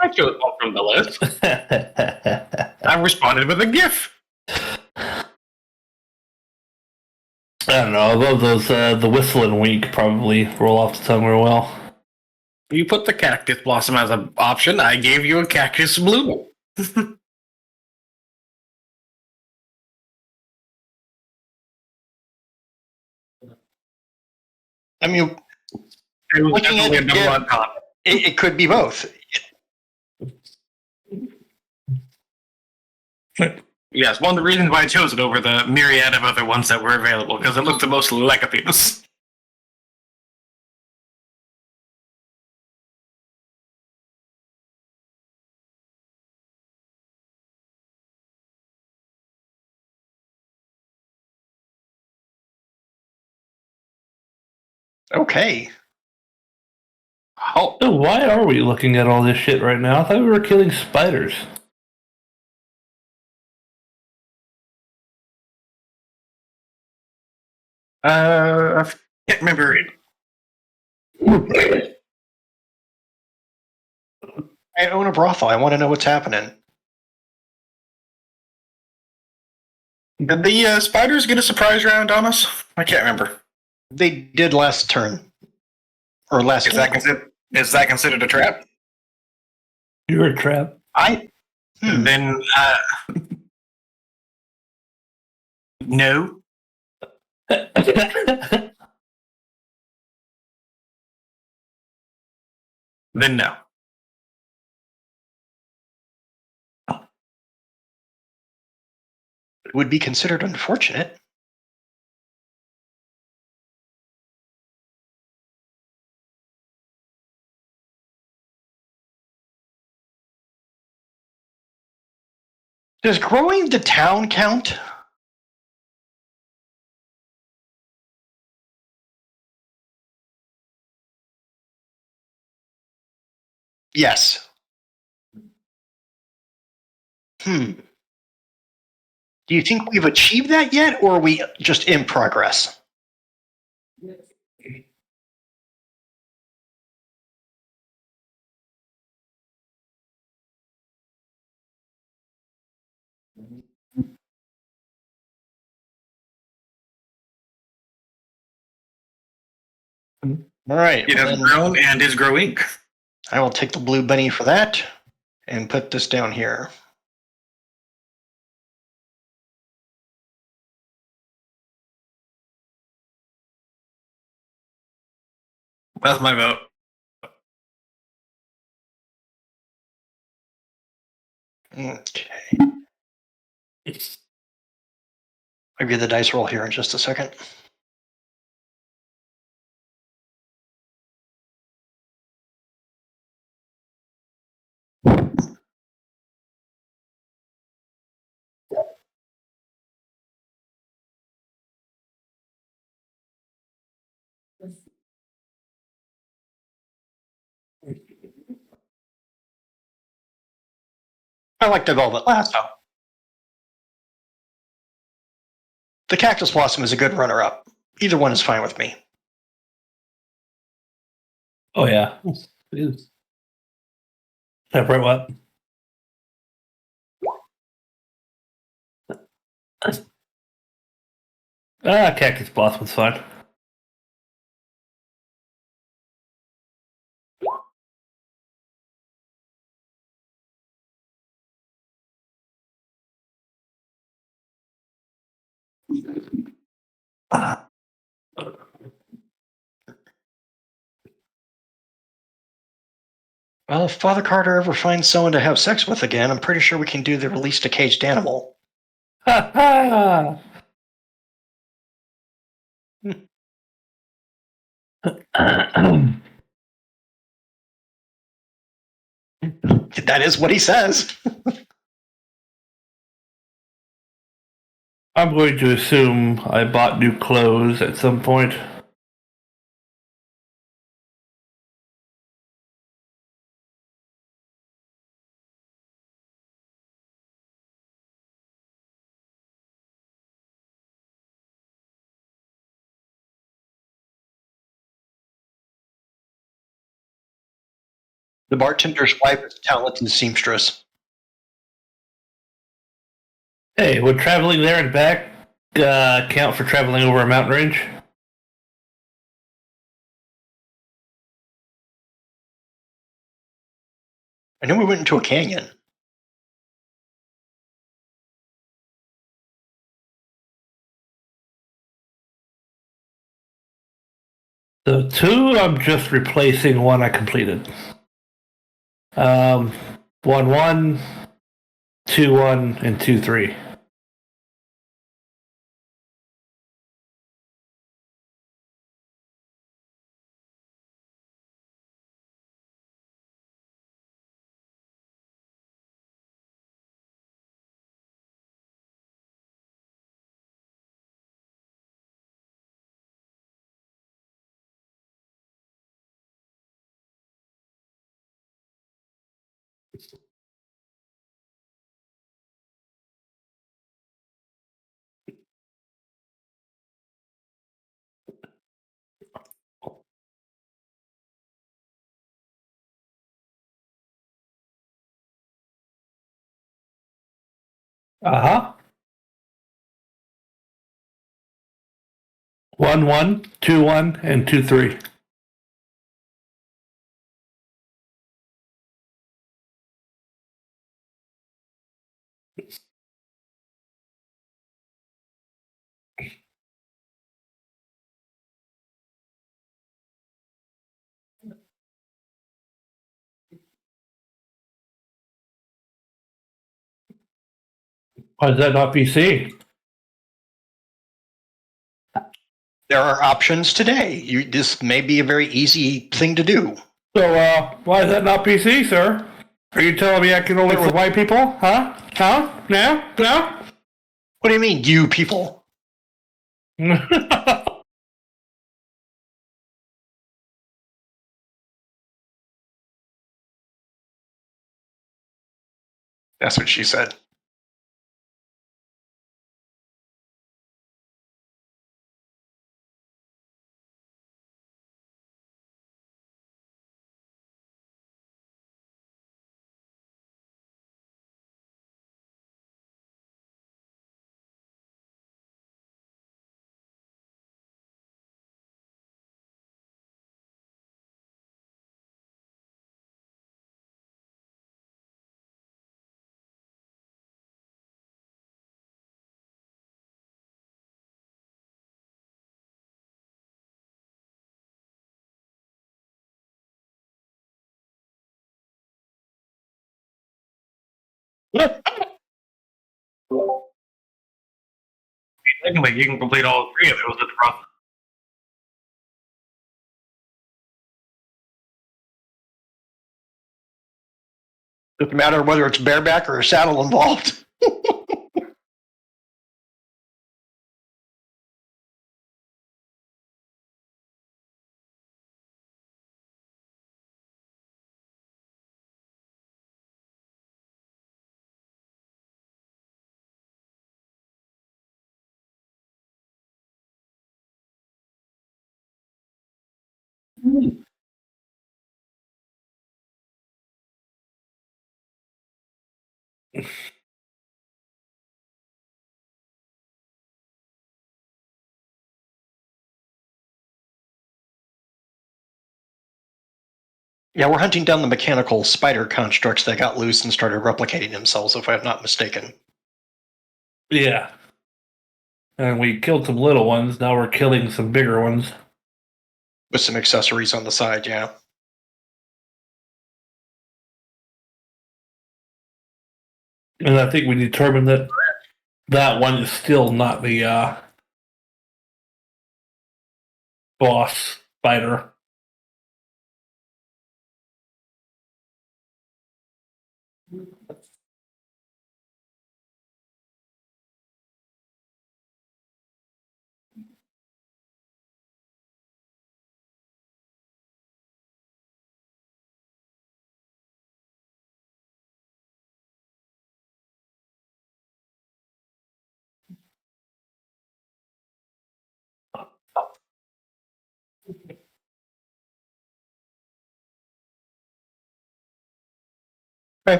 I chose one from the list. I responded with a GIF. I don't know. I love those. The whistle and wink probably roll off the tongue real well. You put the cactus blossom as an option. I gave you a cactus bloom. I mean, It was looking at definitely a double on top. it could be both. Yes, one of the reasons why I chose it over the myriad of other ones that were available, because it looked the most like a penis. Okay. Oh, Why are we looking at all this shit right now? I thought we were killing spiders. I can't remember it. I own a brothel. I want to know what's happening. Did the spiders get a surprise round on us? I can't remember. They did last turn. Or last Is that considered a trap? You're a trap. Then, no. Then no. It would be considered unfortunate. Does growing the town count? Yes. Do you think we've achieved that yet, or are we just in progress? All right. It has grown and is growing. I will take the blue bunny for that and put this down here. That's my vote. Okay. I'll give the dice roll here in just a second. I like the velvet lasso. The cactus blossom is a good runner-up. Either one is fine with me. Oh yeah, it is. Separate what? Cactus blossom's fine. Well, if Father Carter ever finds someone to have sex with again, I'm pretty sure we can do the release a caged animal. Ha ha! That is what he says. I'm going to assume I bought new clothes at some point. The bartender's wife is a talented seamstress. Hey, would traveling there and back count for traveling over a mountain range? I know we went into a canyon. So 2, I'm just replacing one I completed. 1-1, 2-1, and 2-3. Uh-huh. 1-1, 2-1, and 2-3. Why is that not BC? There are options today. This may be a very easy thing to do. So, why is that not PC, sir? Are you telling me I can only for white people? Huh? Huh? No? No? What do you mean, you people? That's what she said. Technically, you can complete all 3 of those at the process. Doesn't matter whether it's bareback or a saddle involved. Yeah, we're hunting down the mechanical spider constructs that got loose and started replicating themselves, if I'm not mistaken. Yeah. And we killed some little ones. Now we're killing some bigger ones. With some accessories on the side, yeah. And I think we determined that that one is still not the boss spider.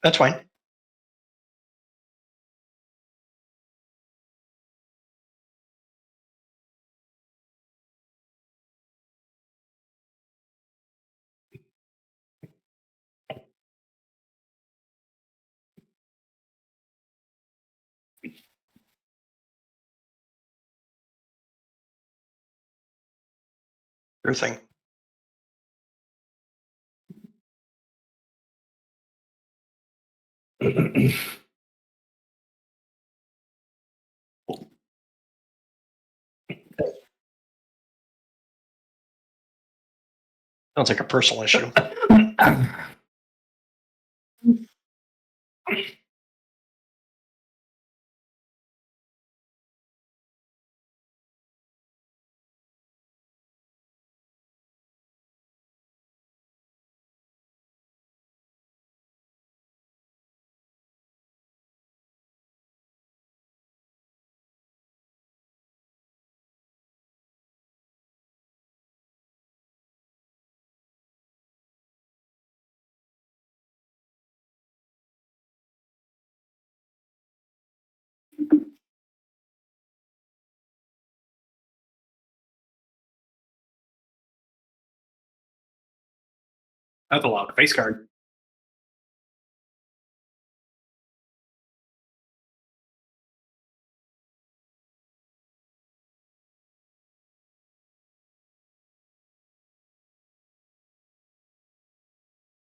That's fine. Your thing. Sounds like a personal issue. That's a lot of face card.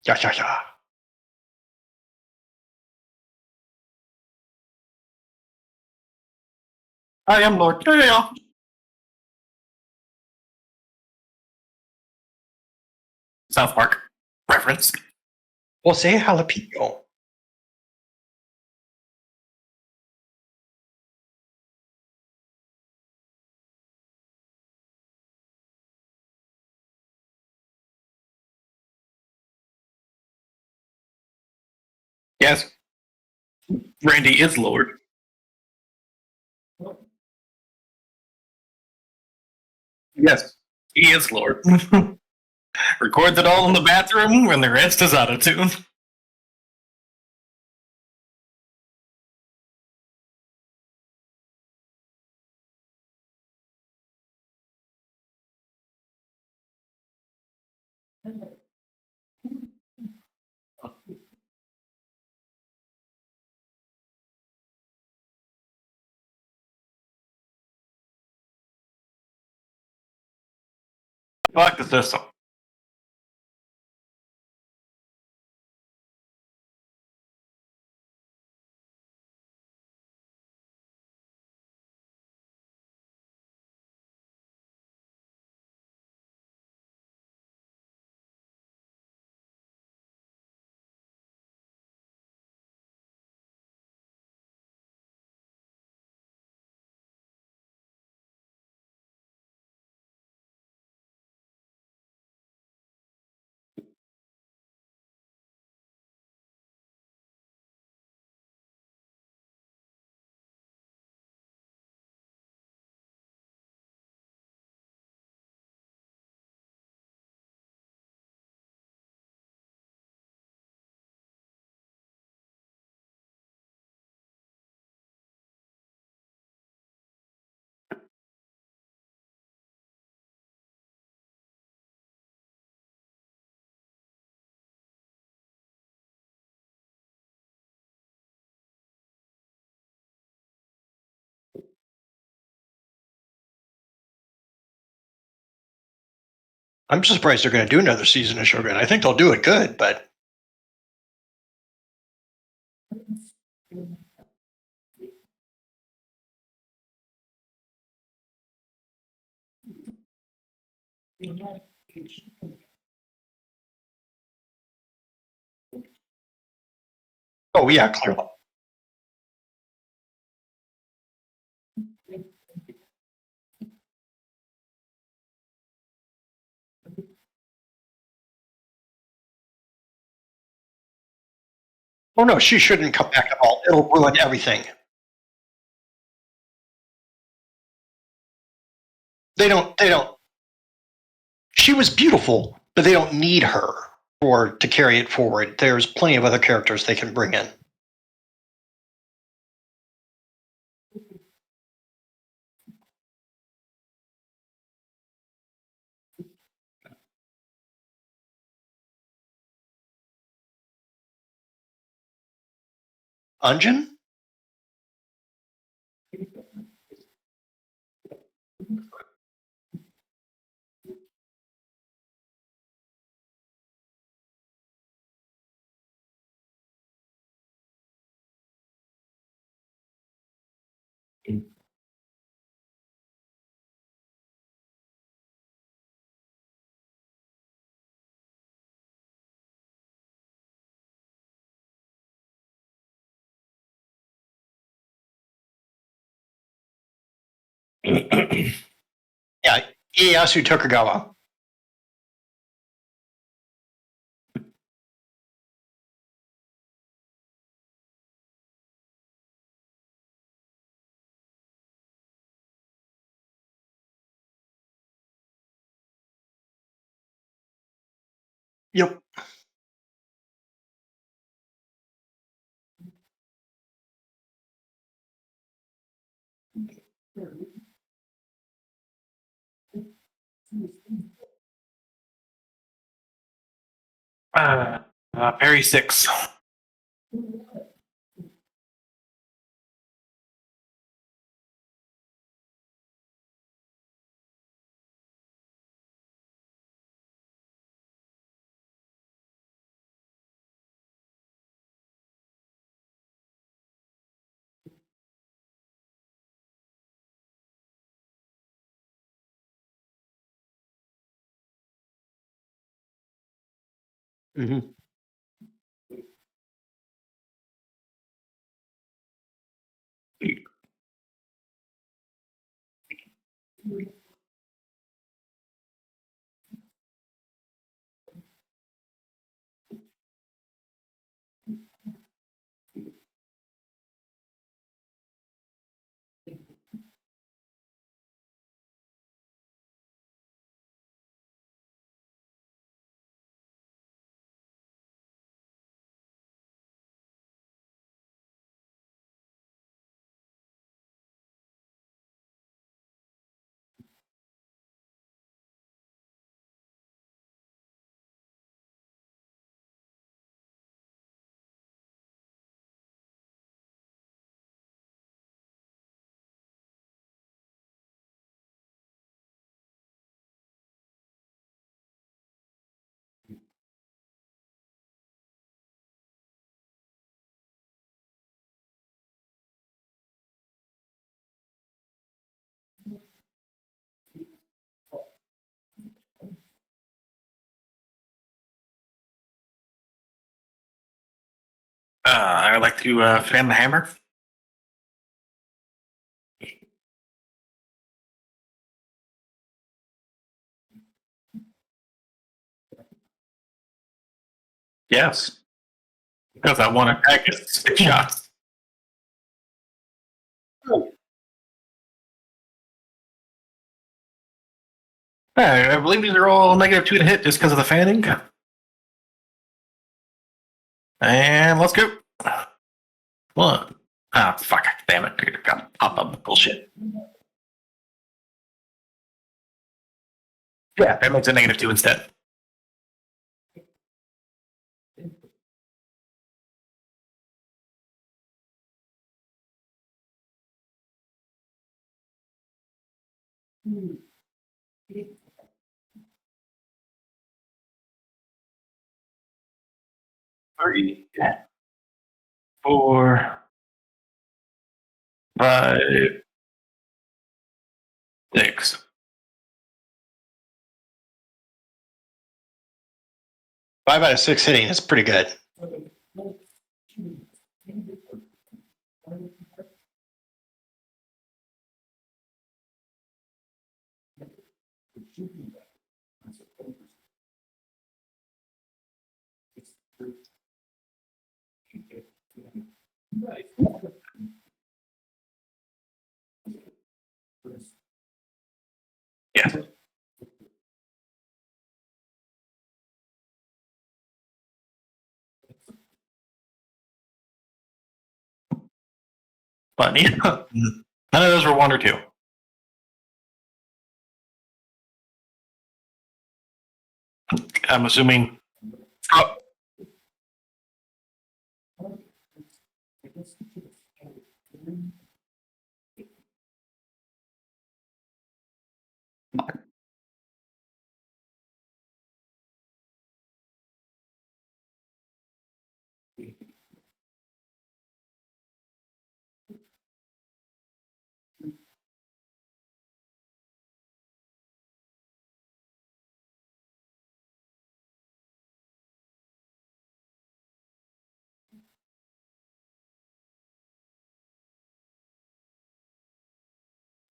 Yeah. I am Lord. Yeah. South Park reference. Well, say jalapeno. Yes. Randy is Lord. Yes. He is Lord. Records it all in the bathroom when the rest is out of tune. Fuck the system. I'm surprised they're going to do another season of Shogun. I think they'll do it good, but oh yeah, clearly. Oh no, she shouldn't come back at all. It'll ruin everything. They don't. She was beautiful, but they don't need her. or to carry it forward. There's plenty of other characters they can bring in. Ungen? Yeah, Ieyasu Tokugawa. Yep. Parry 6. Mm-hmm. I would like to fan the hammer. Yes. Because I want to attack it 6 shots. I believe these are all -2 to hit just because of the fanning. And let's go. 1. Ah, fuck. Damn it. Dude, got to pop up bullshit. Yeah, that makes it -2 instead. Three, 4, 5, 6. 5 out of 6 hitting is pretty good. Yes. But yeah, none of those were 1 or 2. I'm assuming. Oh,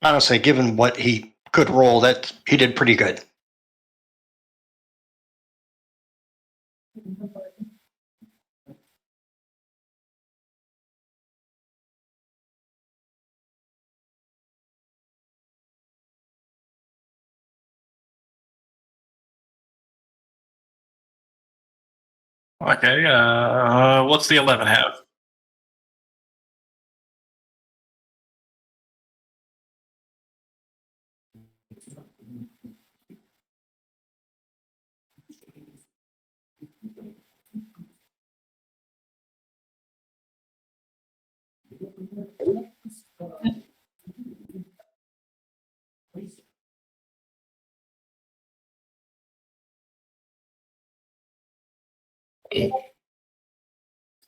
Honestly, given what he could roll, that he did pretty good. okay. What's the 11 have?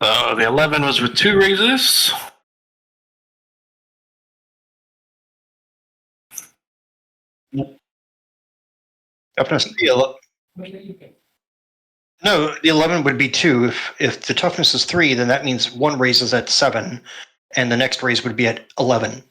So the 11 was with 2 raises. Toughness, no, the 11 would be 2. If the toughness is 3, then that means one raise is at 7, and the next raise would be at 11.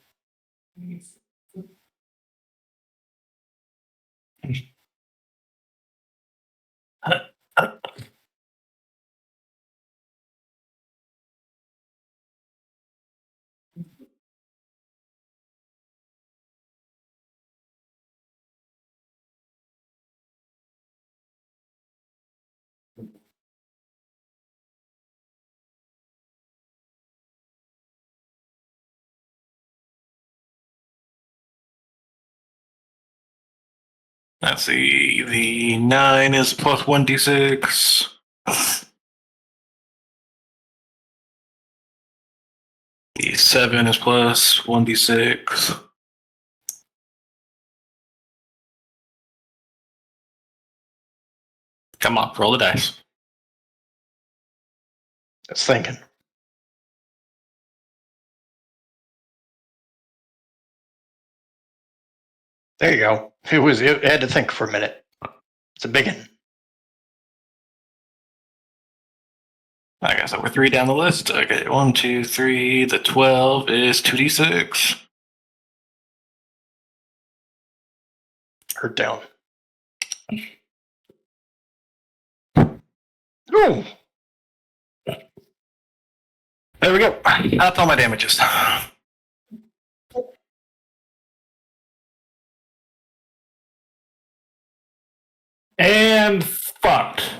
Let's see. The 9 is plus 1d6. The 7 is plus 1d6. Come on, roll the dice. That's thinking. There you go. It had to think for a minute. It's a big one. I guess we're 3 down the list. Okay, 1, 2, 3. The 12 is 2d6. Hurt down. Oh, There we go. That's all my damages. And fucked.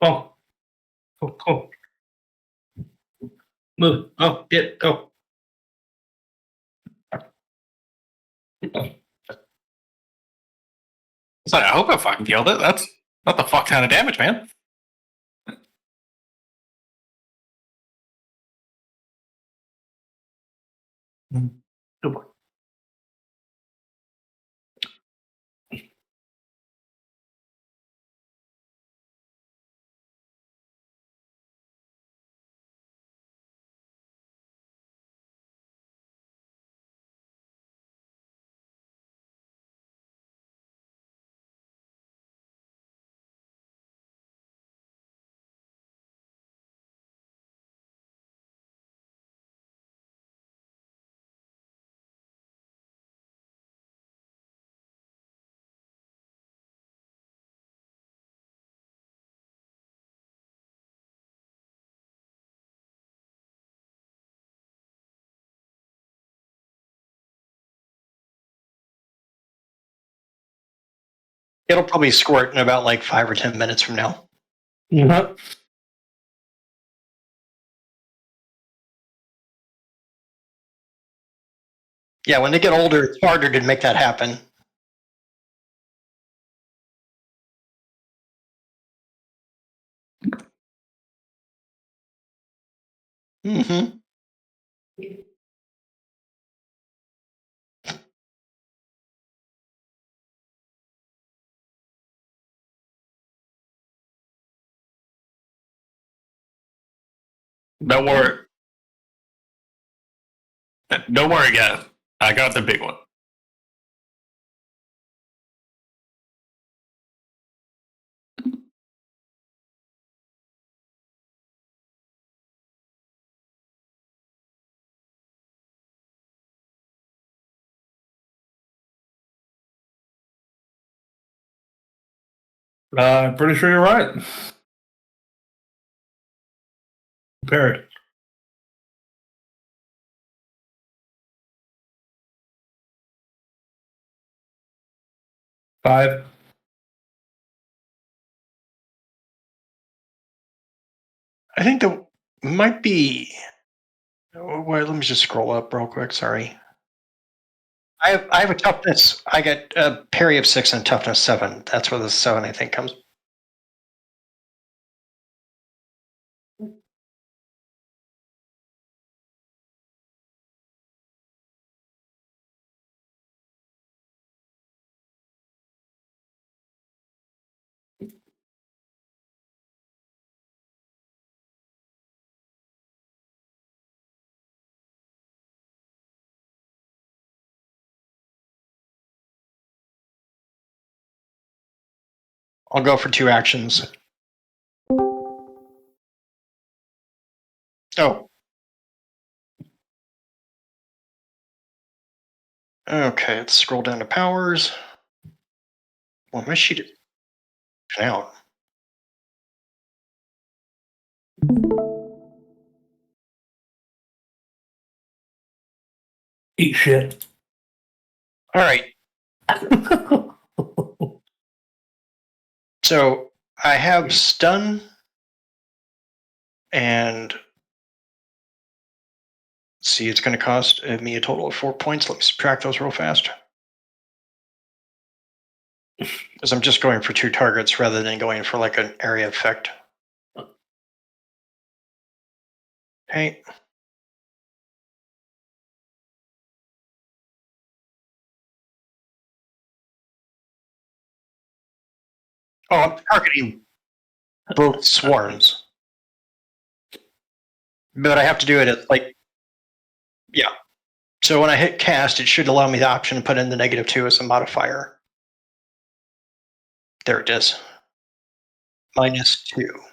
Oh. Oh. Move. Oh, get. Oh. So I hope I fucking killed it. That's not the fuck ton of damage, man. Good boy. It'll probably squirt in about like 5 or 10 minutes from now. Mhm. Yeah, when they get older, it's harder to make that happen. Mm-hmm. Don't worry. Don't worry, guys. I got the big one. I'm pretty sure you're right. Parrot. 5. I think there might be. Wait, let me just scroll up real quick. Sorry. I have a toughness. I get a parry of 6 and toughness 7. That's where the 7 I think comes. I'll go for 2 actions. Oh. Okay, let's scroll down to powers. Well, my sheet is out. Eat shit. All right. So I have stun and see, it's going to cost me a total of 4 points. Let me subtract those real fast. Because I'm just going for 2 targets rather than going for like an area effect. Okay. Oh, I'm targeting both swarms. But I have to do it at like, yeah. So when I hit cast, it should allow me the option to put in the -2 as a modifier. There it is. -2.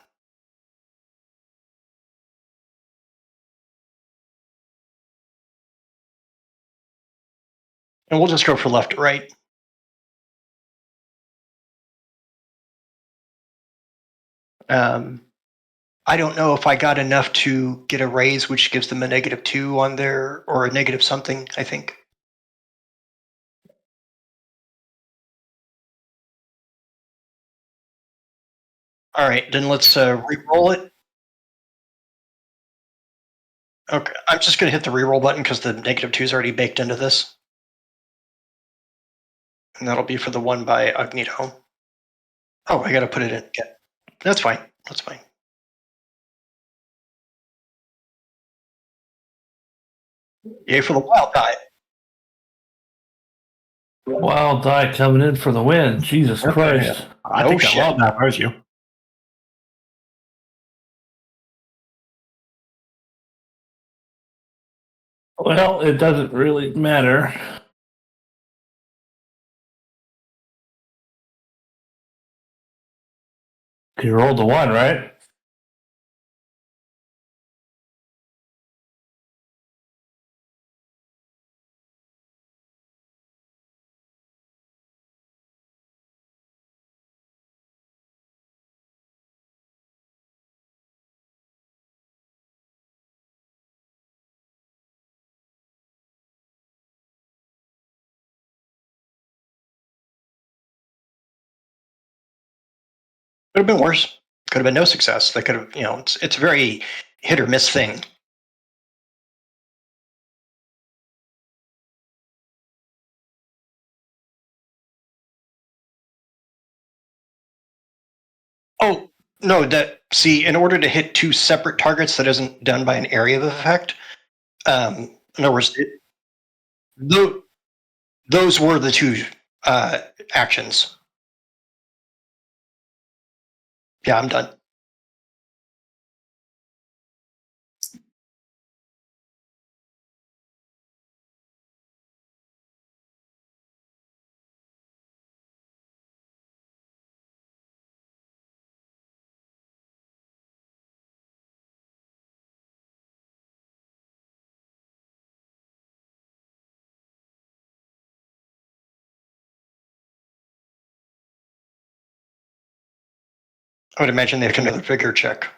And we'll just go for left to right. I don't know if I got enough to get a raise, which gives them a -2 on there, or a negative something, I think. All right, then let's re-roll it. Okay, I'm just going to hit the re-roll button because the -2 is already baked into this. And that'll be for the one by Agnito. Oh, I got to put it in. Yeah, that's fine. That's fine. Yay for the wild die. Wild die coming in for the win. Jesus Okay. Christ. I Oh, think that shit. wild map hurts you. Well, it doesn't really matter. You rolled a 1, right? Could have been worse. Could have been no success. They could have, it's a very hit or miss thing. Oh, no, in order to hit two separate targets, that isn't done by an area of effect. In other words, those were the two actions. Yeah, I'm done. I would imagine they can do another vigor check.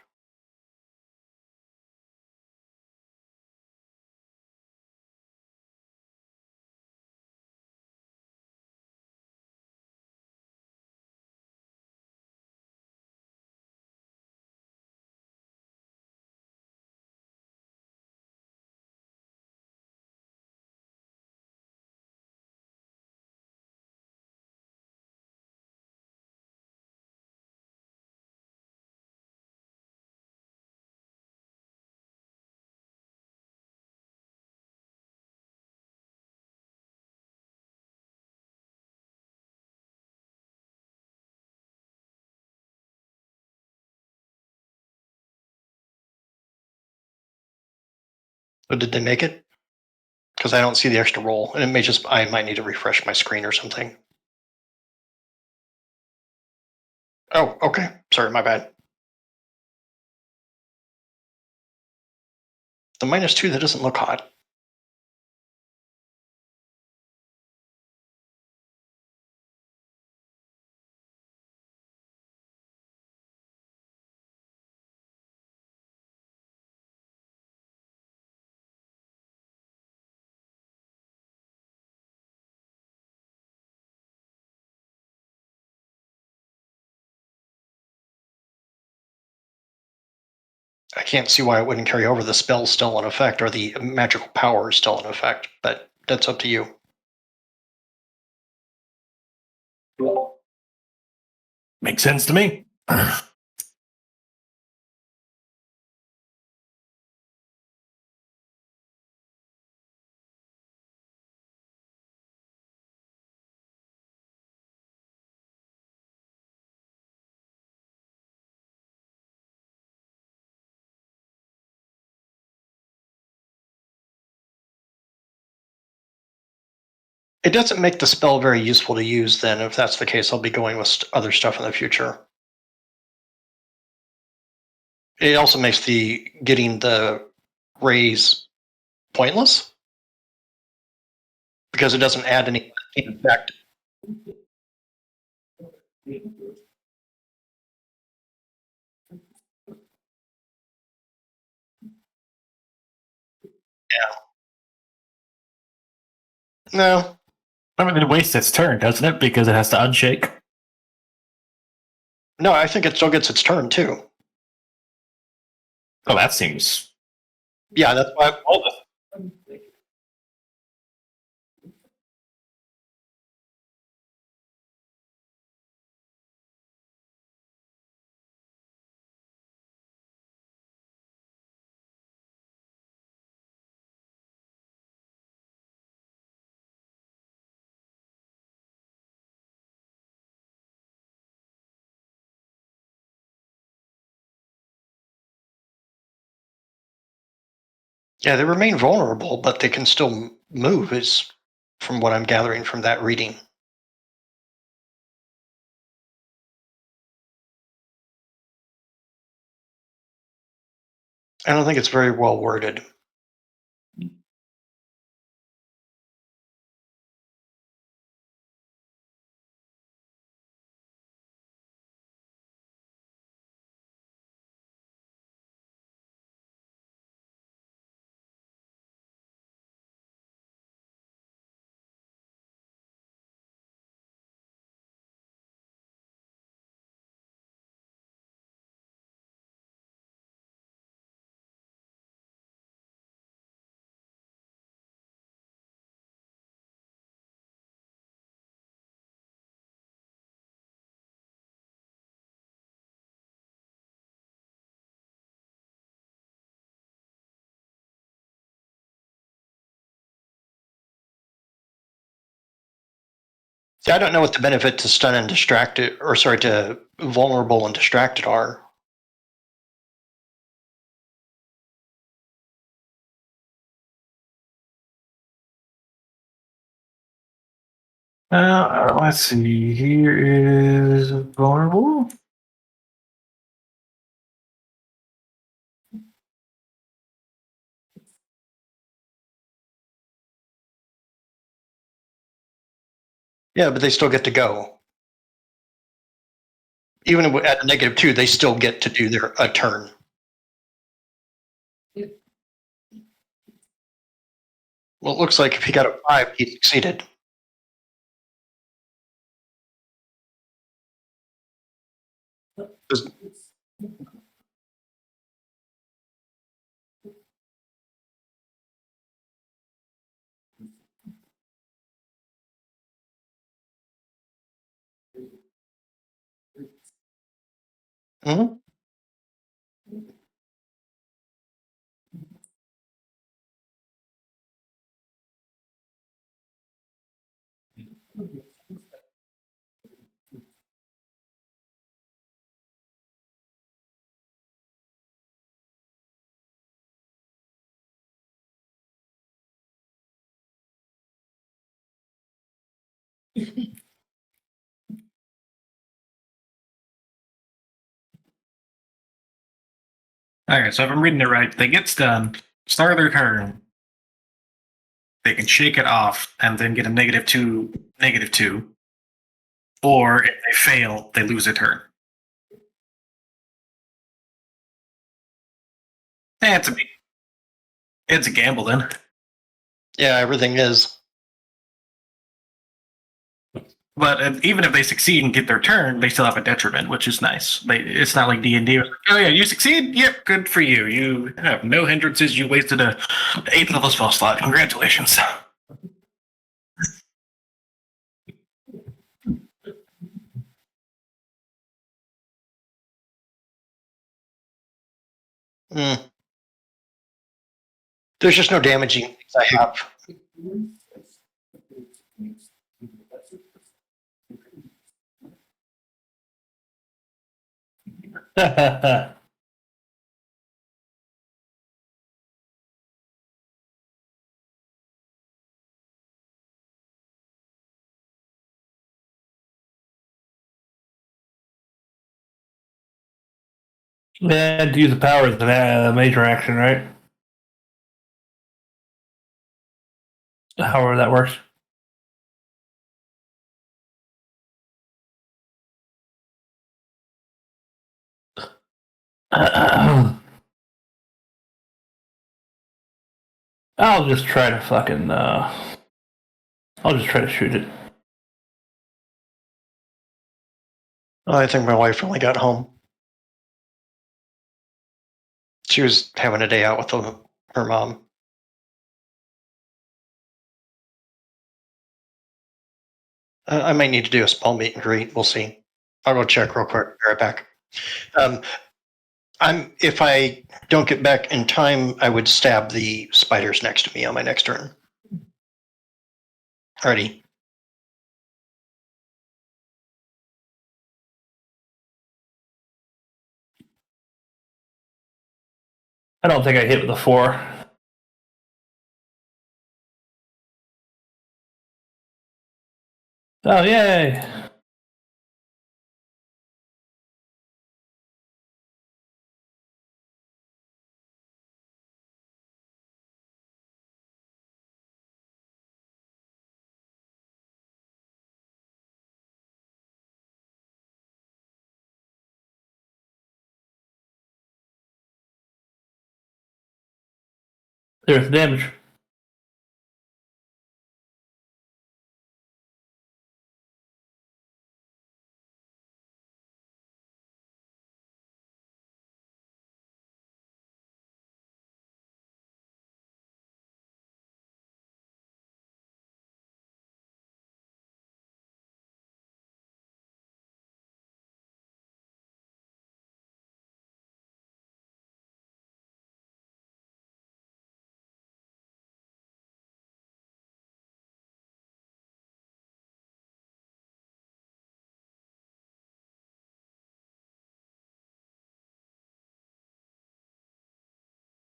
But did they make it? Because I don't see the extra roll, and I might need to refresh my screen or something. Oh, okay. Sorry, my bad. The -2, that doesn't look hot. I can't see why it wouldn't carry over. The spell's still in effect, or the magical power is still in effect, but that's up to you. Makes sense to me. It doesn't make the spell very useful to use then. If that's the case, I'll be going with other stuff in the future. It also makes getting the raise pointless because it doesn't add any effect. No, I mean, it wastes its turn, doesn't it? Because it has to unshake. no, I think it still gets its turn too. Oh, that seems. Yeah, that's why. Yeah, they remain vulnerable, but they can still move, is from what I'm gathering from that reading. I don't think it's very well worded. See, I don't know what the benefit to stun and distracted, or sorry, to vulnerable and distracted are. Let's see. Here is vulnerable. Yeah, but they still get to go. Even at a -2, they still get to do a turn. Well, it looks like if he got a 5, he succeeded. Mm-hmm. Okay, so if I'm reading it right, they get stunned, start their turn. They can shake it off and then get a -2. Or if they fail, they lose a turn. It's a gamble then. Yeah, everything is. But even if they succeed and get their turn, they still have a detriment, which is nice. It's not like D&D. Oh yeah, you succeed. Yep, good for you. You have no hindrances. You wasted a 8th level spell slot. Congratulations. Mm. There's just no damaging things I have. Yeah, to use the power is a major action, right? However that works. I'll just try to fucking. I'll just try to shoot it. I think my wife only got home. She was having a day out with her mom. I might need to do a small meet and greet. We'll see. I'll go check real quick. Be right back. If I don't get back in time, I would stab the spiders next to me on my next turn. Alrighty. I don't think I hit with a 4. Oh, yay! There's damage.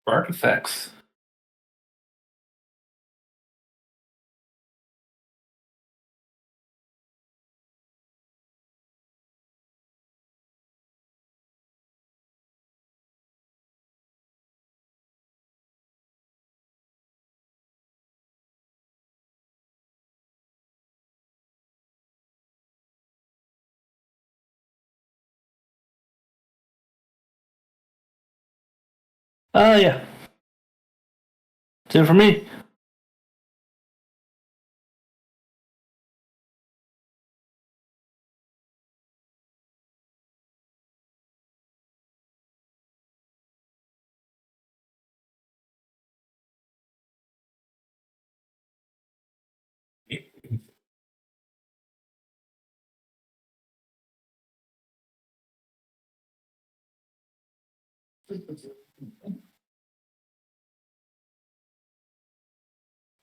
Artifacts. Yeah. That's it for me.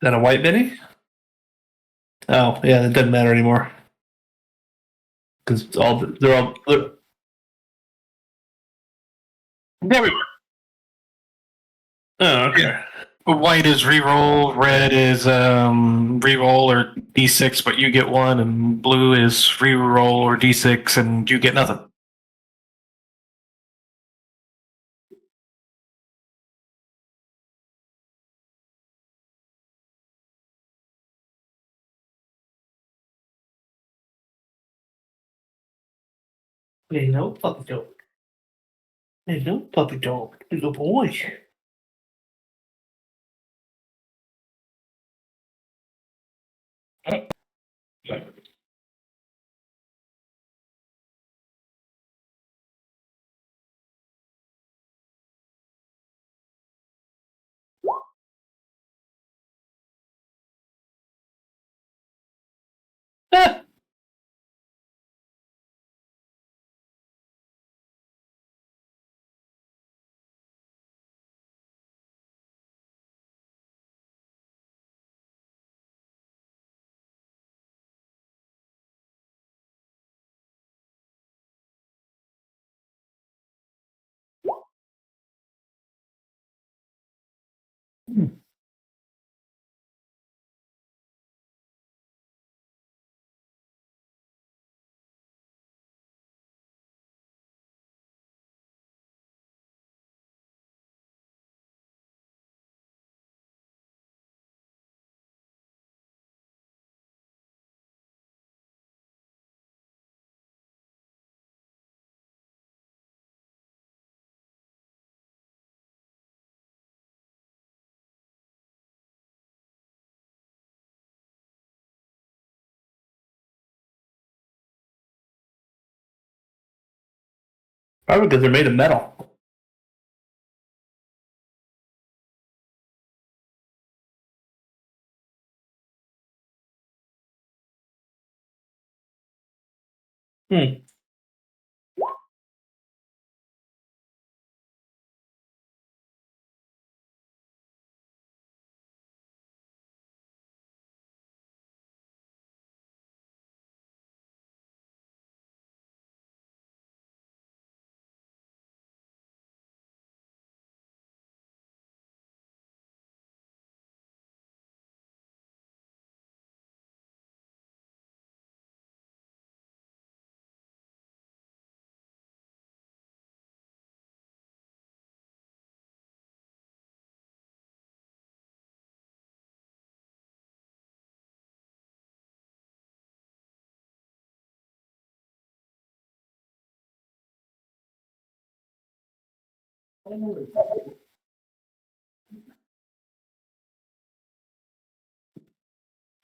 That a white Benny? Oh, yeah, it doesn't matter anymore. Because they're all. Everywhere. Oh, okay. White is reroll, red is reroll or d6, but you get one, and blue is reroll or d6, and you get nothing. Hey, no puppy dog. Hey, no puppy dog. Little boy. Ah. Probably because they're made of metal. Hmm.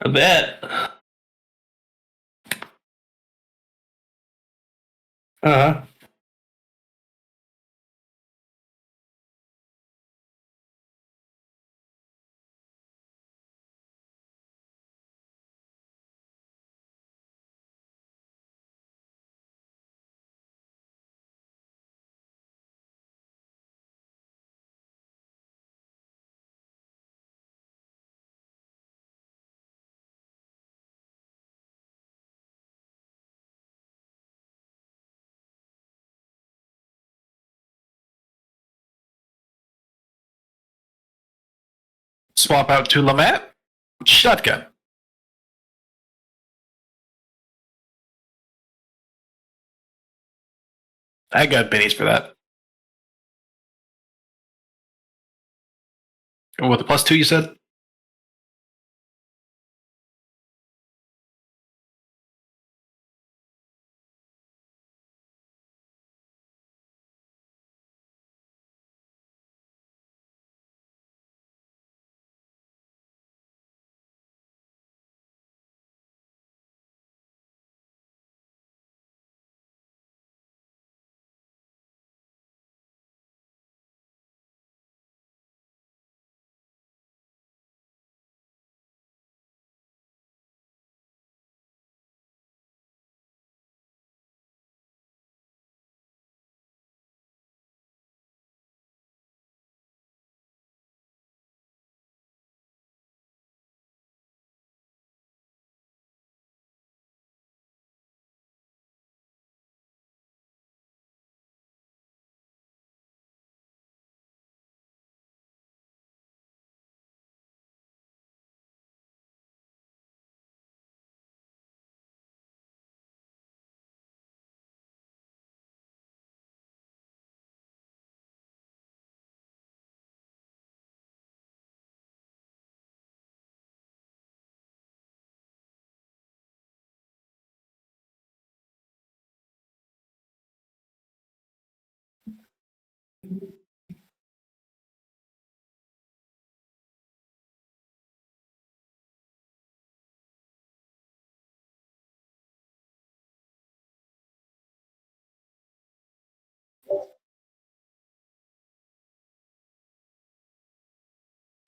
I bet. Uh-huh. Swap out to Lamette. Shotgun. I got bennies for that. With the +2, you said?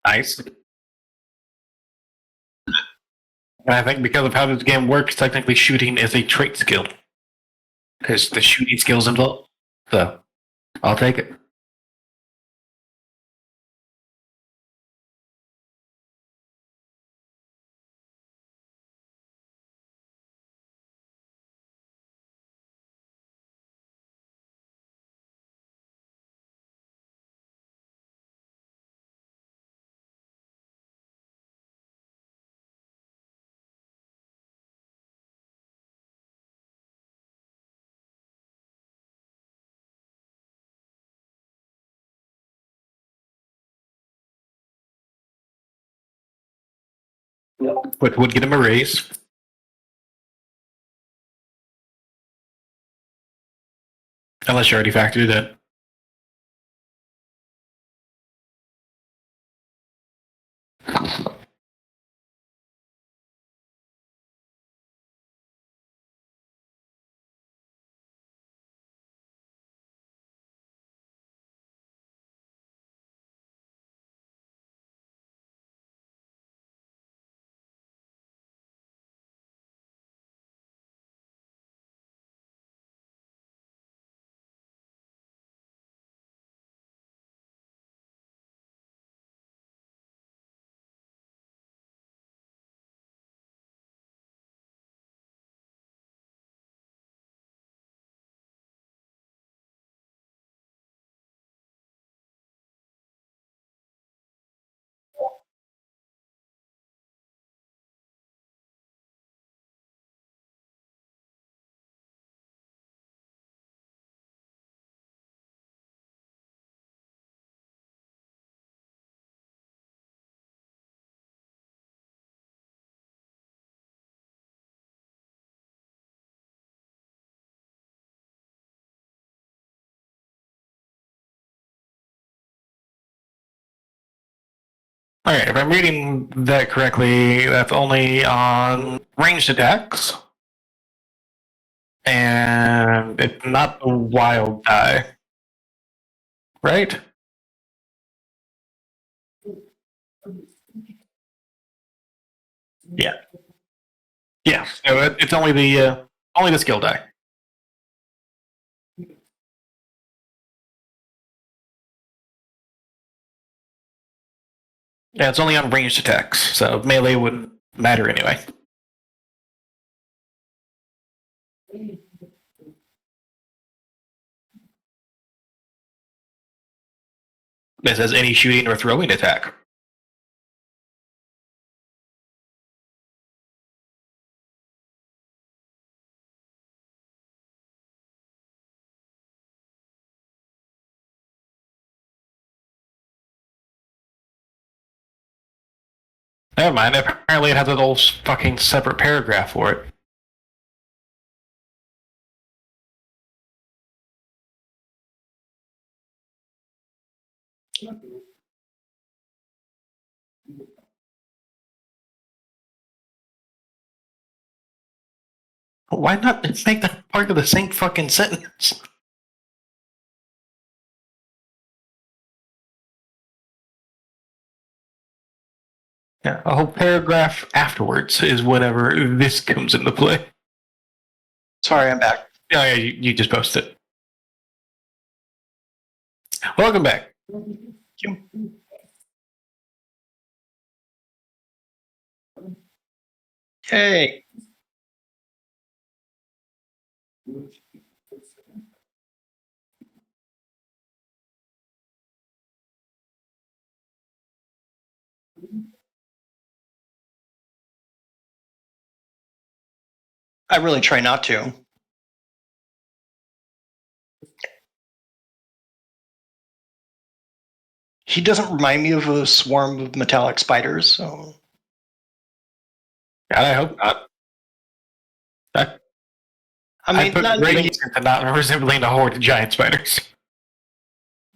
Nice. And I think because of how this game works, technically shooting is a trait skill. Because the shooting skills involved. So, I'll take it. Which would get him a raise. Unless you already factored it in. All right, if I'm reading that correctly, that's only on ranged attacks. And it's not the wild die. Right? Yeah. Yeah. So it's only the skill die. Yeah, it's only on ranged attacks, so melee wouldn't matter anyway. It says any shooting or throwing attack. Never mind. Apparently, it has a whole fucking separate paragraph for it. Why not make that part of the same fucking sentence? Yeah, a whole paragraph afterwards is whenever this comes into play. Sorry, I'm back. Oh, yeah, you just posted it. Welcome back. Yay. I really try not to. He doesn't remind me of a swarm of metallic spiders, so. God, I hope not. I mean, put not great when into not resembling a horde of giant spiders.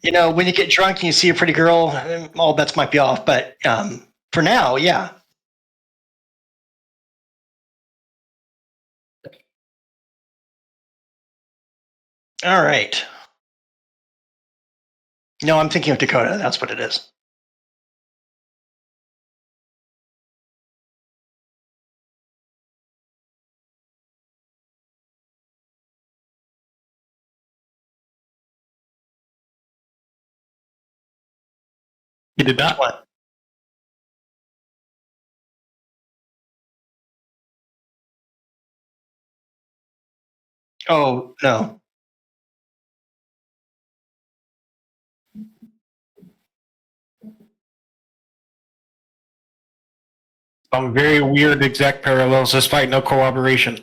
when you get drunk and you see a pretty girl, all bets might be off. But for now, yeah. All right. No, I'm thinking of Dakota. That's what it is. He did not. What? Oh, no. Some very weird exact parallels despite no corroboration.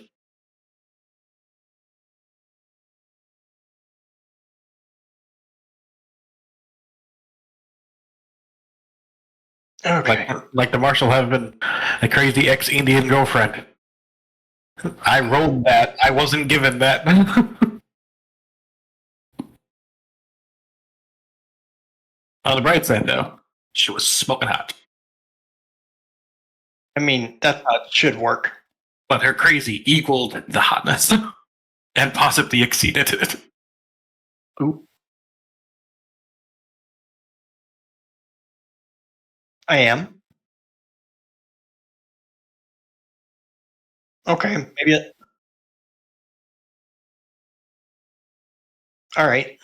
Okay. Like the marshal having a crazy ex-Indian girlfriend. I rolled that. I wasn't given that. On the bright side, though, she was smoking hot. I mean, that's how it should work. But her crazy equaled the hotness and possibly exceeded it. Ooh. I am. Okay, maybe. All right.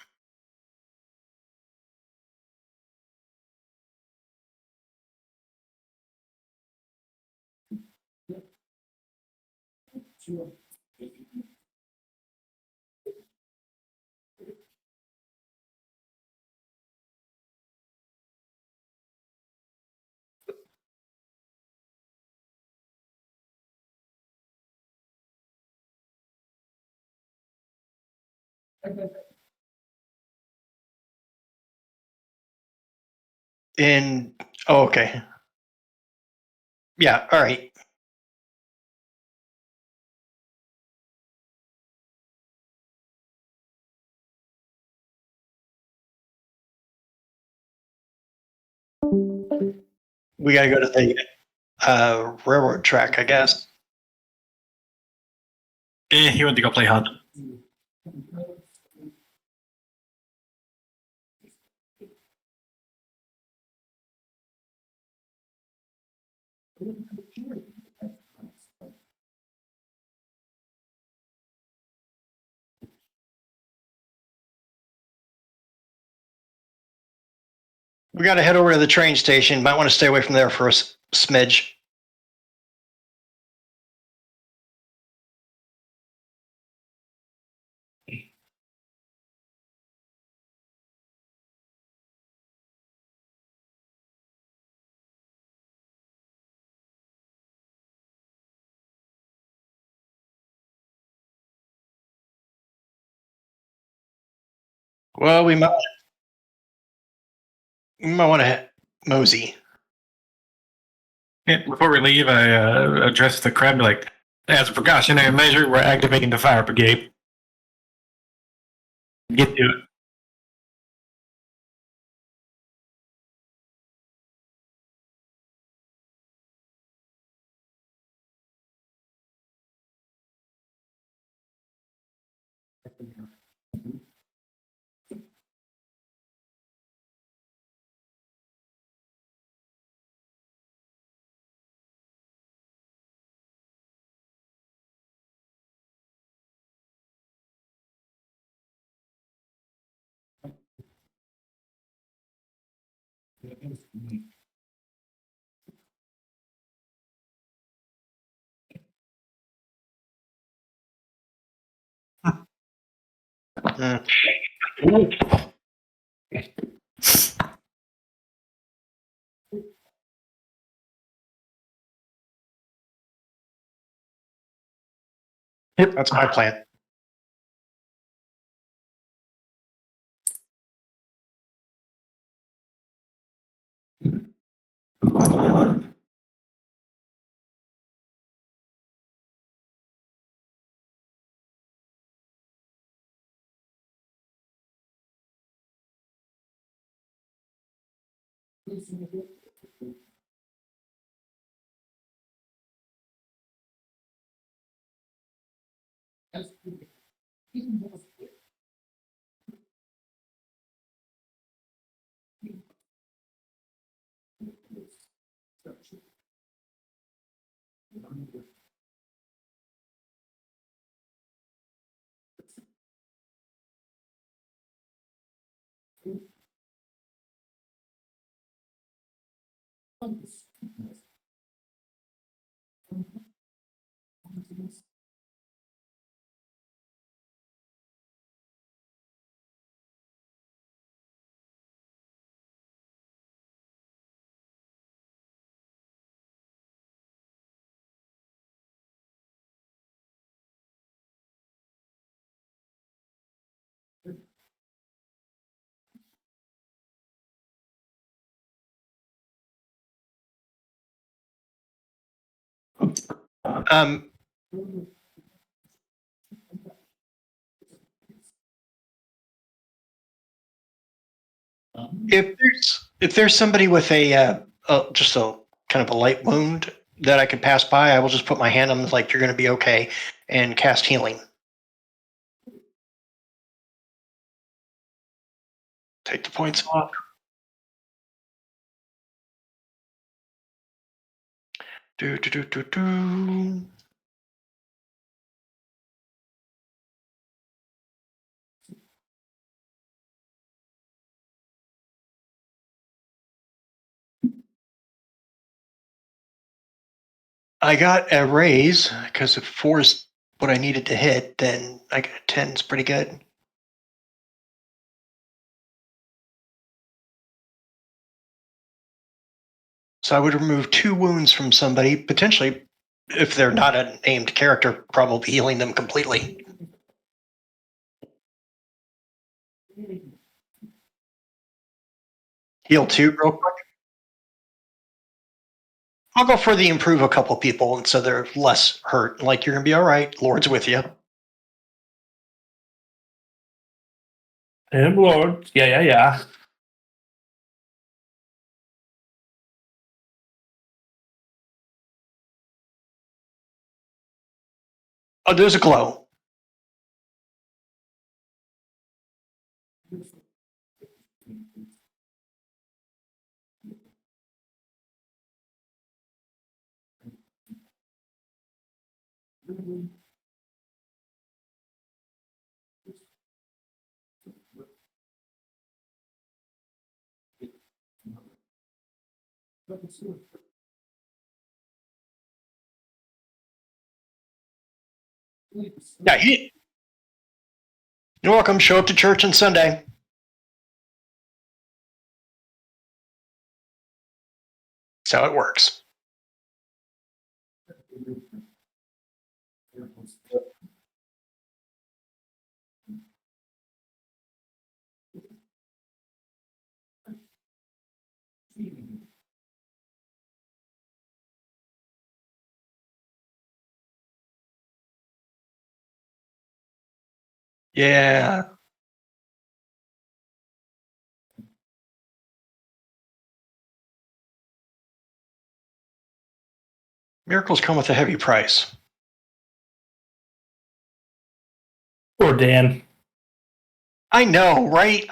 Okay. Yeah, all right. We got to go to the railroad track, I guess. He went to go play hunt. We got to head over to the train station. Might want to stay away from there for a smidge. Well, we might want to mosey. Yeah, before we leave, I address the crowd like, as a precautionary measure, we're activating the fire brigade. Get to it. Mm. Yep. That's my plan. Um, if there's somebody with a just a kind of a light wound that I could pass by, I will just put my hand on them like you're going to be okay and cast healing. Take the points off. Do do do do do. I got a raise because if 4 is what I needed to hit, then I got a 10 is pretty good. So I would remove 2 wounds from somebody, potentially, if they're not a named character, probably healing them completely. Heal 2 real quick. I'll go for the improve a couple people, and so they're less hurt. Like you're gonna be all right. Lord's with you. And Lord. Yeah. Oh, there's a glow. Yeah, you're welcome. Show up to church on Sunday. That's how it works. Yeah. Miracles come with a heavy price. Poor Dan. I know, right?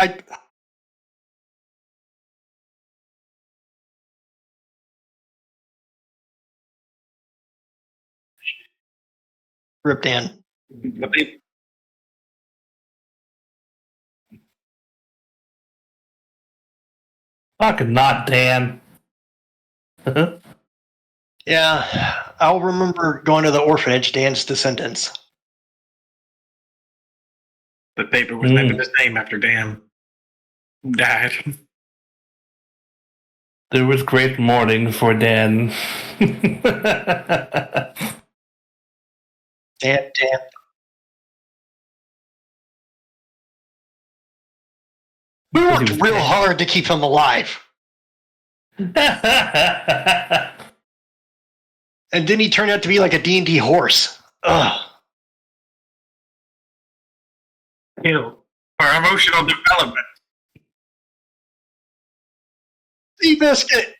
Rip Dan. But they, Fucking not Dan. Yeah, I'll remember going to the orphanage, Dan's descendants. the paper was never the same after Dan died. There was great mourning for Dan. Dan. We He worked was real dead. hard to keep him alive. And then he turned out to be like a D&D horse. Ugh. Ew. For emotional development. Seabiscuit.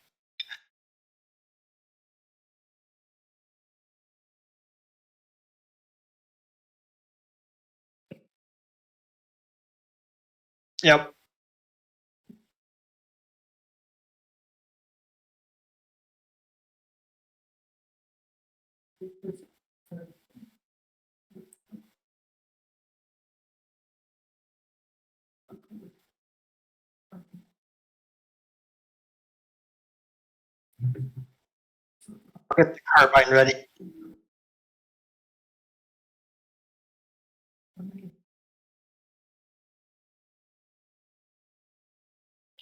Yep. Get the carbine ready.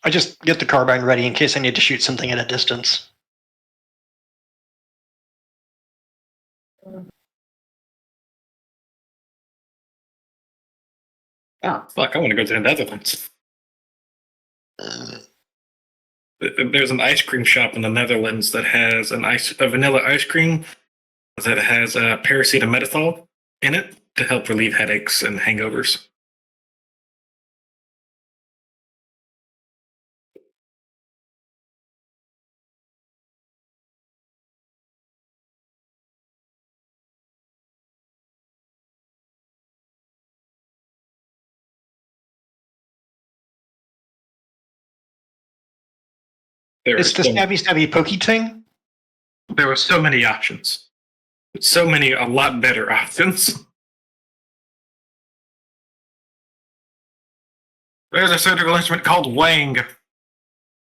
I just get the carbine ready in case I need to shoot something at a distance. Oh, fuck, I want to go to the Netherlands. There's an ice cream shop in the Netherlands that has a vanilla ice cream that has paracetamol in it to help relieve headaches and hangovers. It's the stabby pokey thing. There were so many options. So many, a lot better options. There's a surgical instrument called Wang.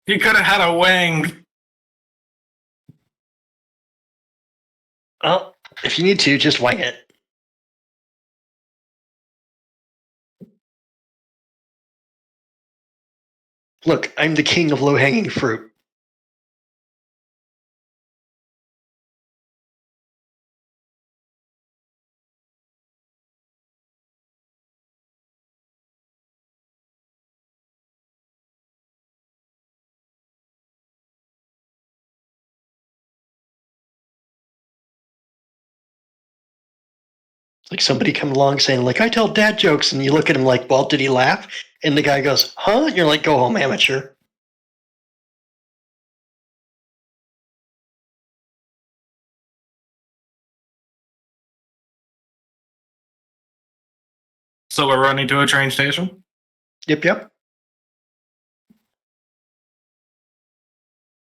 You could have had a Wang. Well, if you need to, just wing it. Look, I'm the king of low-hanging fruit. Like somebody come along saying, like, I tell dad jokes, and you look at him like, well, did he laugh? And the guy goes, huh? And you're like, go home, amateur. So we're running to a train station? Yep.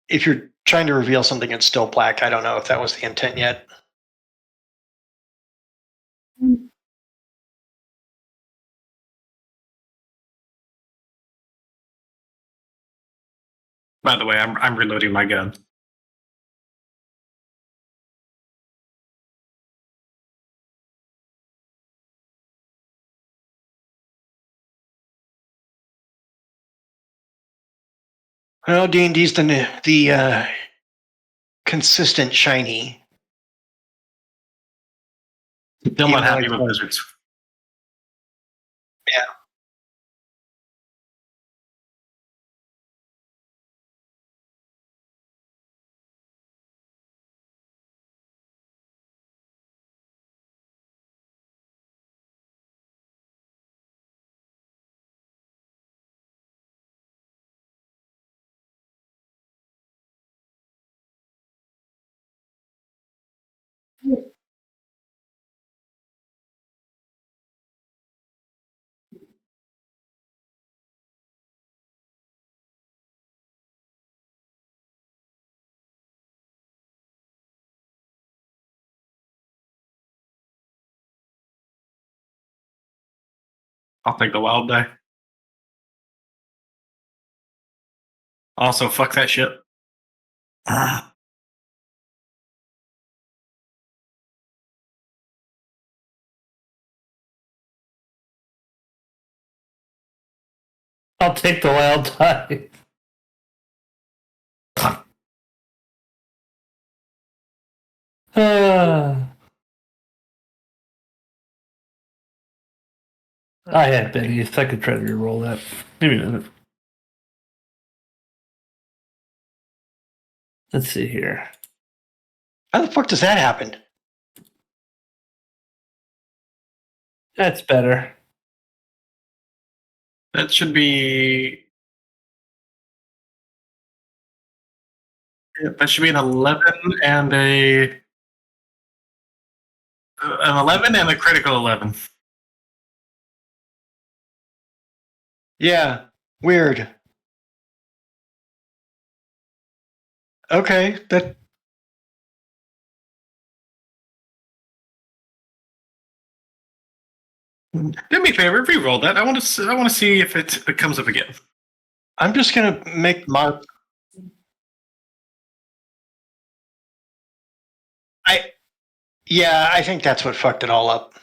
If you're trying to reveal something it's still black, I don't know if that was the intent yet. By the way, I'm reloading my gun. Well, D&D's the consistent shiny. Still not happy with Wizards. Yeah. I'll take the wild die. Also, fuck that shit. I'll take the wild die. I had Benny. If I could try to reroll that. Maybe a minute. Let's see here. How the fuck does that happen? That's better. That should be. Yeah, that should be an 11 and an 11 and a critical 11. Yeah, weird. Okay, that. Do me a favor, re-roll that. I want to see if it comes up again. I'm just gonna make my. Yeah, I think that's what fucked it all up.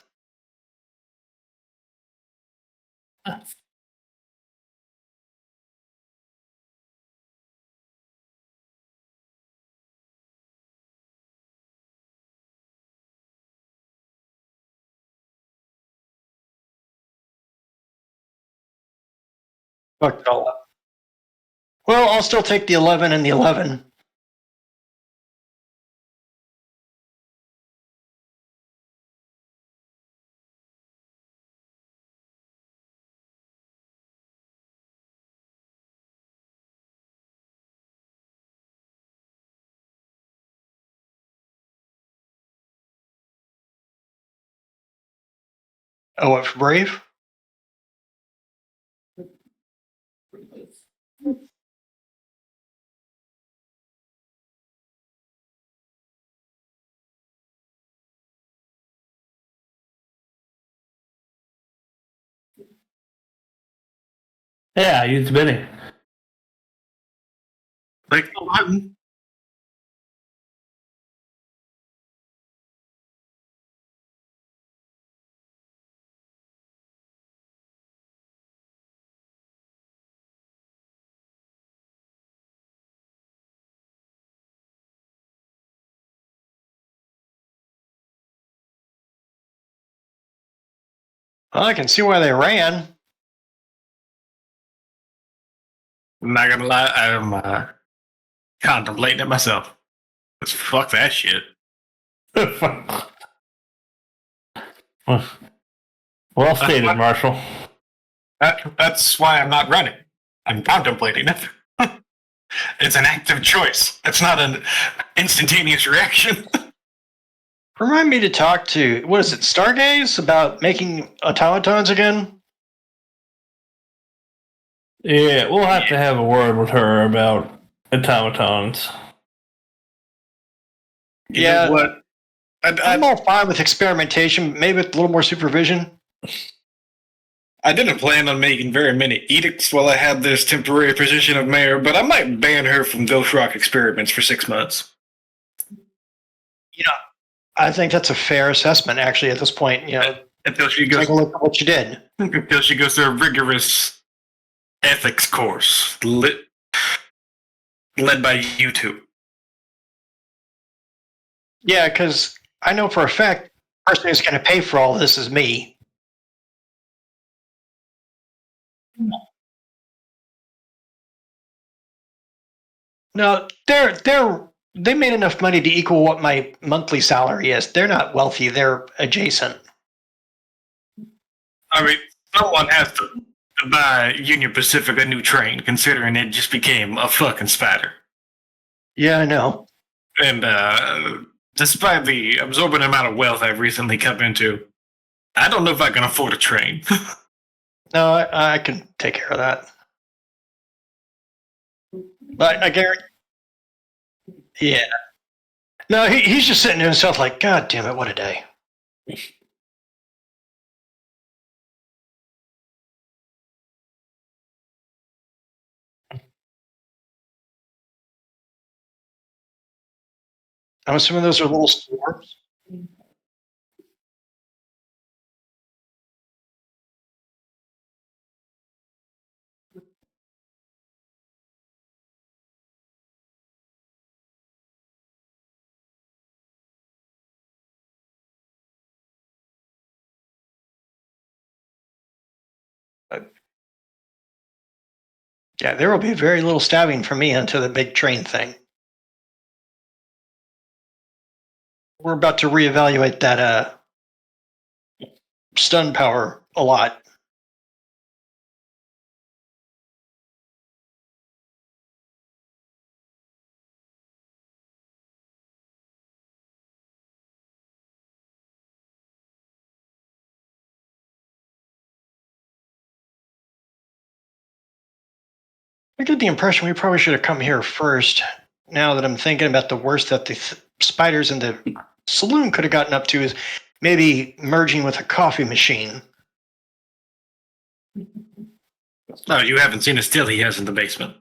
Fucked it all up. Well, I'll still take the 11 and the 11. Oh, what for Brave? Yeah, I used Benny. Like the button. Well, I can see why they ran. I'm not gonna lie, I'm contemplating it myself. Let's fuck that shit. Well stated, Marshall. That's why I'm not running. I'm contemplating it. It's an active choice. It's not an instantaneous reaction. Remind me to talk to, what is it, Stargaze, about making automatons again? Yeah, we'll have to have a word with her about automatons. You Yeah. know what? I'm all fine with experimentation, maybe with a little more supervision. I didn't plan on making very many edicts while I had this temporary position of mayor, but I might ban her from Ghost Rock experiments for 6 months. You know, I think that's a fair assessment, actually, at this point. You know, Until she goes, take a look at what you did. until she goes through a rigorous ethics course led by you two. Yeah, because I know for a fact the person who's going to pay for all this is me. No, they made enough money to equal what my monthly salary is. They're not wealthy. They're adjacent. I mean, someone has to buy Union Pacific a new train, considering it just became a fucking spatter. Yeah, I know. And despite the absorbent amount of wealth I've recently come into, I don't know if I can afford a train. No, I can take care of that. But I guarantee. Yeah. No, he's just sitting to himself like, God damn it, what a day. I'm assuming those are little swarms. Yeah, there will be very little stabbing for me into the big train thing. We're about to reevaluate that stun power a lot. I get the impression we probably should have come here first. Now that I'm thinking about the worst that the spiders in the saloon could have gotten up to is maybe merging with a coffee machine. No, you haven't seen a still he has in the basement.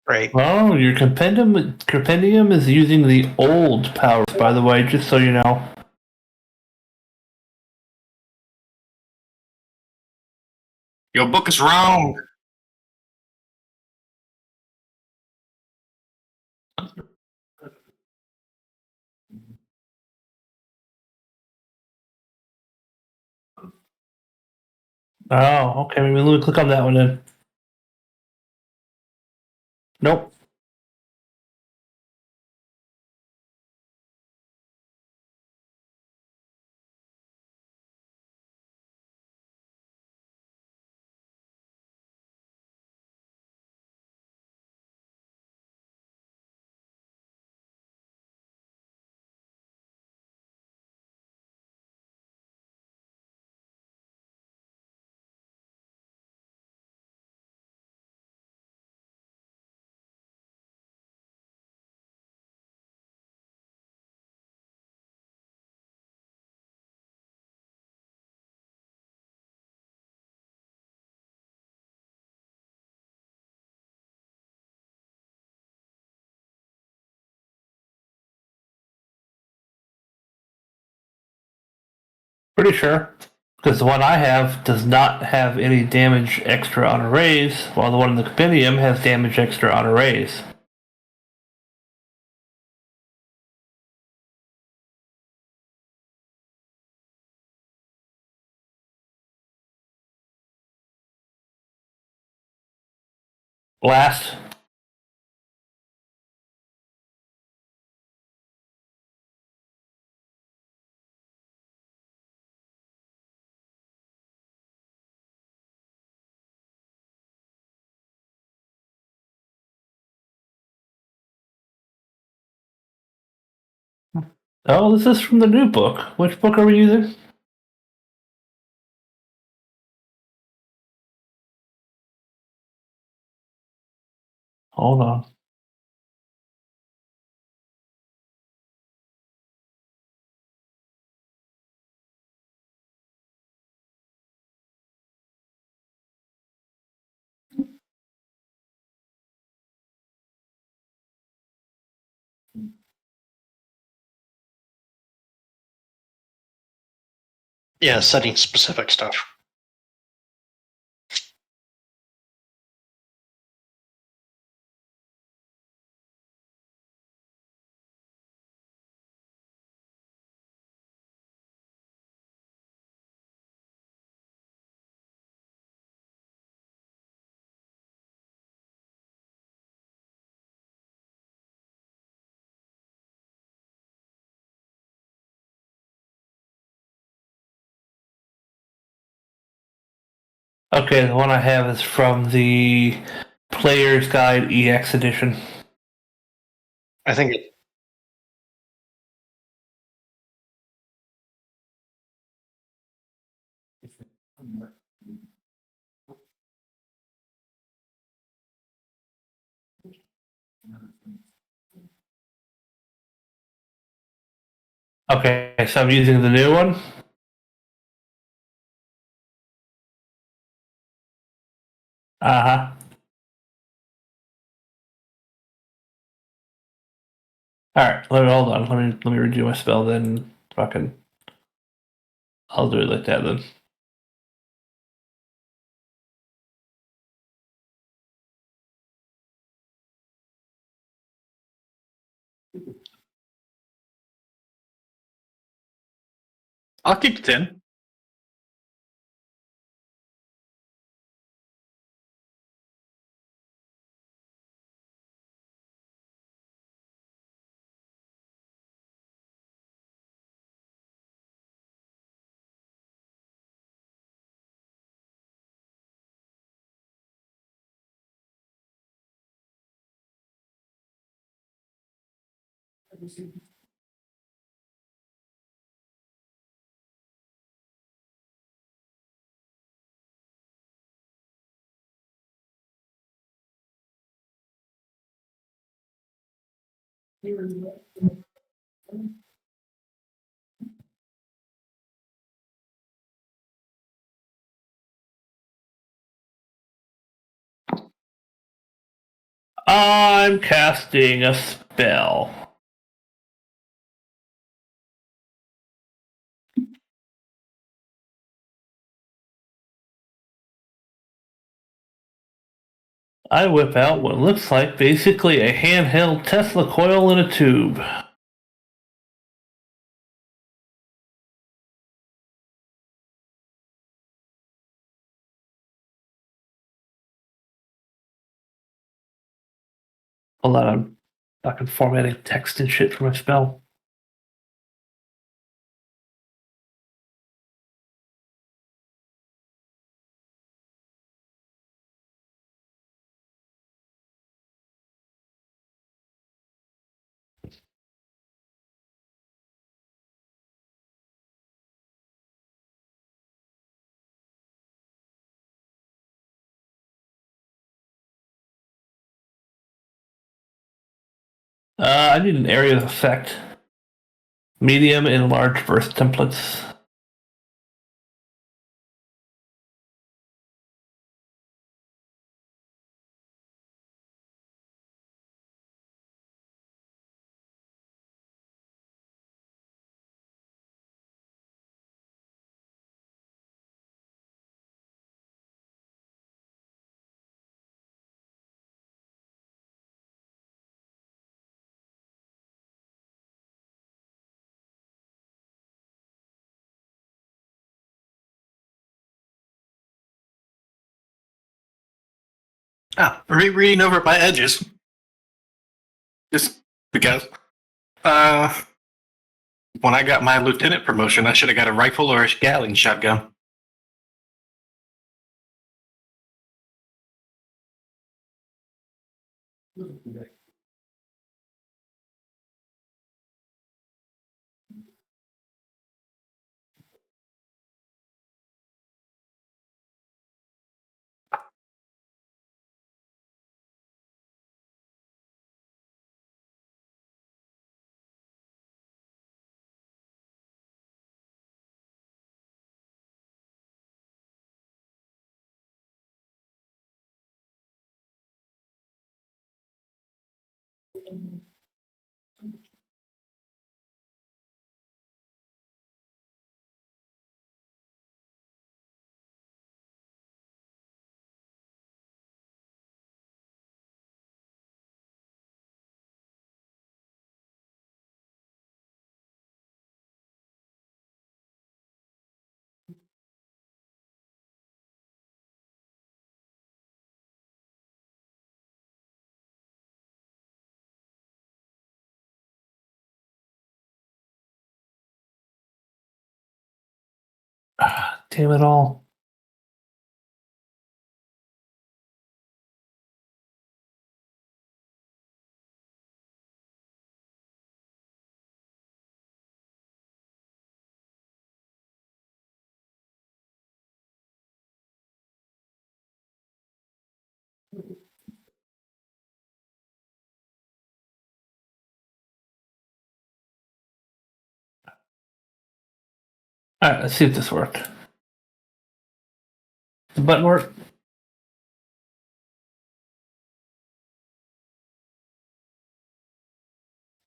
Right. Oh, your compendium is using the old powers, by the way, just so you know. Your book is wrong. Oh, okay. Maybe let me click on that one then. Nope. Pretty sure. Because the one I have does not have any damage extra on arrays, while the one in the compendium has damage extra on arrays. Last. Oh, this is from the new book. Which book are we using? Hold on. Yeah, setting specific stuff. Okay, the one I have is from the Player's Guide EX edition. I think it. Okay, so I'm using the new one. Uh huh. All right, hold on. Let me redo my spell. Then fucking, I'll do it like that then. I'll keep the 10. I'm casting a spell. I whip out what looks like basically a handheld Tesla coil in a tube. Hold on, I'm fucking formatting text and shit for my spell. I need an area of effect. Medium and large burst templates. Reading over my edges. Just because. When I got my lieutenant promotion, I should have got a rifle or a Gatling shotgun. Damn it all. Alright, let's see if this worked. The button work?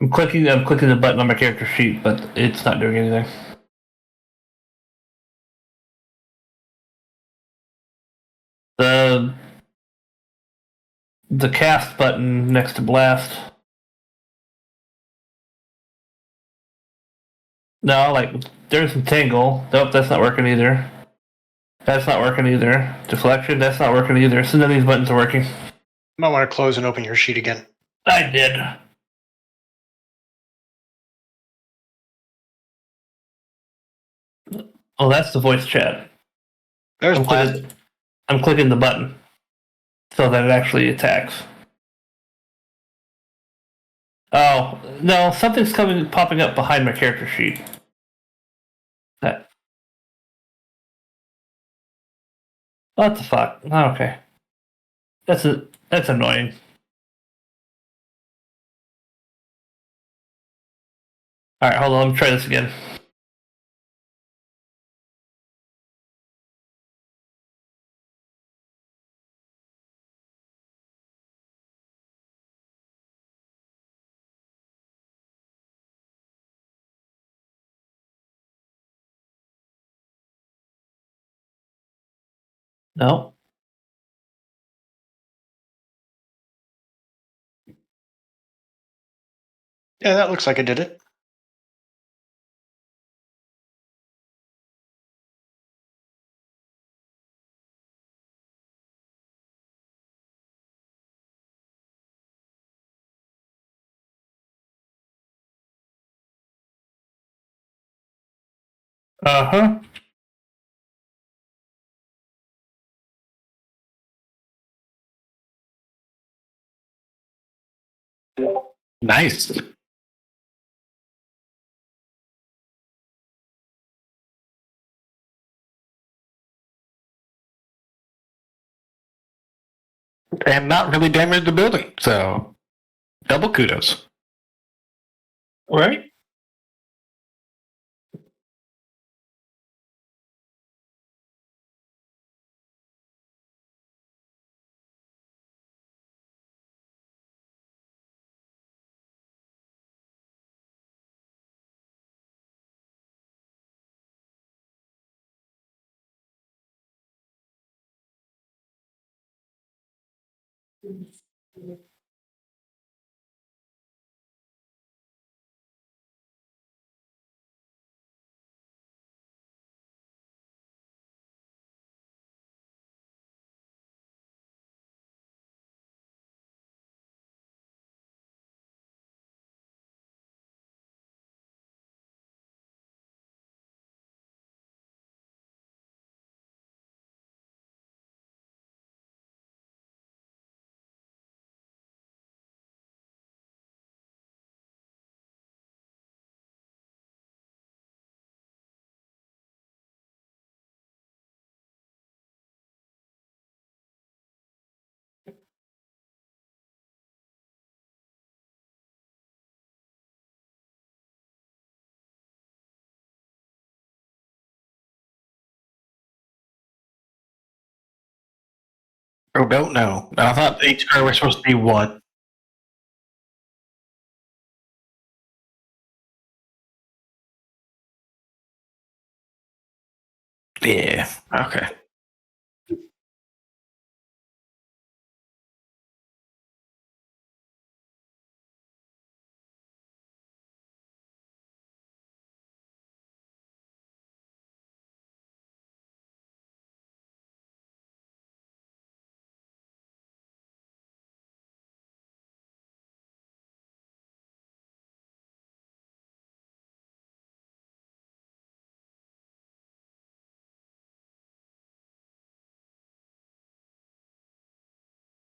I'm clicking the button on my character sheet, but it's not doing anything. The cast button next to blast. No, like there's entangle. Nope, that's not working either. That's not working either. Deflection, that's not working either. So none of these buttons are working. You might want to close and open your sheet again. I did. Oh, that's the voice chat. There's blast. I'm clicking the button so that it actually attacks. Oh, no, something's popping up behind my character sheet. That. What the fuck? Oh, okay. That's annoying. Alright, hold on, let me try this again. No. Yeah, that looks like it did it. Uh-huh. Nice. And not really damage the building. So, double kudos. Right? Oh, don't know. I thought each card was supposed to be one. Yeah. Okay.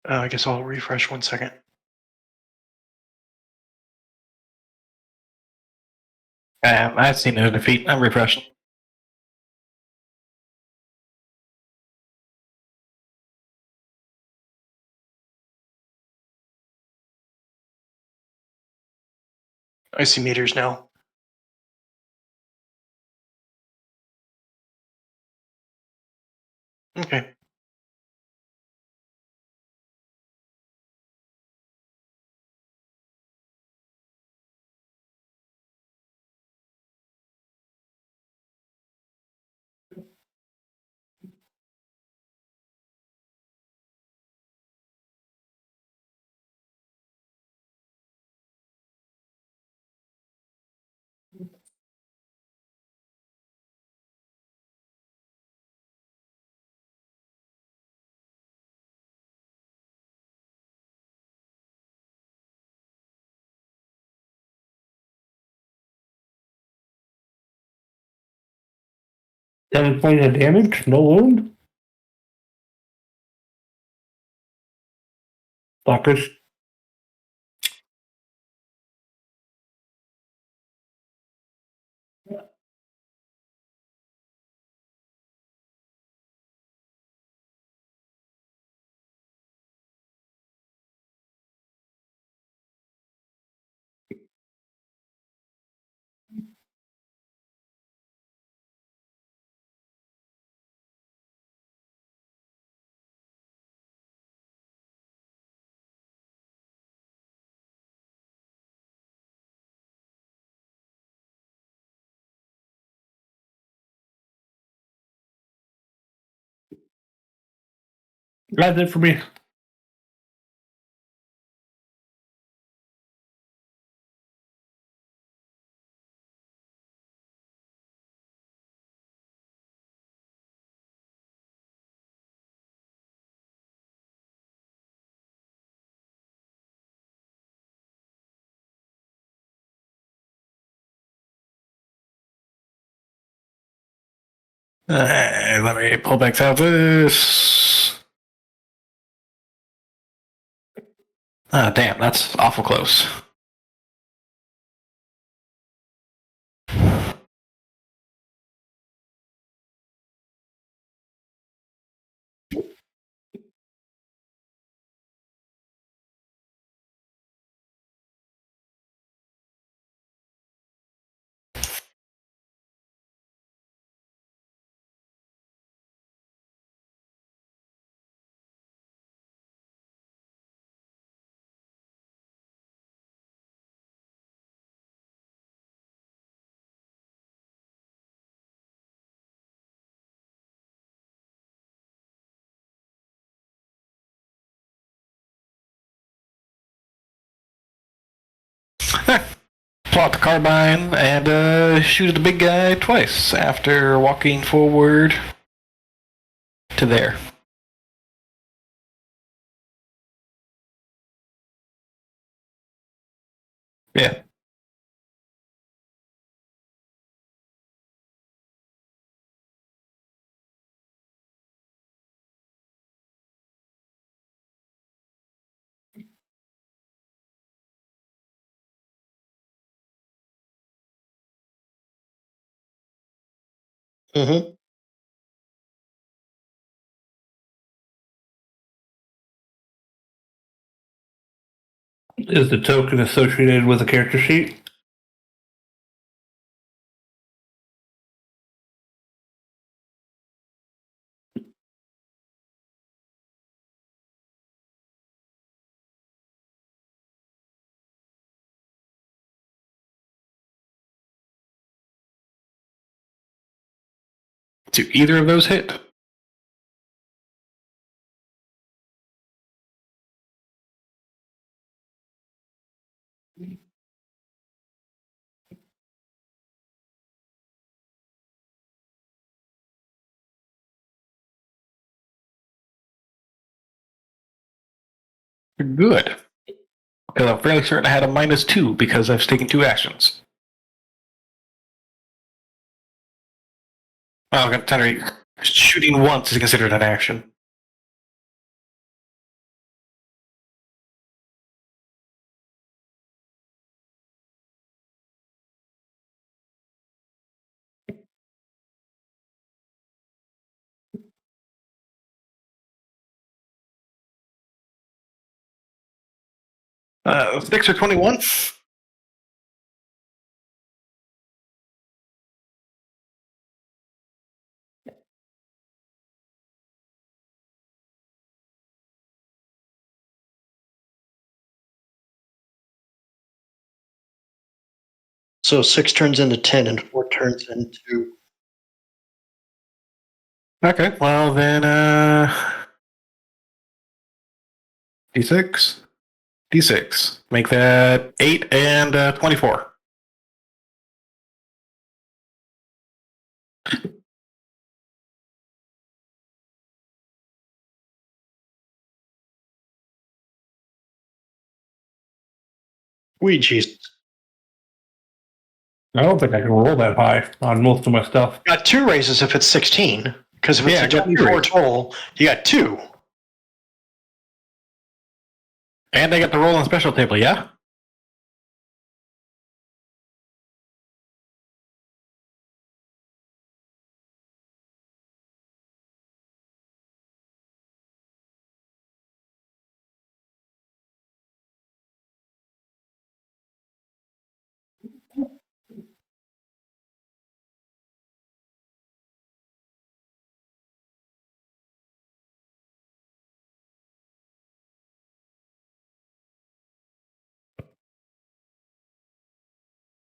I guess I'll refresh 1 second. I've seen no defeat. I'm refreshing. I see meters now. Okay. 7 points of damage, no wound. Fuckers. That's it for me. Let me pull back out this. Ah, damn, that's awful close. Pull out the carbine and shoot at the big guy twice after walking forward to there. Yeah. Mm-hmm. Is the token associated with a character sheet? Do either of those hit? Good. Because I'm fairly certain I had a -2 because I've taken 2 actions. Well, I'm going to tell you, shooting once is considered an action. Six or 21? So 6 turns into 10 and 4 turns into. Okay, well then, D6. D6. Make that 8 and 24. Ouija's. I don't think I can roll that high on most of my stuff. Got 2 raises if it's 16. Because if it's Yeah, a I got 2 24 raises. total, you got 2. And I got the roll on special table, yeah?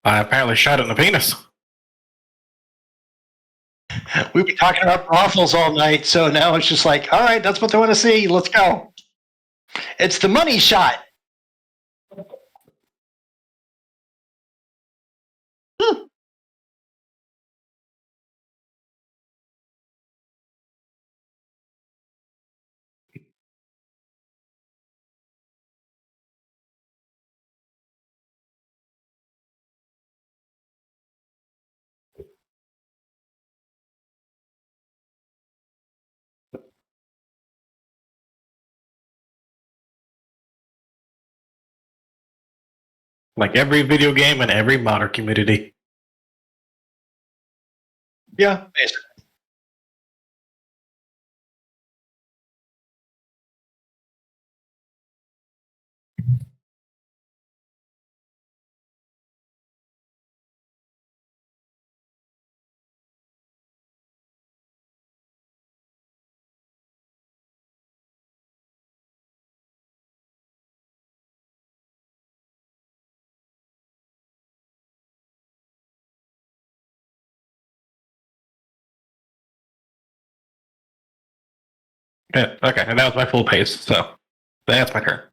I apparently shot it in the penis. We've been talking about brothels all night, so now it's just like, all right, that's what they want to see. Let's go. It's the money shot. Like every video game and every modern community. Yeah, basically. Yeah, okay, and that was my full pace, so that's my turn.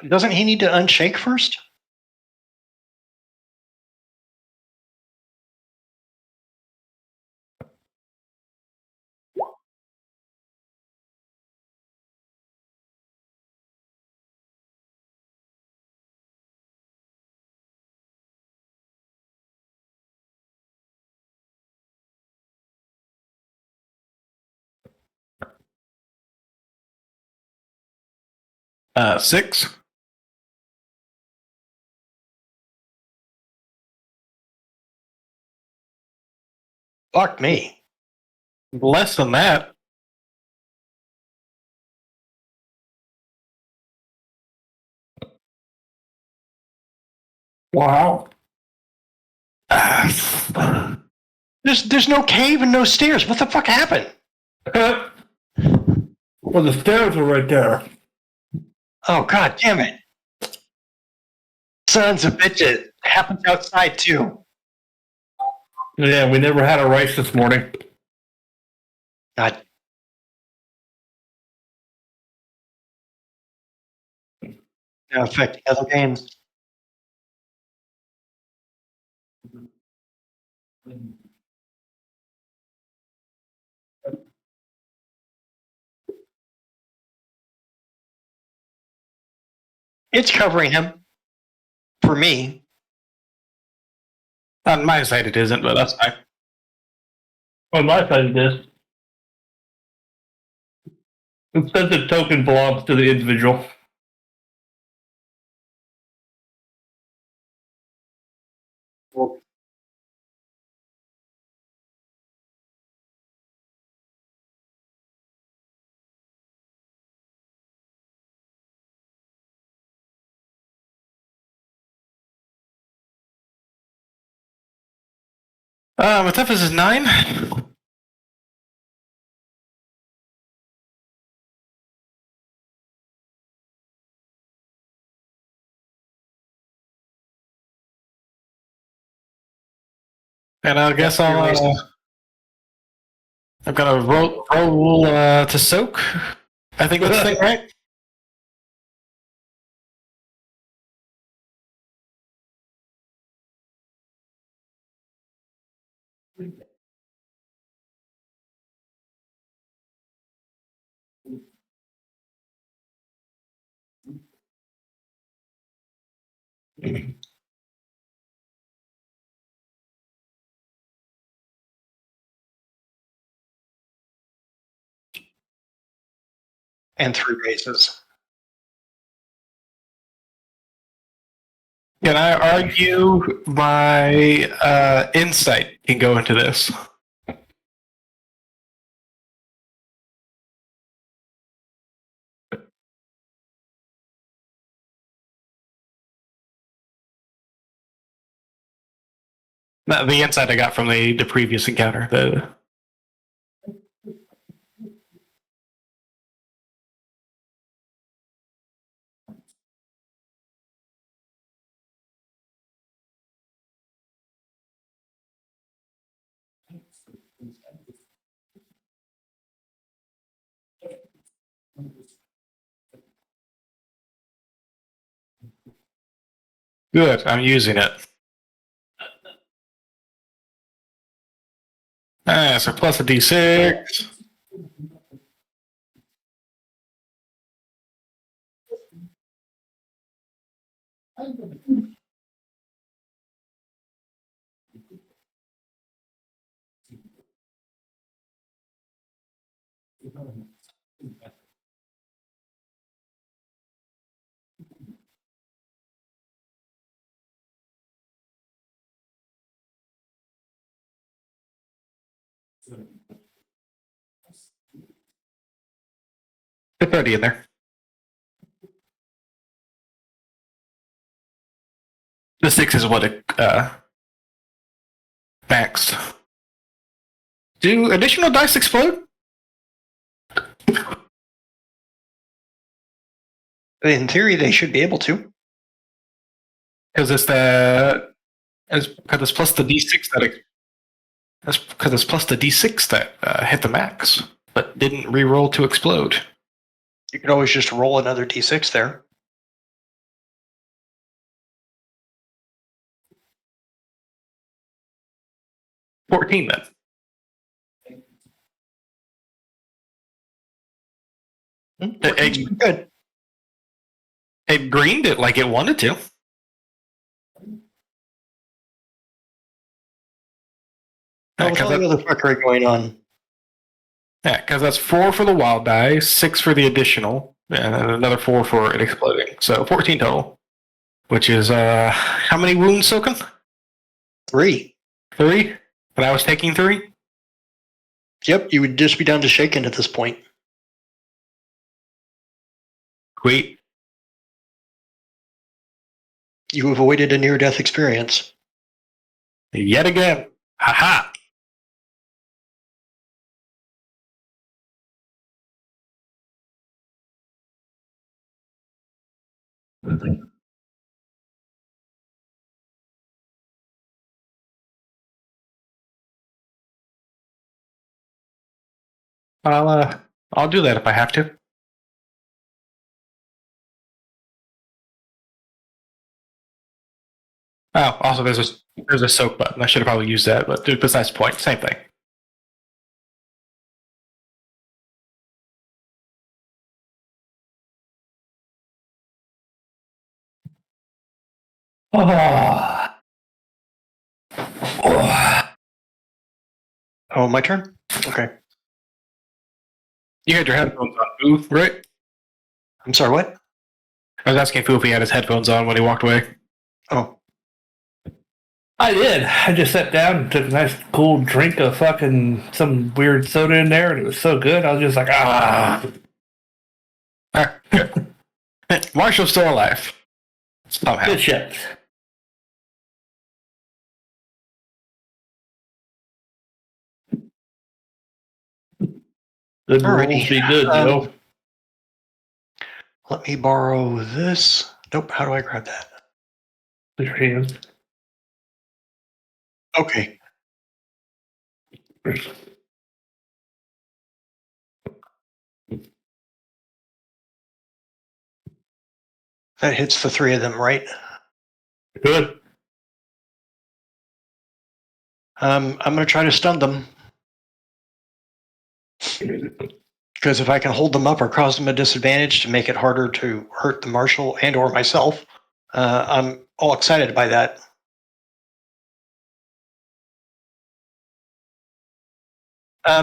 Doesn't he need to unshake first? Six. Fuck me. Less than that. Wow. There's no cave and no stairs. What the fuck happened? Well, the stairs are right there. Oh, god damn it. Sons of bitches. Happens outside too. Yeah, we never had a rice this morning. God. No affect the other games. It's covering him. For me. On my side it isn't, but that's fine. On my side of this, it says the token belongs to the individual. My toughest is 9. And I guess I've got a roll to soak. I think that's the thing, right? And 3 bases. Can I argue my insight can go into this? The insight I got from the previous encounter. Good, I'm using it. So plus a d6. Put 30 in there. The 6 is what it maxed. Do additional dice explode? In theory, they should be able to. Because it's plus the d6 that's because it's plus the d6 that hit the max, but didn't re-roll to explode. You could always just roll another d6 there. $14 then. Good. It greened it like it wanted to. Well, with all the other fuckery going on. Yeah, because that's 4 for the wild die, 6 for the additional, and then another 4 for it exploding. So 14 total. Which is how many wounds soaking? 3. 3? And I was taking 3? Yep, you would just be down to shaken at this point. Wait. You avoided a near-death experience. Yet again. Haha. I'll do that if I have to. Oh, also there's a soak button. I should have probably used that, but besides the point, same thing. Oh, my turn? Okay. You had your headphones on, Foo, right? I'm sorry, what? I was asking Foo if he had his headphones on when he walked away. Oh. I did. I just sat down and took a nice cool drink of fucking some weird soda in there, and it was so good. I was just like, ah. Good. Marshall's still alive. Somehow. Good shit. Good Alrighty. rolls be good, Joe. Let me borrow this. Nope, how do I grab that? With your hands. Okay. That hits the 3 of them, right? Good. I'm going to try to stun them. Because if I can hold them up or cause them a disadvantage to make it harder to hurt the marshal and or myself, I'm all excited by that.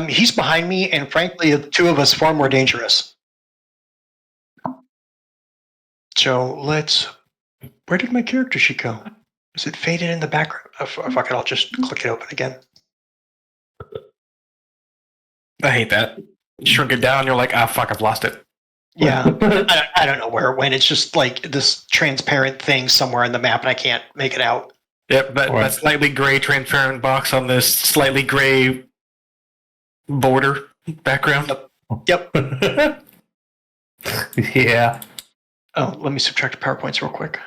He's behind me, and frankly, the two of us far more dangerous. So let's. Where did my character sheet go? Is it faded in the background? Oh, fuck it, I'll just click it open again. I hate that. Shrink it down. You're like, ah, fuck, I've lost it. Yeah, I don't know where it went. It's just like this transparent thing somewhere in the map, and I can't make it out. Yep, that slightly gray transparent box on this slightly gray border background. Yep. Yeah. Oh, let me subtract the PowerPoints real quick.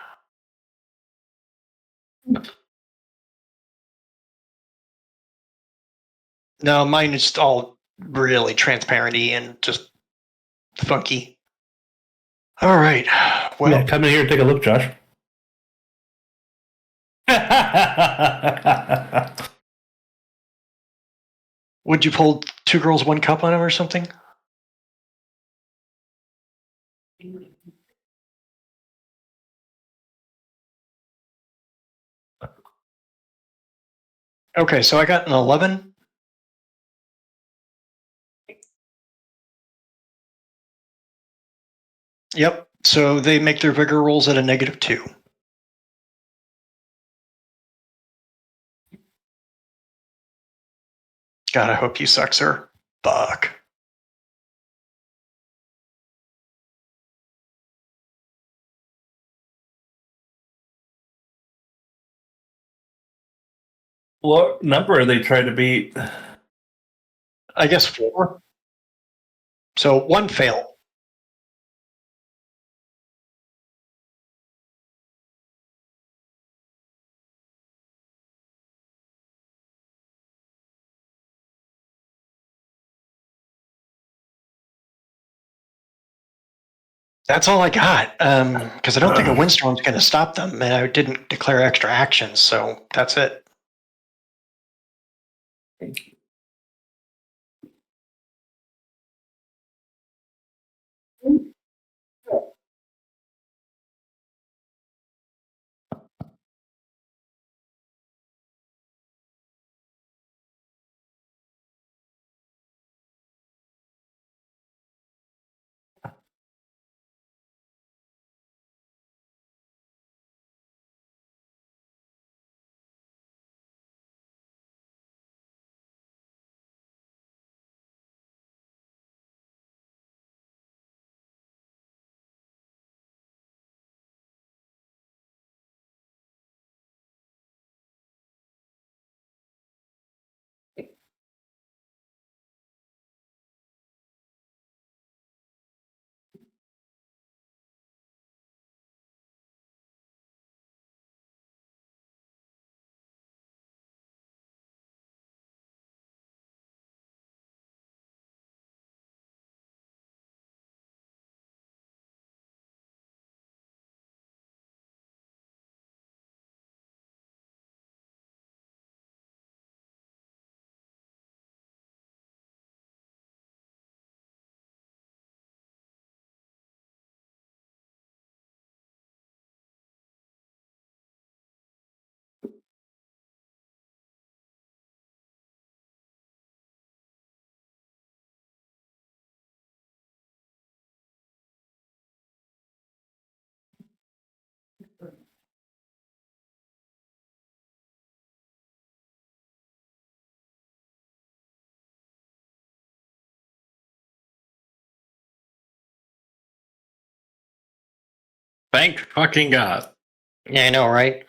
No, mine is all really transparenty and just funky. All right. Well, Yeah, come in here and take a look, Josh. would you pull Two Girls, One Cup on him or something? Okay, so I got an 11. Yep. So they make their vigor rolls at a -2. God, I hope you suck, sir. Fuck. What number are they trying to beat? I guess 4. So 1 fail. That's all I got. Because I don't think a windstorm's going to stop them, and I didn't declare extra actions, so that's it. Thank fucking God. Yeah, I know, right?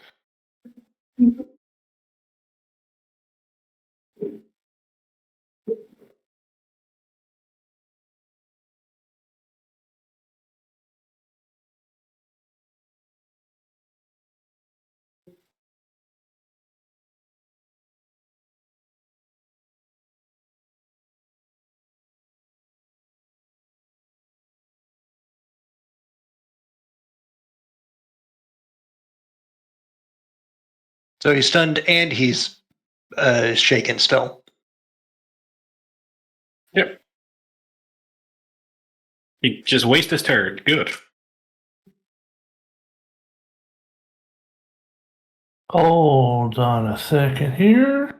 So he's stunned and he's shaken still. Yep. He just waste his turn. Good. Hold on a second here.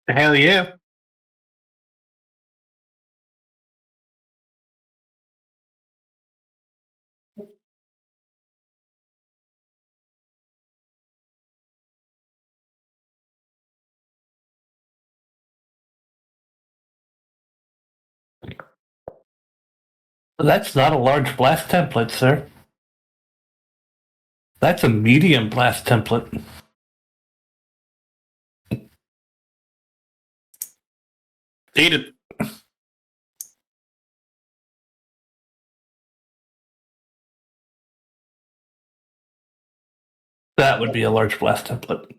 Hell yeah. That's not a large blast template, sir. That's a medium blast template. Dated. That would be a large blast template.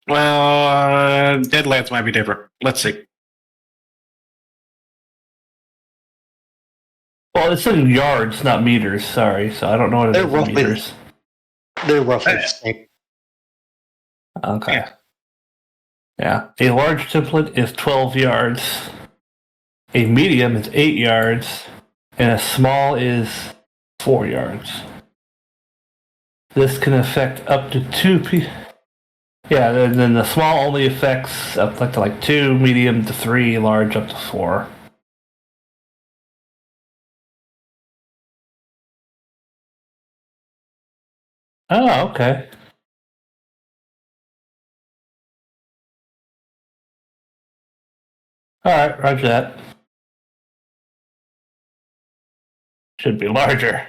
Well, Deadlands might be different. Let's see. Well, it's in yards, not meters. Sorry, so I don't know what it They're is in roughly- meters. They're roughly the same. Okay. Yeah. A large template is 12 yards. A medium is 8 yards. And a small is 4 yards. This can affect up to 2 people. Yeah, and then the small only affects up to like 2, medium to 3, large up to 4. Oh, okay. Alright, roger that. Should be larger.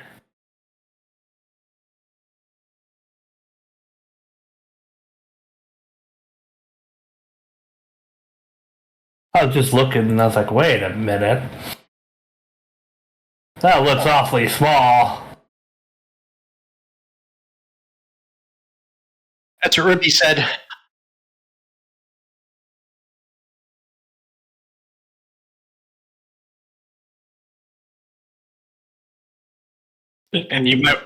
I was just looking and I was like, wait a minute. That looks awfully small. That's what Ruby said. And you might.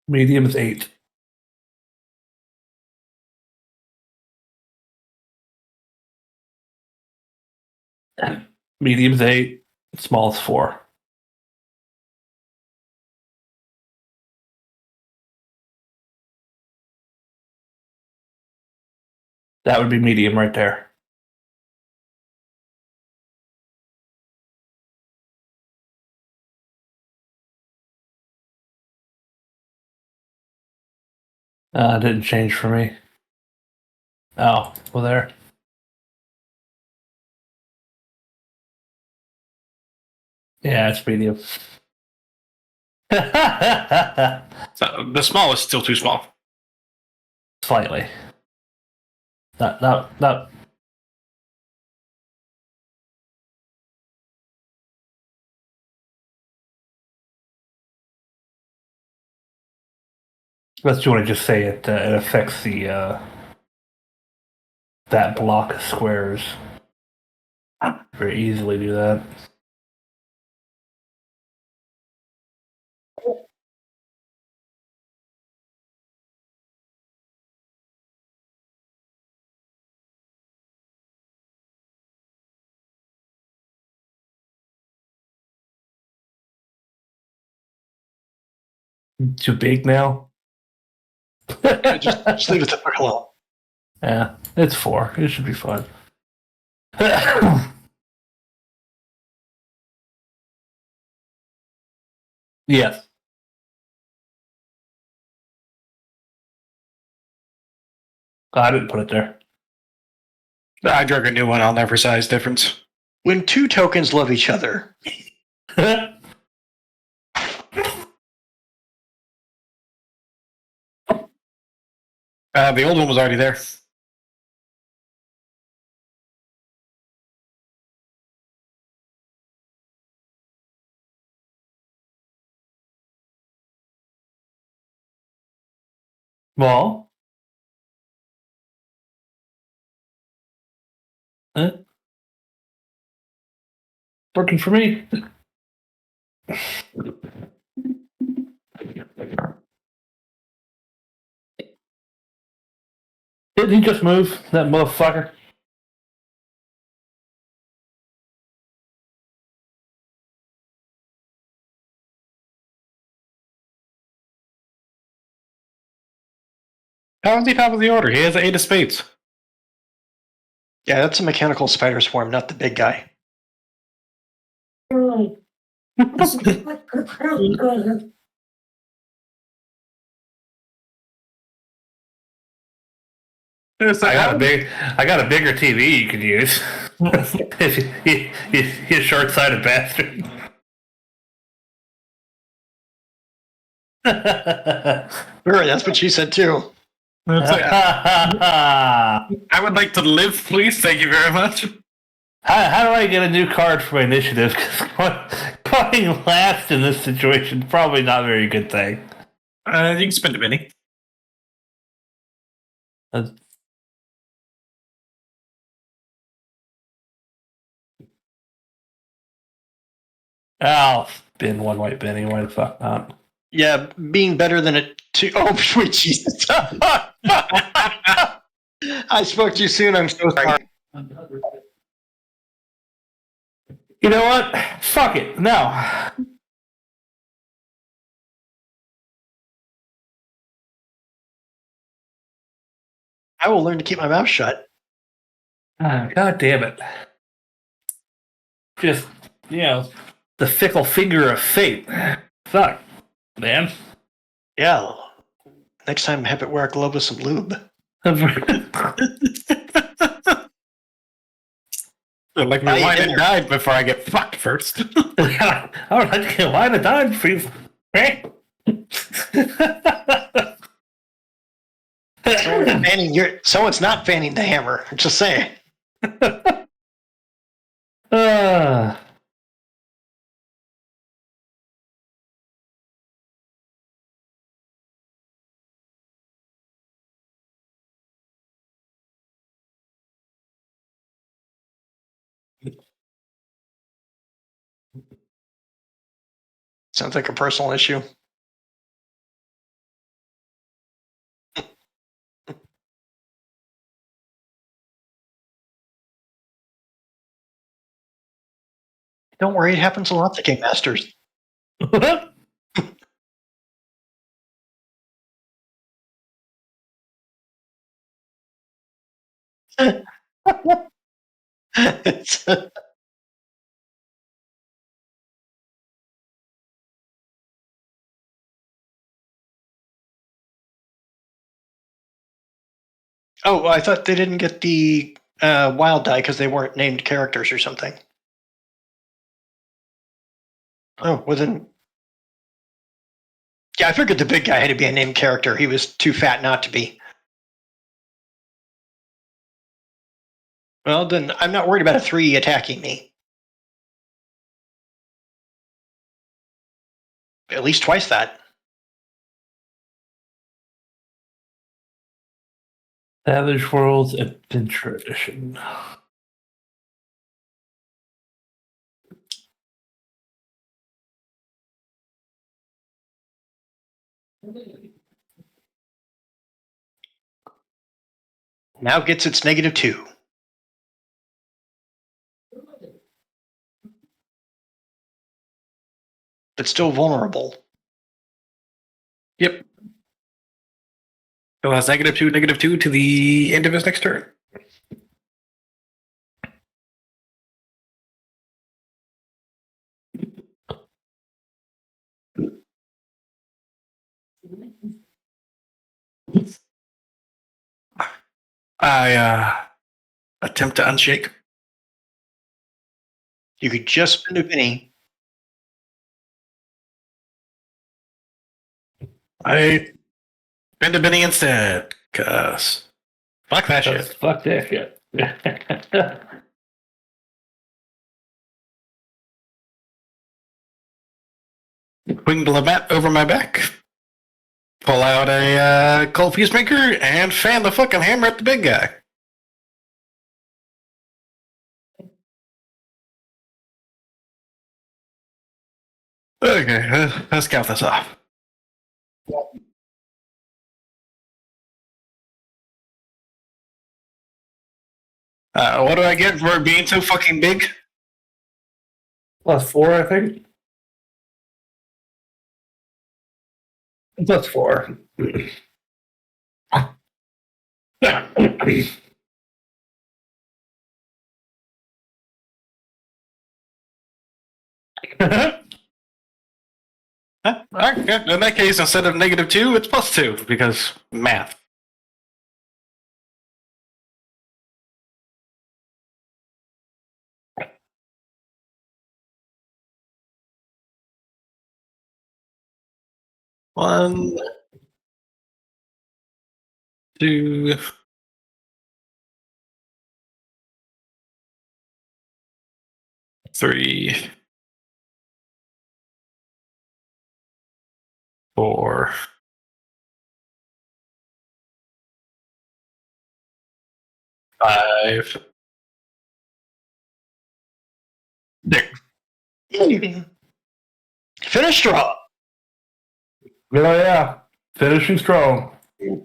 Medium is 8. Medium is 8. Small is 4. That would be medium right there. Didn't change for me. Oh, well there. Yeah, it's medium. So the small is still too small. Slightly. Not. Unless you want to just say it affects the that block of squares. Very easily do that. Too big now? Just leave it the fuck alone. Yeah, it's 4. It should be fun. Yes. I didn't put it there. I drug a new one. I'll never size difference. When 2 tokens love each other, The old one was already there. Well, working for me. Didn't he just move, that motherfucker? How is he top of the order? He has an 8 of spades. Yeah, that's a mechanical spider swarm, not the big guy. I got a bigger TV you could use. You short-sighted bastard. Sure, that's what she said too. I would like to live, please. Thank you very much. How do I get a new card for my initiative? Because going last in this situation is probably not a very good thing. You can spend a penny. I'll spin one white penny. Why the fuck not? Yeah, being better than a two. Oh, sweet Jesus. I spoke too soon. I'm so sorry. You know what? Fuck it. No. I will learn to keep my mouth shut. God damn it. Just, the fickle finger of fate. Fuck, man. Yeah. Next time, have it wear a glove with some lube. Like my wine and died before I get fucked first. All right, wine and dine for you. Someone's not fanning the hammer. I'm just saying. Sounds like a personal issue. Don't worry, it happens a lot to Game Masters. Oh, I thought they didn't get the wild die because they weren't named characters or something. Oh, well then. Yeah, I figured the big guy had to be a named character. He was too fat not to be. Well, then I'm not worried about a 3 attacking me. At least twice that. Savage Worlds Adventure Edition. Now gets its -2. But still vulnerable. Yep. So has -2 to the end of his next turn. I attempt to unshake. You could just spend a penny. I spend a penny instead, cause fuck that shit. Fuck that shit. Winged Lament over my back. pull out a cold peacemaker and fan the fucking hammer at the big guy. Okay, let's count this off. What do I get for being so fucking big? +4, I think. +4. Okay. In that case, instead of -2, it's +2 because math. One, two, three, four, five, six. Finish strong. Oh yeah, finishing strong.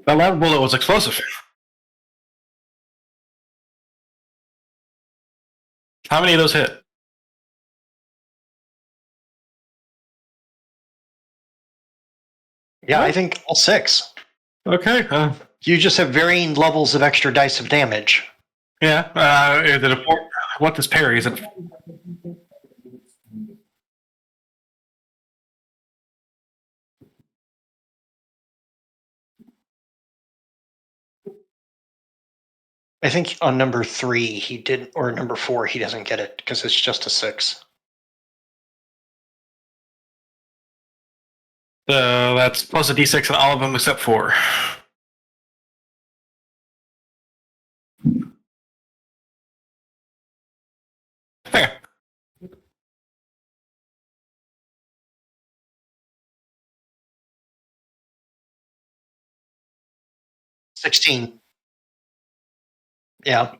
That last bullet was explosive. How many of those hit? Yeah, I think all 6. Okay. You just have varying levels of extra dice of damage. Yeah. Is it a four? What does parry? Is it? I think on number 3 he did, or number 4 he doesn't get it because it's just a 6. So that's plus a d6 on all of them except 4. Okay. $16. Yeah.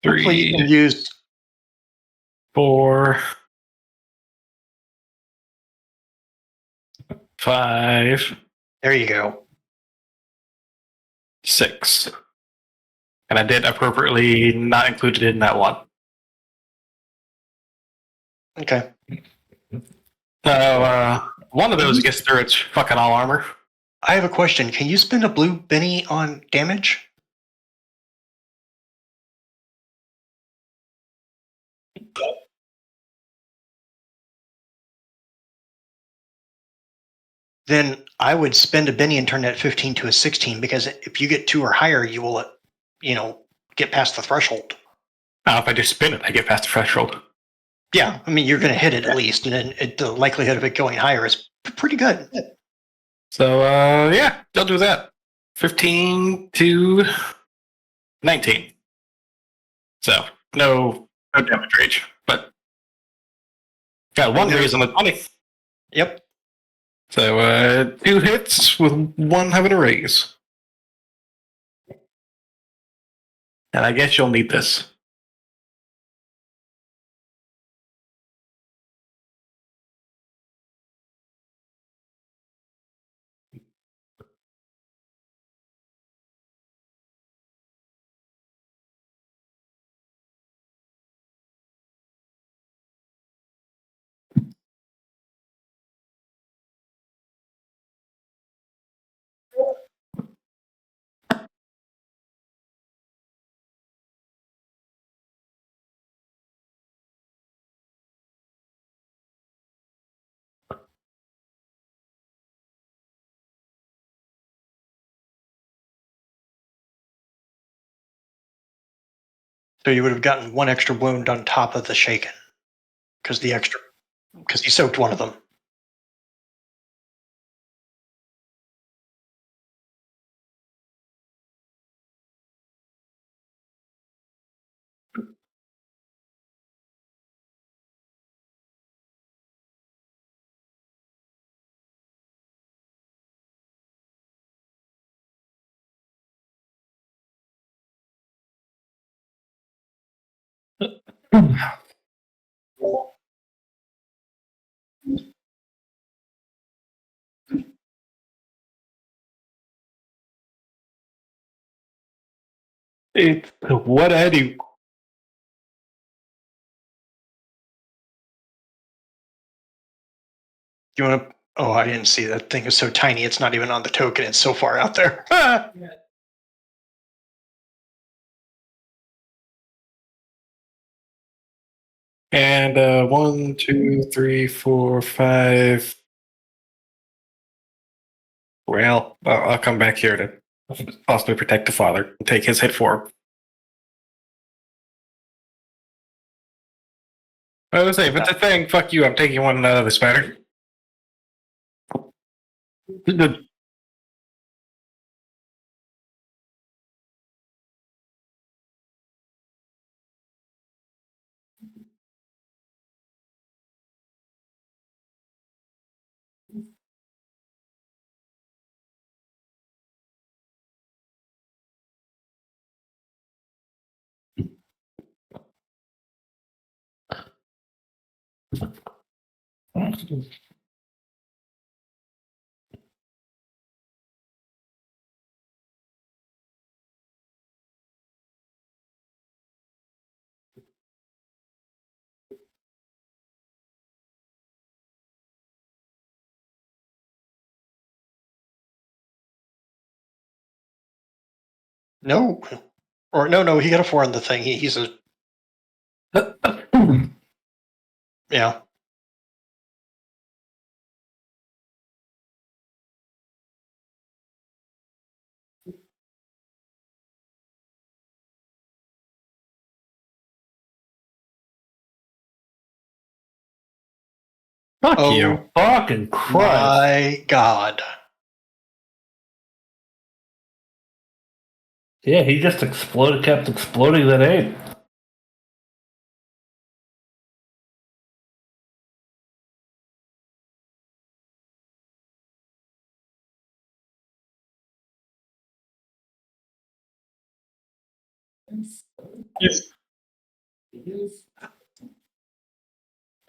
Hopefully you can 3, use 4, 5, there you go. 6. And I did appropriately not include it in that one. Okay. So one of those gets through its fucking all armor. I have a question. Can you spend a blue Benny on damage? Then I would spend a Benny and turn that 15 to a 16 because if you get 2 or higher, you will, get past the threshold. If I just spin it, I get past the threshold. Yeah, I mean, you're going to hit it at least, and then the likelihood of it going higher is pretty good. So yeah, I'll do that. 15 to 19. So no damage rage, but got one raise on the 20. Yep. So 2 hits with 1 having a raise. And I guess you'll need this. So you would have gotten 1 extra wound on top of the shaken because he soaked one of them. It's what I do. You want to? Oh, I didn't see that thing is so tiny. It's not even on the token. It's so far out there. And 1, 2, 3, 4, 5. Well, I'll come back here to possibly protect the father and take his hit for him. I was say, if it's a thing, fuck you. I'm taking one out of the spider. No, or no. He got a 4 on the thing. He's a yeah. Fuck Oh, you. Fucking Christ. my God. Yeah, he just exploded, kept exploding that 8.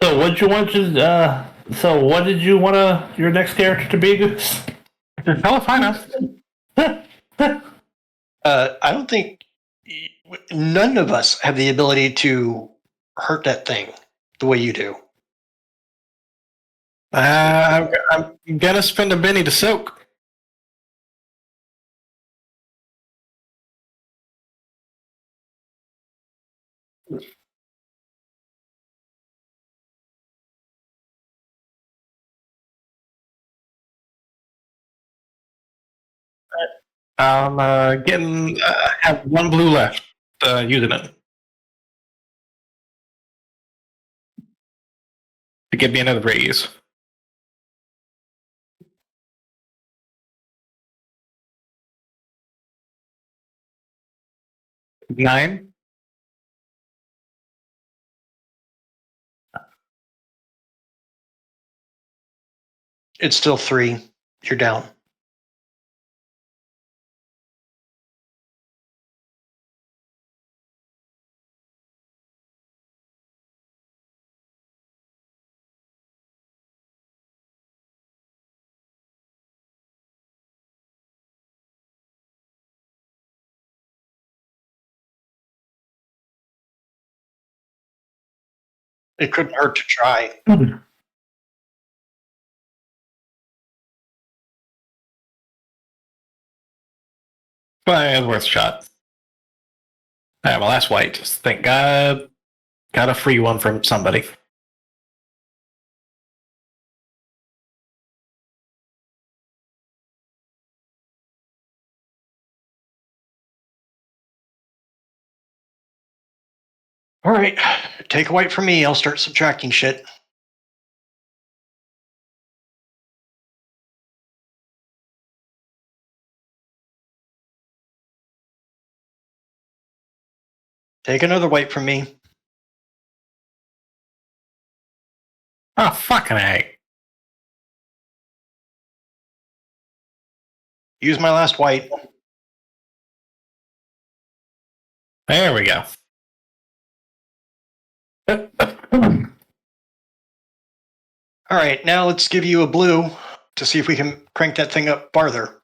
So what you want to so what did you want your next character to be, Goose? Hell if I know. I don't think none of us have the ability to hurt that thing the way you do. I'm gonna spend a Benny to soak. I'm getting have 1 blue left. Using it to give me another raise. 9. It's still 3. You're down. It couldn't hurt to try. But it's worth a shot. My last white. Thank God. Got a free one from somebody. All right, take a white from me. I'll start subtracting shit. Take another white from me. Oh, fucking A. Use my last white. There we go. All right, now let's give you a blue to see if we can crank that thing up farther.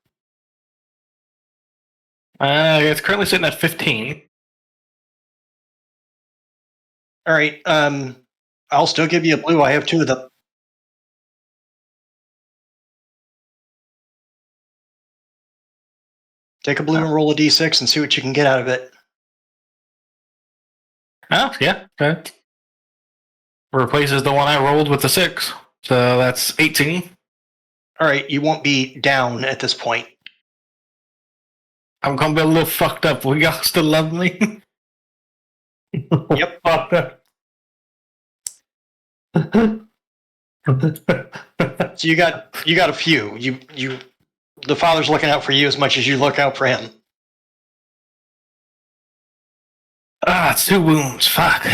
It's currently sitting at 15. All right, I'll still give you a blue. I have two of them. Take a blue and roll a d6 and see what you can get out of it. Oh, yeah. Okay. Replaces the one I rolled with the 6. So that's 18. All right, you won't be down at this point. I'm gonna be a little fucked up. Will y'all still love me? Yep. So you got a few. You the father's looking out for you as much as you look out for him. It's 2 wounds. Fuck.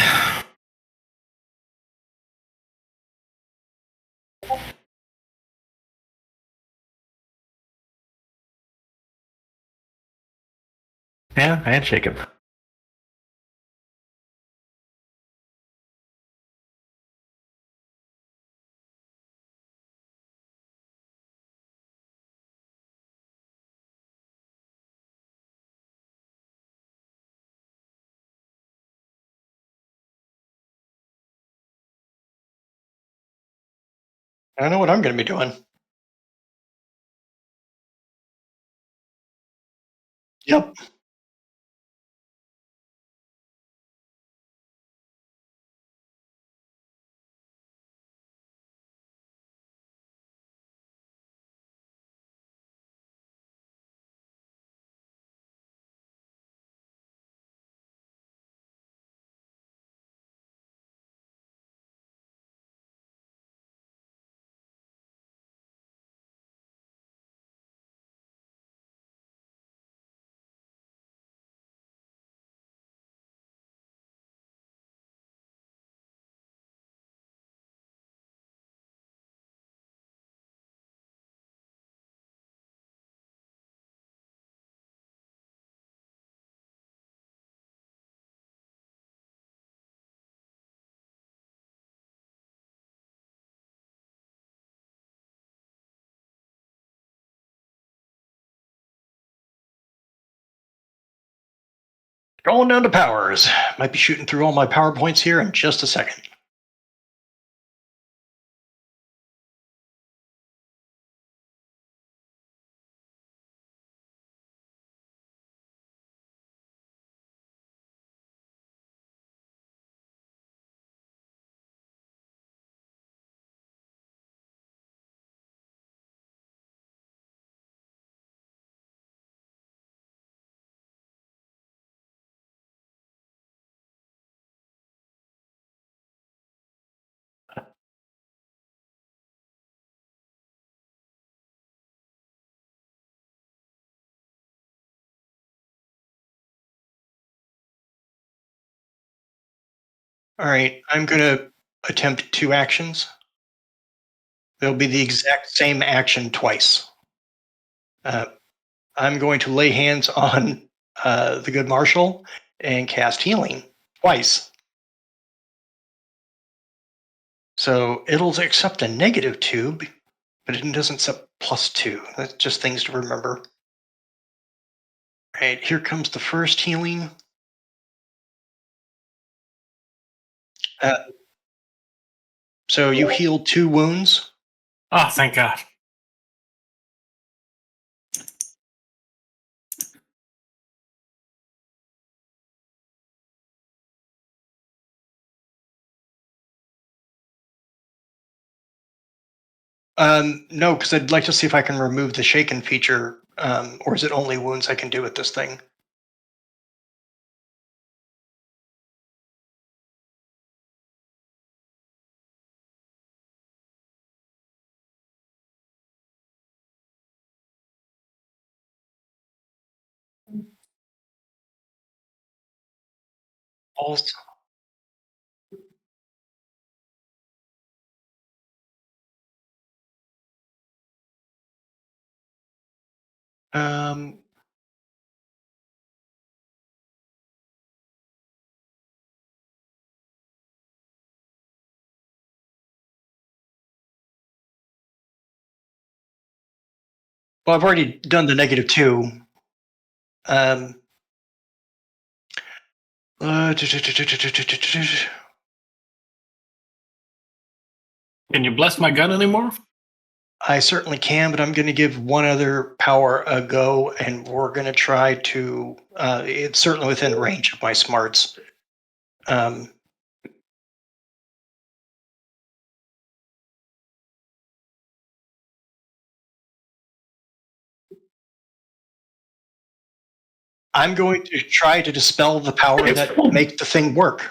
Yeah, handshake him. I know what I'm going to be doing. Yep. Going down to powers. Might be shooting through all my PowerPoints here in just a second. All right, I'm going to attempt 2 actions. They'll be the exact same action twice. I'm going to lay hands on the good marshal and cast healing twice. So it'll accept a -2, but it doesn't accept +2. That's just things to remember. All right, here comes the first healing. So you healed 2 wounds. Oh, thank God. No, because I'd like to see if I can remove the shaken feature, or is it only wounds I can do with this thing? Also, um, Well, I've already done the -2. Can you bless my gun anymore? I certainly can, but I'm going to give one other power a go, and we're going to try to. It's certainly within range of my smarts. I'm going to try to dispel the power that makes the thing work.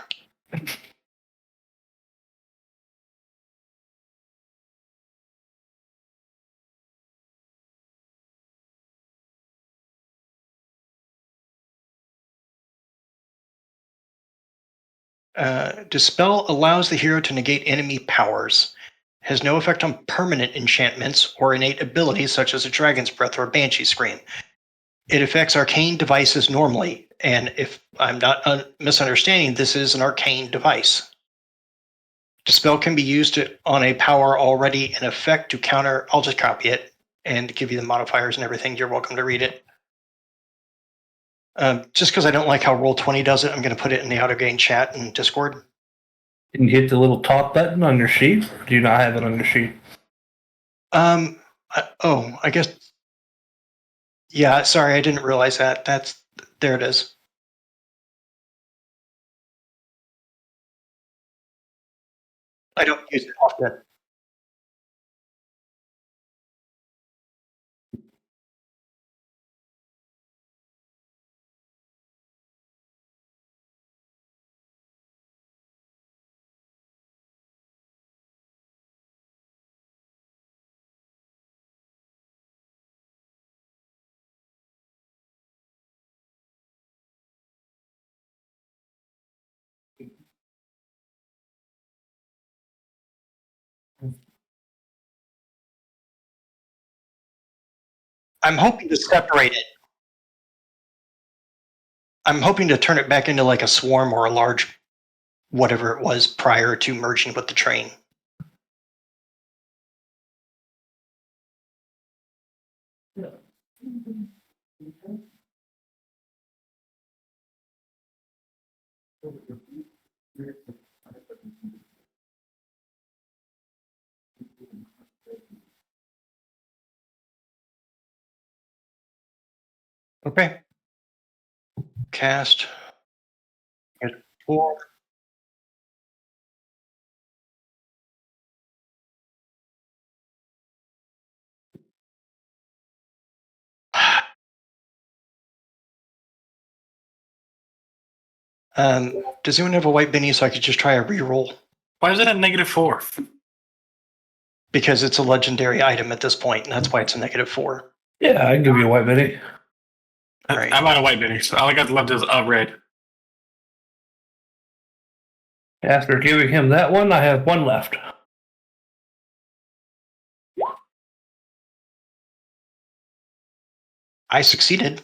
Dispel allows the hero to negate enemy powers. Has no effect on permanent enchantments or innate abilities such as a dragon's breath or a banshee scream. It affects arcane devices normally, and if I'm not misunderstanding, this is an arcane device. Dispel can be used on a power already in effect to counter. I'll just copy it and give you the modifiers and everything. You're welcome to read it. Just because I don't like how Roll20 does it, I'm going to put it in the outer game chat and Discord. Can you hit the little top button on your sheet? Or do you not have it on your sheet? I guess. Yeah, sorry, I didn't realize that. There it is. I don't use it often. I'm hoping to separate it. I'm hoping to turn it back into like a swarm or a large whatever it was prior to merging with the train. Okay. Cast. Get 4. Does anyone have a white Benny so I could just try a reroll? Why is it at -4? Because it's a legendary item at this point, and that's why it's a -4. Yeah, I can give you a white minute. Right. I'm out of white Benny, so all I got left is a red. After giving him that one, I have one left. I succeeded.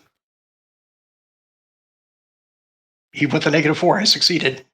Even with a -4, I succeeded.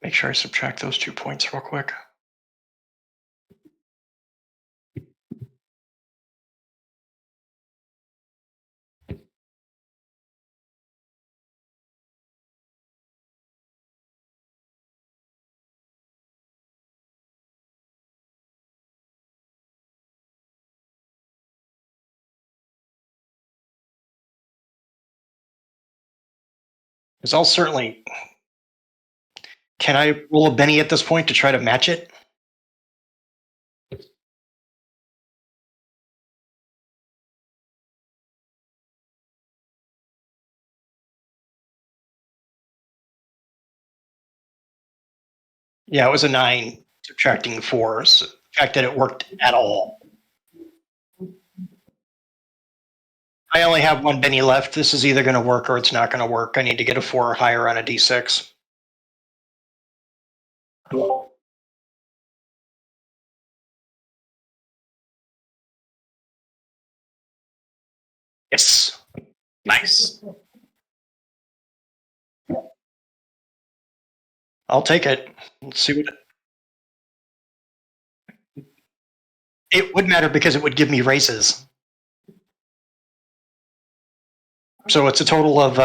Make sure I subtract those 2 points real quick. Because I'll certainly. Can I roll a Benny at this point to try to match it? Yeah, it was a 9, subtracting 4. So the fact that it worked at all. I only have 1 Benny left. This is either going to work or it's not going to work. I need to get a 4 or higher on a D6. Yes. Nice. I'll take it. Let's see what it would matter because it would give me raises. So it's a total of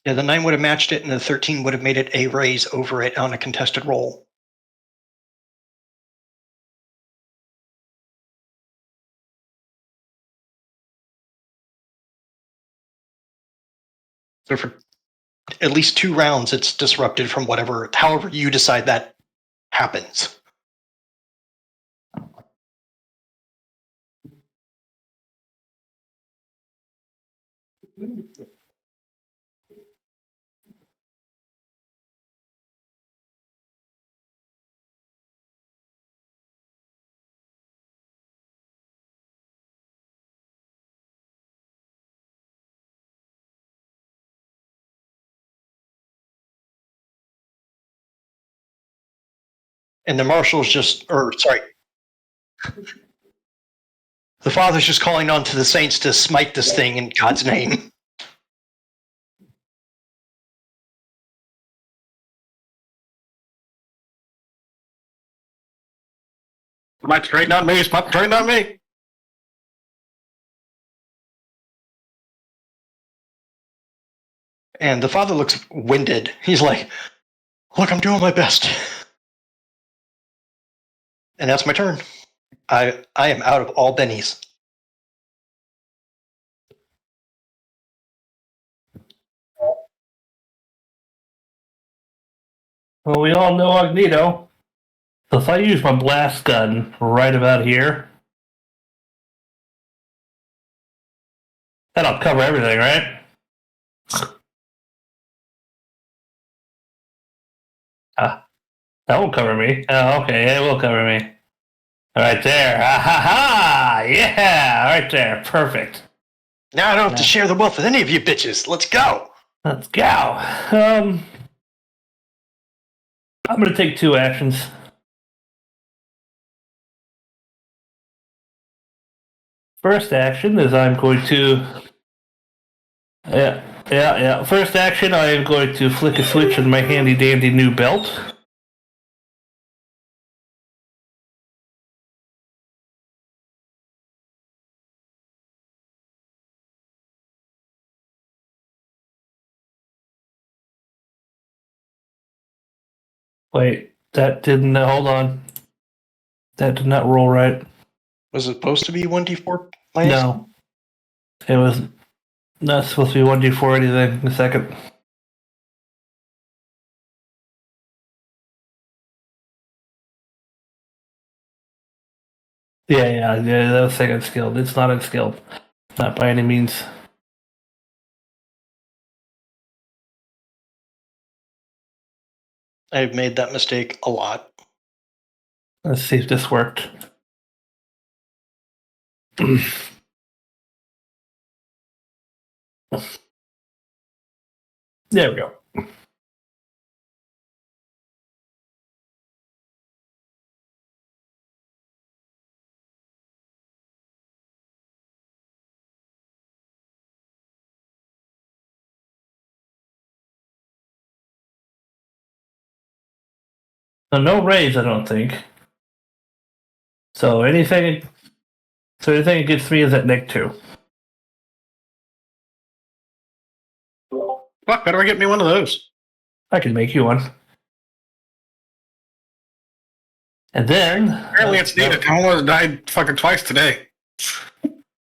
yeah, the 9 would have matched it and the 13 would have made it a raise over it on a contested roll. So for at least 2 rounds, it's disrupted from however you decide that happens. And the marshal's the father's just calling on to the saints to smite this thing in God's name. Might straight not me. Might straight not me. And the father looks winded. He's like, look, I'm doing my best. And that's my turn. I am out of all bennies. Well, we all know Magneto. So if I use my blast gun right about here, that'll cover everything, right? That won't cover me. Oh, okay, it will cover me. Right there. Ha ha ha! Yeah, right there. Perfect. Now I don't have to share the wealth with any of you bitches. Let's go. Let's go. I'm going to take 2 actions. First action is I'm going to... Yeah. First action, I am going to flick a switch on my handy-dandy new belt. Wait, that didn't... Hold on. That did not roll right. Was it supposed to be 1d4 minus? No. It was not supposed to be 1d4 anything. A second. Yeah, that was second skilled. It's not unskilled. Not by any means. I've made that mistake a lot. Let's see if this worked. There we go. No raise, I don't think. So anything it gets me is at -2. Fuck, how do I get me one of those? I can make you one. And then Apparently it's needed. I almost died fucking twice today.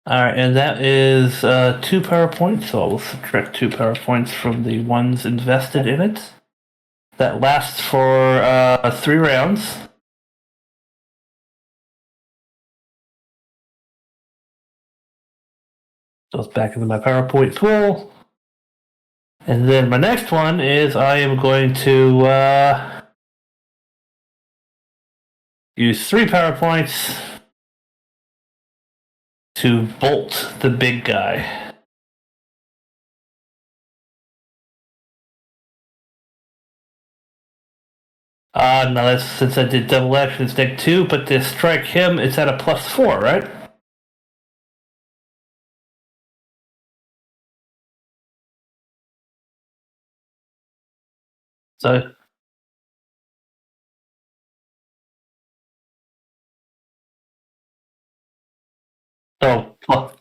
Alright, and that is 2 power points, so I will subtract 2 power points from the ones invested in it. that lasts for 3 rounds. Goes back into my PowerPoint tool. And then my next one is I am going to use 3 PowerPoints to bolt the big guy. No, that's since I did double action, it's deck 2, but to strike him, it's at a +4, right? So, oh, fuck.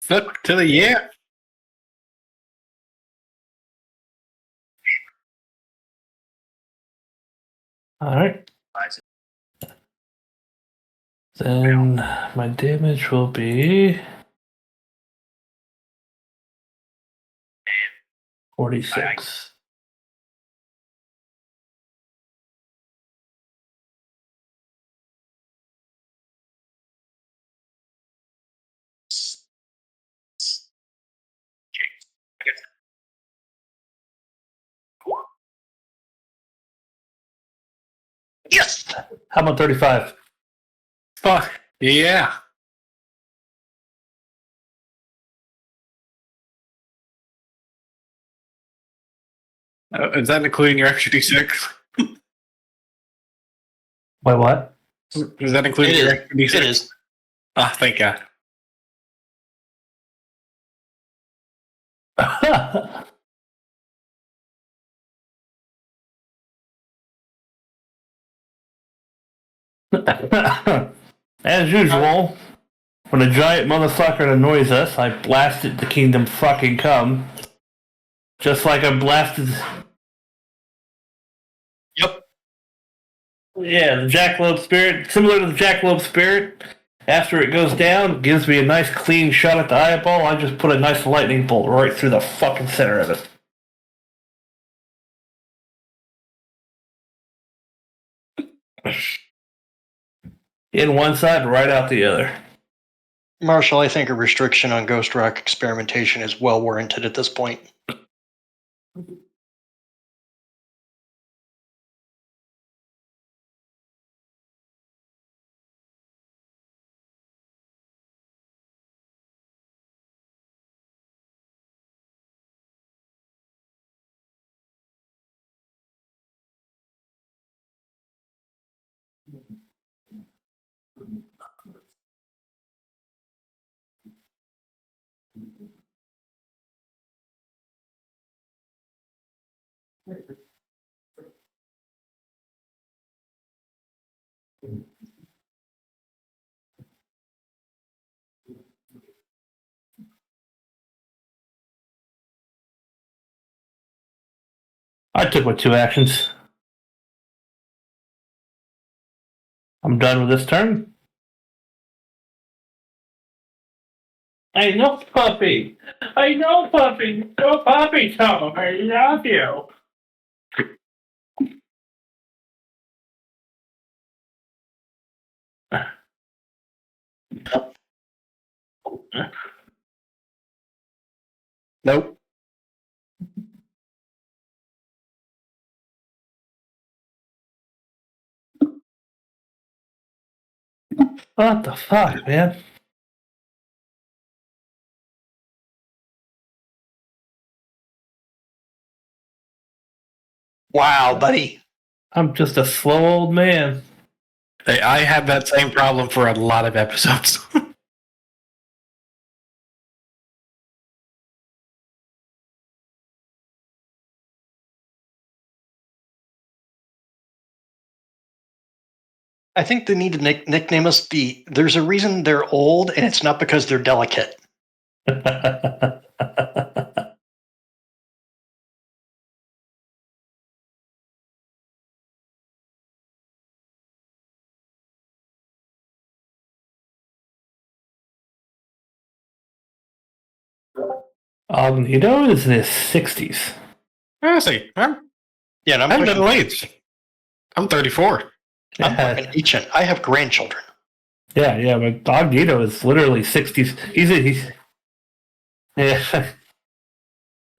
Flip to the yeah. Alright. Then my damage will be 46. Yes. How about 35? Fuck yeah. Is that including your extra d6? Wait, what? Is that including your extra d6? It is. Ah, thank God. As usual, when a giant motherfucker annoys us, I blast it to kingdom fucking come. Just like I blasted. Yep. Yeah, the jackalope spirit, similar to the jackalope spirit. After it goes down, it gives me a nice clean shot at the eyeball. I just put a nice lightning bolt right through the fucking center of it. In one side, right out the other. Marshall, I think a restriction on ghost rock experimentation is well warranted at this point. I took my 2 actions. I'm done with this turn. I know, puppy. I know, puppy. Go, puppy, Tom. I love you. Nope. What the fuck, man? Wow, buddy. I'm just a slow old man. Hey, I had that same problem for a lot of episodes. I think they need to nickname us there's a reason they're old, and it's not because they're delicate. is in his 60s. I see. I'm Yeah, and I'm middle pushing. age. I'm 34. I'm fucking ancient. I have grandchildren. Yeah, but Ogito is literally 60s. He's yeah.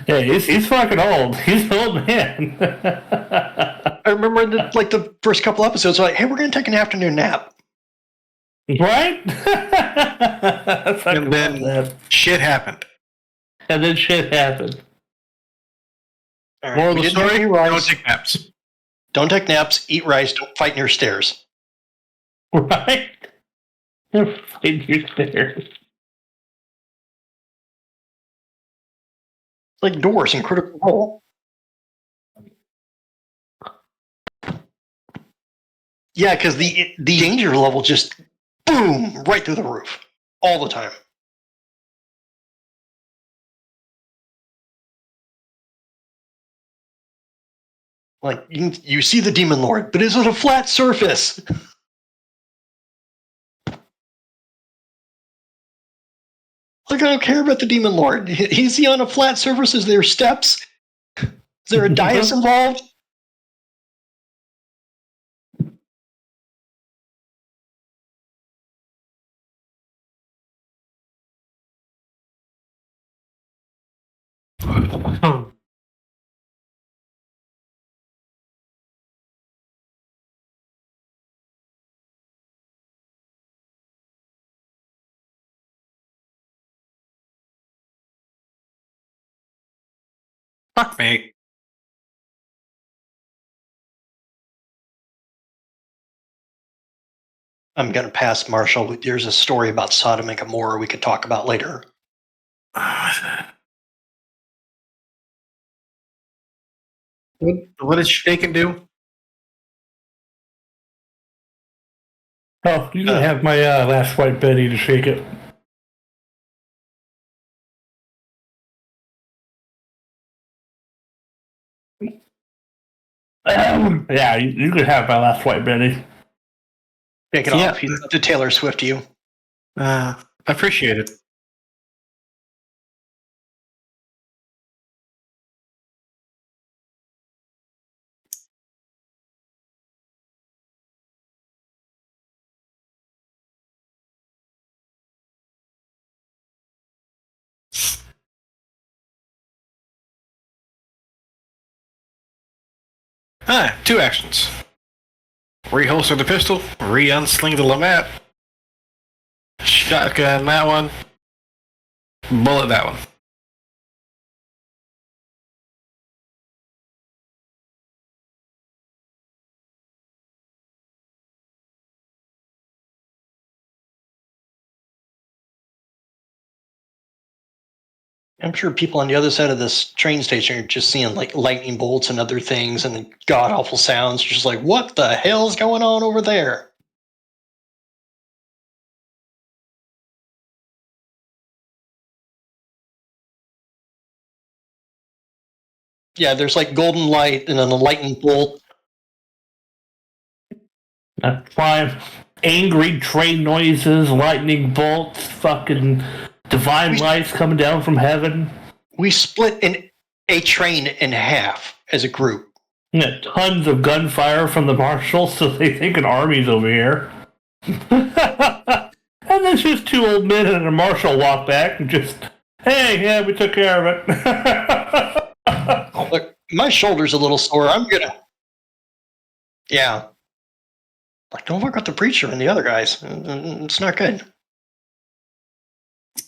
Yeah, he's fucking old. He's an old man. I remember the first couple episodes, like, hey, we're gonna take an afternoon nap. Right? And then shit happened. And then shit happened. All right, Moral we of the didn't have story, any don't rice. take naps. Don't take naps. Eat rice. Don't fight near stairs. Right? Find your stairs. Like doors in Critical Role. Yeah, because the danger level just boom right through the roof all the time. Like you see the demon lord, but is it a flat surface? Like, I don't care about the demon lord. Is he on a flat surface? Is there steps? Is there a dais involved? Fuck me. I'm gonna pass, Marshall. There's a story about Sodom and Gomorrah we could talk about later. What did Shake and do? Oh, you can have my last white Betty to shake it. Yeah, you could have my last white Betty. Take it off. He's to Taylor Swift you. I appreciate it. Two actions. Reholster the pistol, re-unsling the Lamat, shotgun that one, bullet that one. I'm sure people on the other side of this train station are just seeing like lightning bolts and other things and god awful sounds. Just like, what the hell's going on over there? Yeah, there's like golden light and then a lightning bolt. That's fine. Angry train noises, lightning bolts, fucking divine lights coming down from heaven. We split a train in half as a group. Yeah, tons of gunfire from the marshals, so they think an army's over here. And then just two old men and a marshal walk back and just, hey, yeah, we took care of it. Look, my shoulder's a little sore. I'm gonna. Yeah. Like, don't fuck with the preacher and the other guys. It's not good.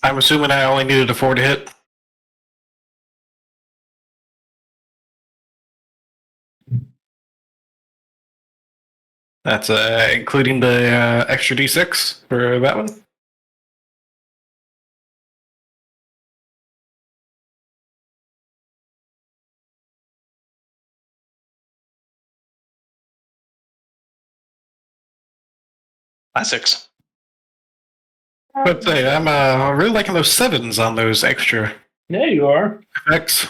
I'm assuming I only needed a 4 to hit. That's including the extra D6 for that one. Classics. But say, I'm really liking those 7s on those extra Yeah, you are. effects.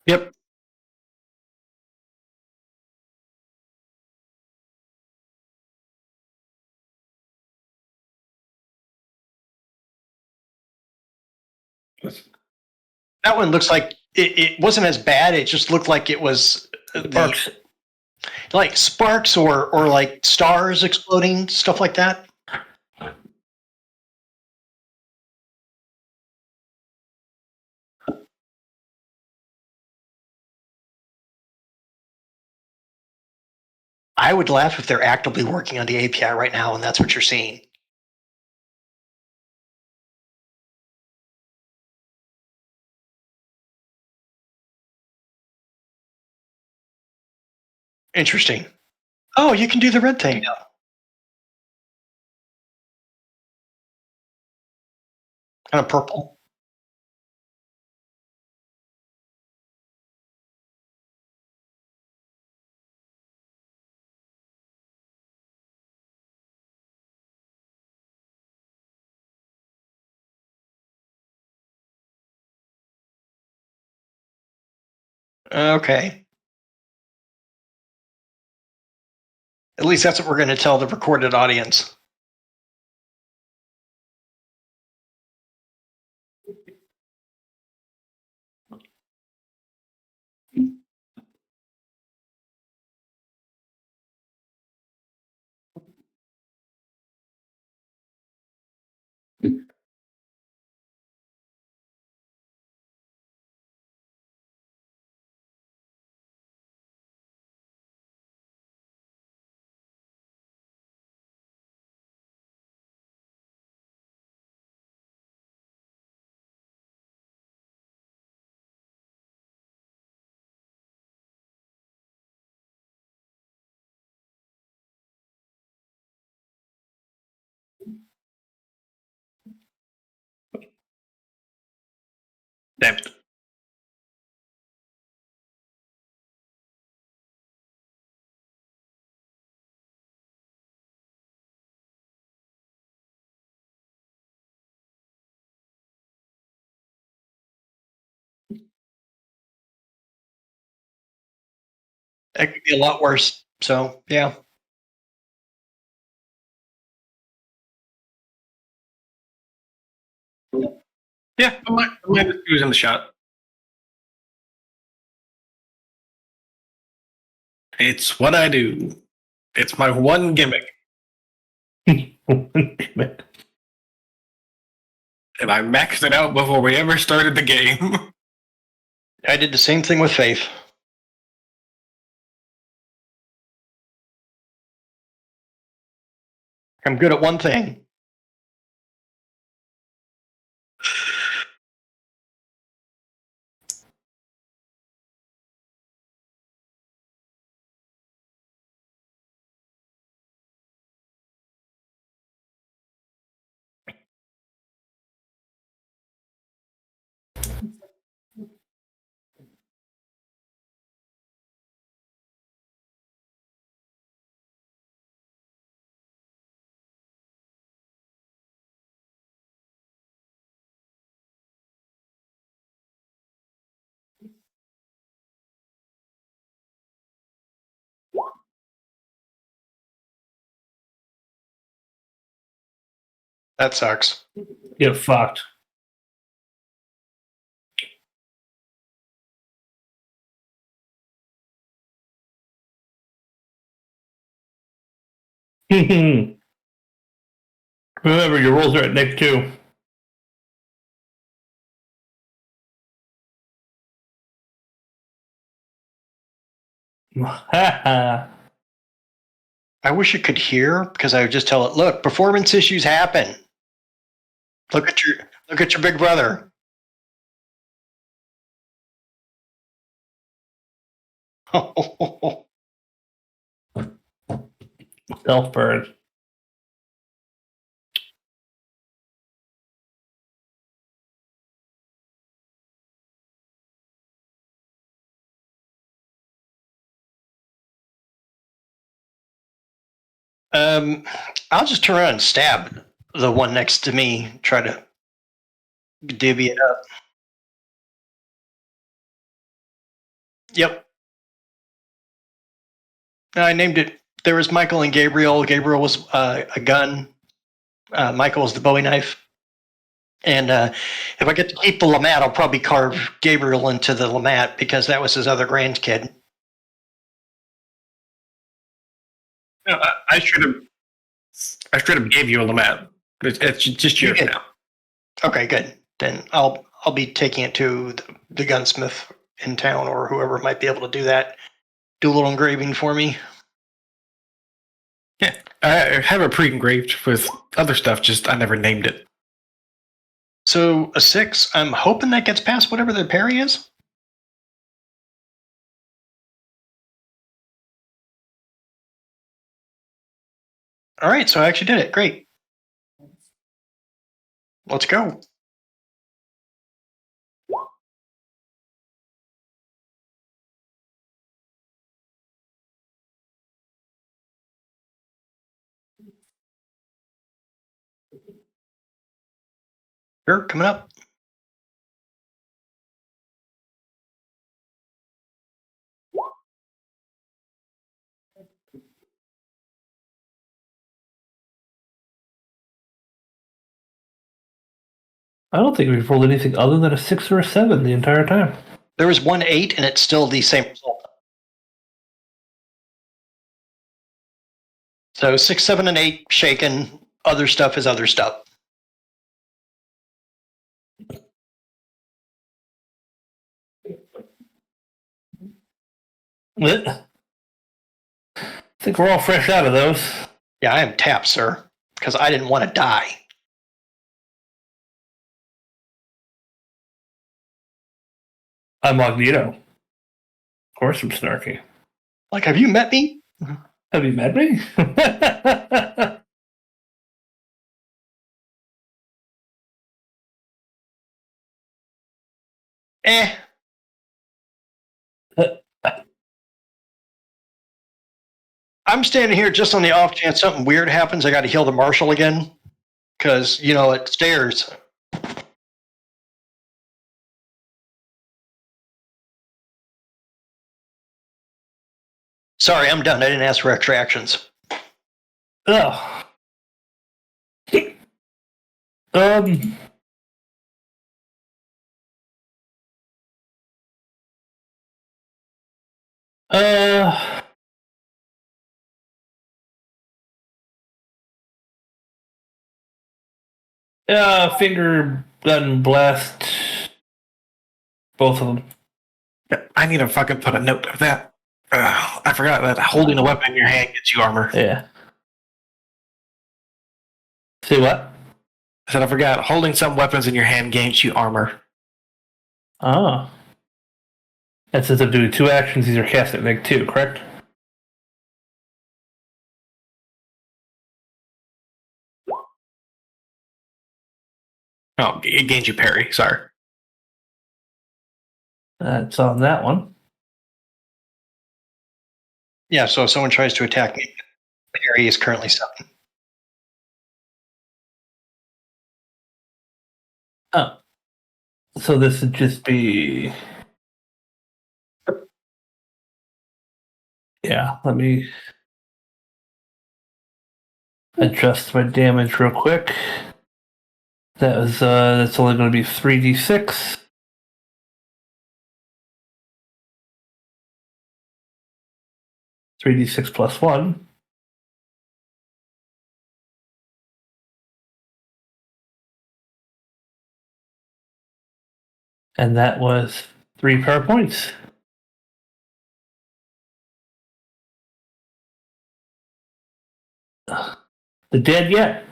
Yep. That one looks like it wasn't as bad. It just looked like it was Sparks. like sparks or like stars exploding, stuff like that. I would laugh if they're actively working on the API right now, and that's what you're seeing. Interesting. Oh, you can do the red thing now. Kind of purple. Okay. At least that's what we're going to tell the recorded audience. Damn it. That could be a lot worse. So, yeah. Yeah, I might just use in the shot. It's what I do. It's my one gimmick. And I maxed it out before we ever started the game. I did the same thing with Faith. I'm good at one thing. That sucks. Get fucked. Remember, your rolls are at next two. I wish it could hear because I would just tell it, look, performance issues happen. Look at your big brother. Self-burn. I'll just turn around and stab the one next to me. Try to divvy it up. Yep. I named it. There was Michael and Gabriel. Gabriel was a gun. Michael was the Bowie knife. And if I get to keep the Lamat, I'll probably carve Gabriel into the Lamat because that was his other grandkid. No, I should have gave you a Lamat. It's just yours now. Okay, good. Then I'll be taking it to the gunsmith in town or whoever might be able to do that. Do a little engraving for me. Yeah, I have it pre-engraved with other stuff. Just I never named it. So a 6. I'm hoping that gets past whatever the parry is. All right, so I actually did it. Great. Let's go. Sure, coming up. I don't think we've rolled anything other than a 6 or a 7 the entire time. There was 1 8, and it's still the same result. So 6, 7, and 8 shaken. Other stuff is other stuff. I think we're all fresh out of those. Yeah, I am tapped, sir, because I didn't want to die. I'm Magneto. Of course I'm snarky. Like, have you met me? Have you met me? Eh. I'm standing here just on the off chance something weird happens. I got to heal the marshal again because, it stairs. Sorry, I'm done. I didn't ask for extra actions. Oh. Uh. Finger gun blast. Both of them. I need to fucking put a note of that. I forgot that holding a weapon in your hand gets you armor. Yeah. See what? I said I forgot holding some weapons in your hand gains you armor. Oh. And since I'm doing 2 actions, these are cast at -2, correct? Oh, it gains you parry. Sorry. That's on that one. Yeah, so if someone tries to attack me, parry is currently 7. Oh. So this would just be... Yeah, let me adjust my damage real quick. That's only going to be 3d6. (3d6 plus 1). And that was 3 power points. The dead yet?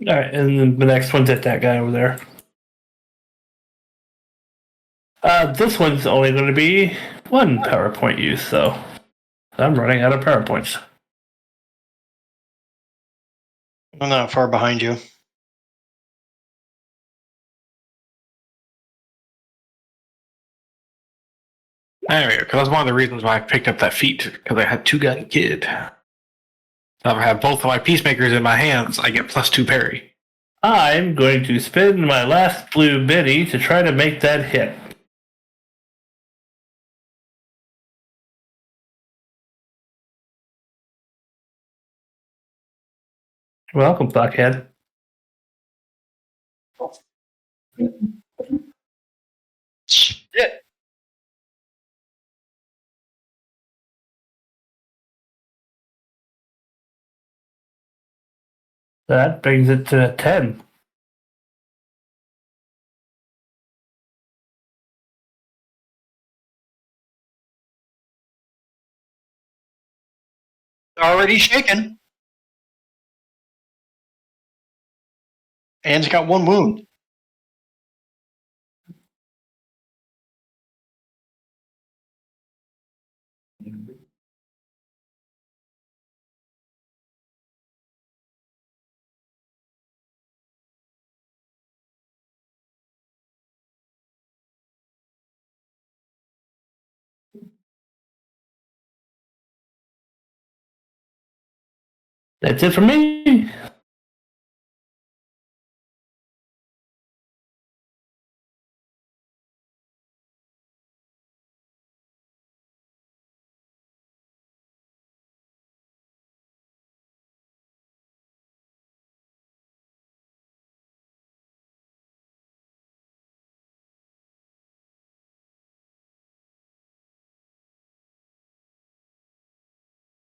All right, and then the next one's at that guy over there. This one's only going to be 1 power point use, though. I'm running out of power points. I'm not far behind you. There we go. Because that's one of the reasons why I picked up that feat, because I had two-gun kid. So if I have both of my peacemakers in my hands, I get +2 parry. I'm going to spend my last blue biddy to try to make that hit. Welcome, Buckhead. Shit. That brings it to 10. Already shaken. And he's got 1 wound. That's it for me.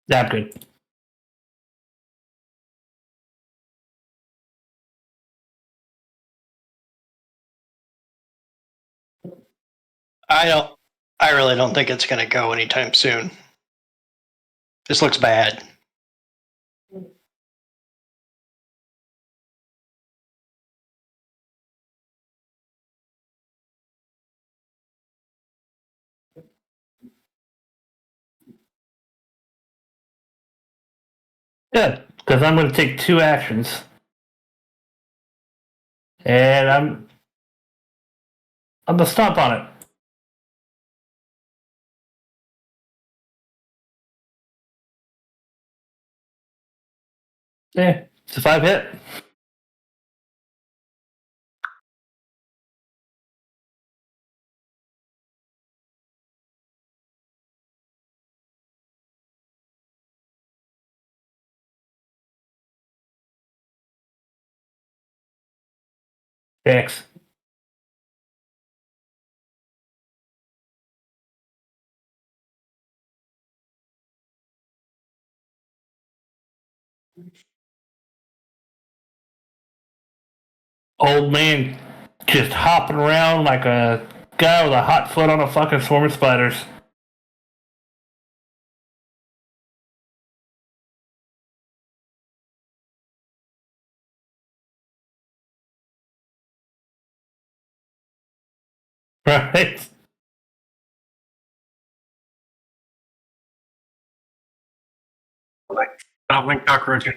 Yeah, I'm good. I really don't think it's going to go anytime soon. This looks bad. Good, because I'm going to take 2 actions. And I'm going to stomp on it. Yeah, it's a 5 hit. X. Old man just hopping around like a guy with a hot foot on a fucking swarm of spiders. Right? I don't think cockroach.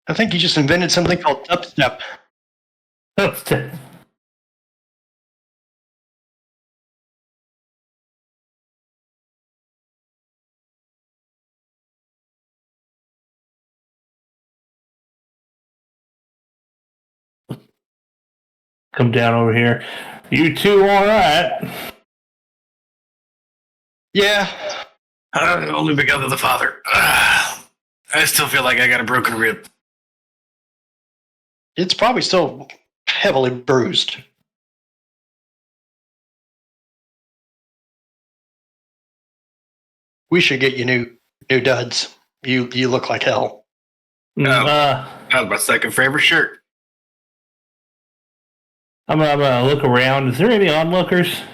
I think you just invented something called dubstep. Come down over here. You two, all right? Yeah. Only because of the father. I still feel like I got a broken rib. It's probably still heavily bruised. We should get you new duds. You look like hell. That was my second favorite shirt. I'm gonna look around. Is there any onlookers? Of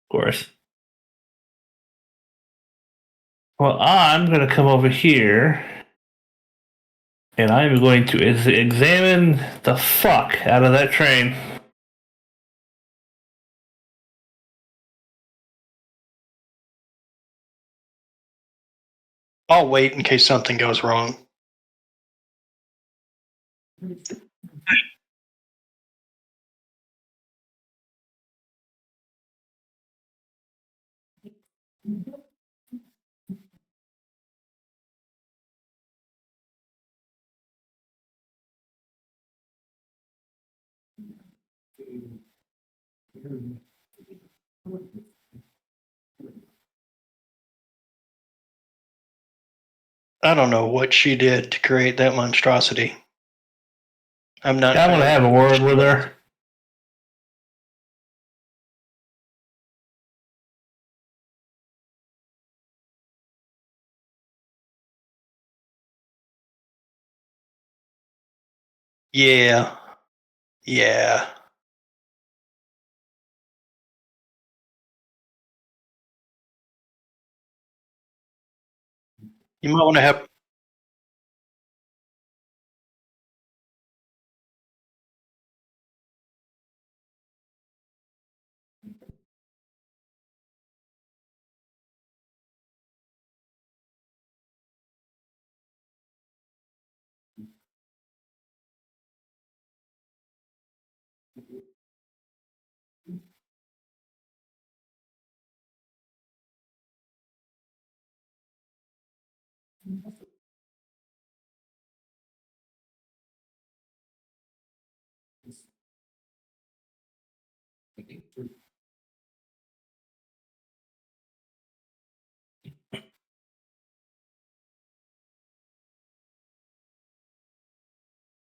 course. Well, I'm gonna come over here, and I'm going to examine the fuck out of that train. I'll wait in case something goes wrong. I don't know what she did to create that monstrosity. I'm not. I'm gonna have a word with her. Yeah. Yeah. You might want to have.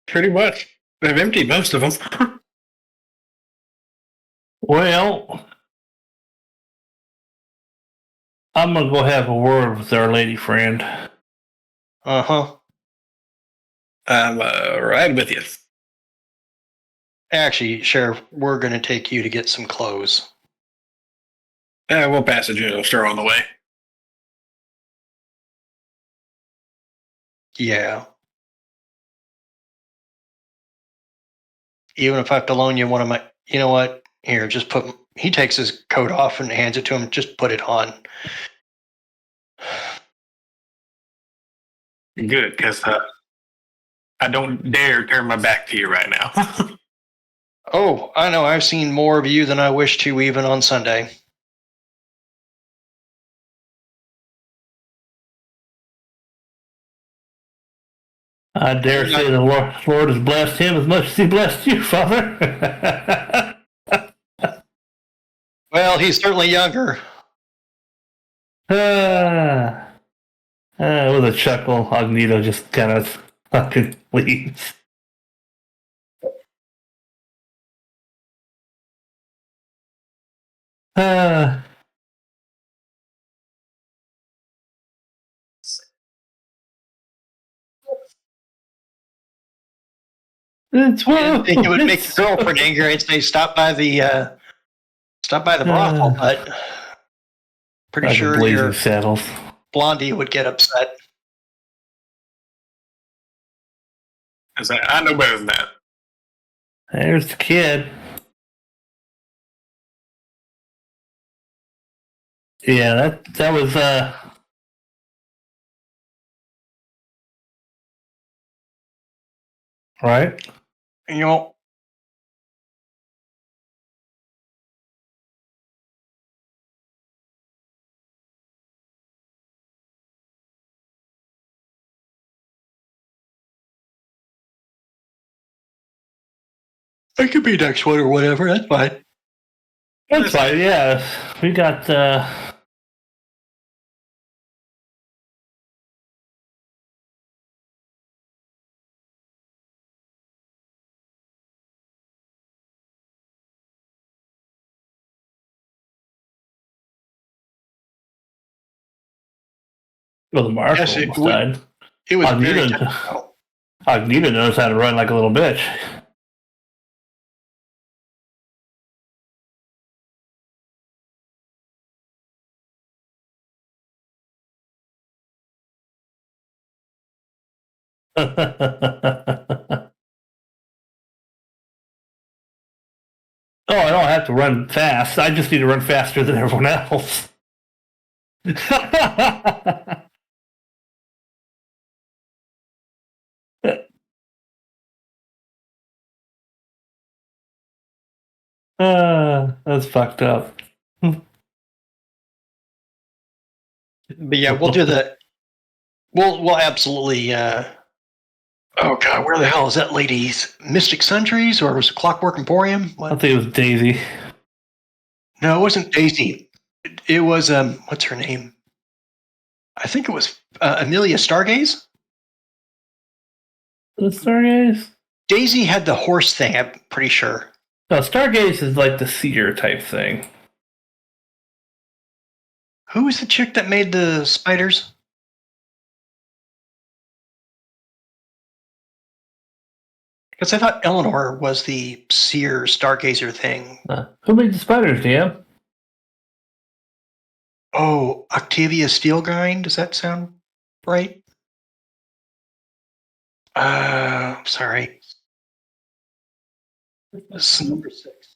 Pretty much. They've emptied most of them. Well, I'm gonna go have a word with our lady friend. Uh-huh. I'm right with you. Actually, Sheriff, we're going to take you to get some clothes. We'll pass a general store on the way. Yeah. Even if I have to loan you one of my, you know what? Here, just put. He takes his coat off and hands it to him. Just put it on. Good, because I don't dare turn my back to you right now. Oh, I know. I've seen more of you than I wish to, even on Sunday. I dare say the Lord has blessed him as much as he blessed you, Father. Well, he's certainly younger. With a chuckle, Agnito just kind of fucking leaves. It's I didn't think it would make your girlfriend angry and say stop by the brothel, but pretty like sure blazing your saddles. Blondie would get upset. I know better than that. There's the kid. Yeah, that was right. You know, it could be next one or whatever. That's fine. That's fine. Yeah, we got. Well, the marshal Yes, almost died. it was very technical. Agnita knows how to run like a little bitch. Oh, I don't have to run fast. I just need to run faster than everyone else. That's fucked up. But yeah, we'll do the. We'll absolutely. Oh god, where the hell is that lady's Mystic Sundries or was it Clockwork Emporium? I What? think it was Daisy. No, it wasn't Daisy. It was what's her name? I think it was Amelia Stargaze. The Stargaze? Daisy had the horse thing. I'm pretty sure. No, Stargaze is like the seer type thing. Who was the chick that made the spiders? Because I thought Eleanor was the seer stargazer thing. Who made the spiders, DM? Oh, Octavia Steelgrind. Does that sound right? Sorry. This is number 6.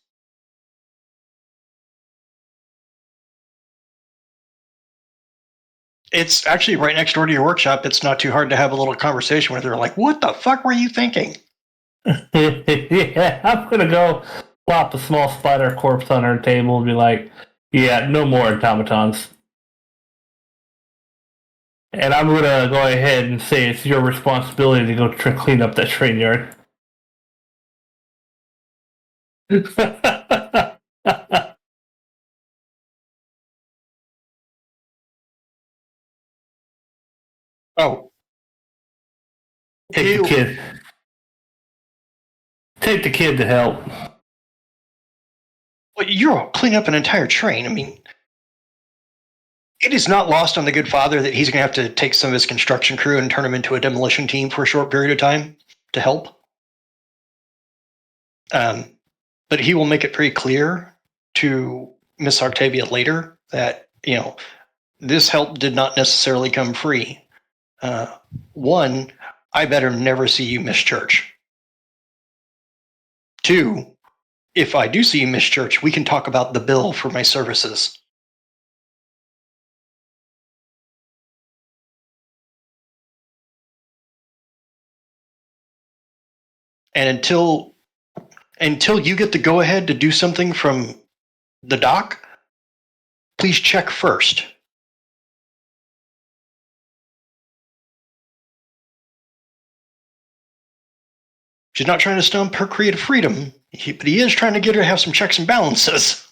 It's actually right next door to your workshop. It's not too hard to have a little conversation with her. Like, what the fuck were you thinking? Yeah, I'm gonna go plop a small spider corpse on her table and be like, yeah, no more automatons. And I'm gonna go ahead and say it's your responsibility to go clean up that train yard. Oh, Take the kid. Take the kid to help. well, you're cleaning up an entire train. I mean, it is not lost on the good father that he's going to have to take some of his construction crew and turn them into a demolition team for a short period of time to help. But he will make it very clear to Miss Octavia later that, this help did not necessarily come free. One, I better never see you miss church. 2, if I do see you miss church, we can talk about the bill for my services. And until you get the go ahead to do something from the doc, please check first. She's not trying to stump her creative freedom, but he is trying to get her to have some checks and balances.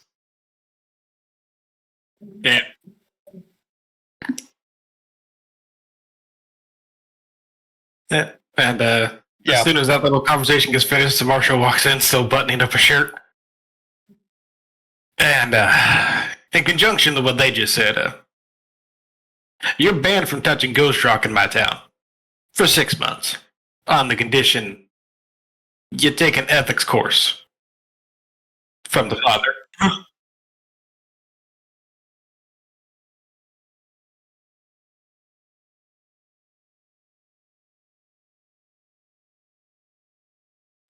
Yeah. Yeah. And as soon as that little conversation gets finished, the marshal walks in, still buttoning up a shirt. And in conjunction with what they just said, you're banned from touching Ghost Rock in my town for 6 months on the condition you take an ethics course from the father.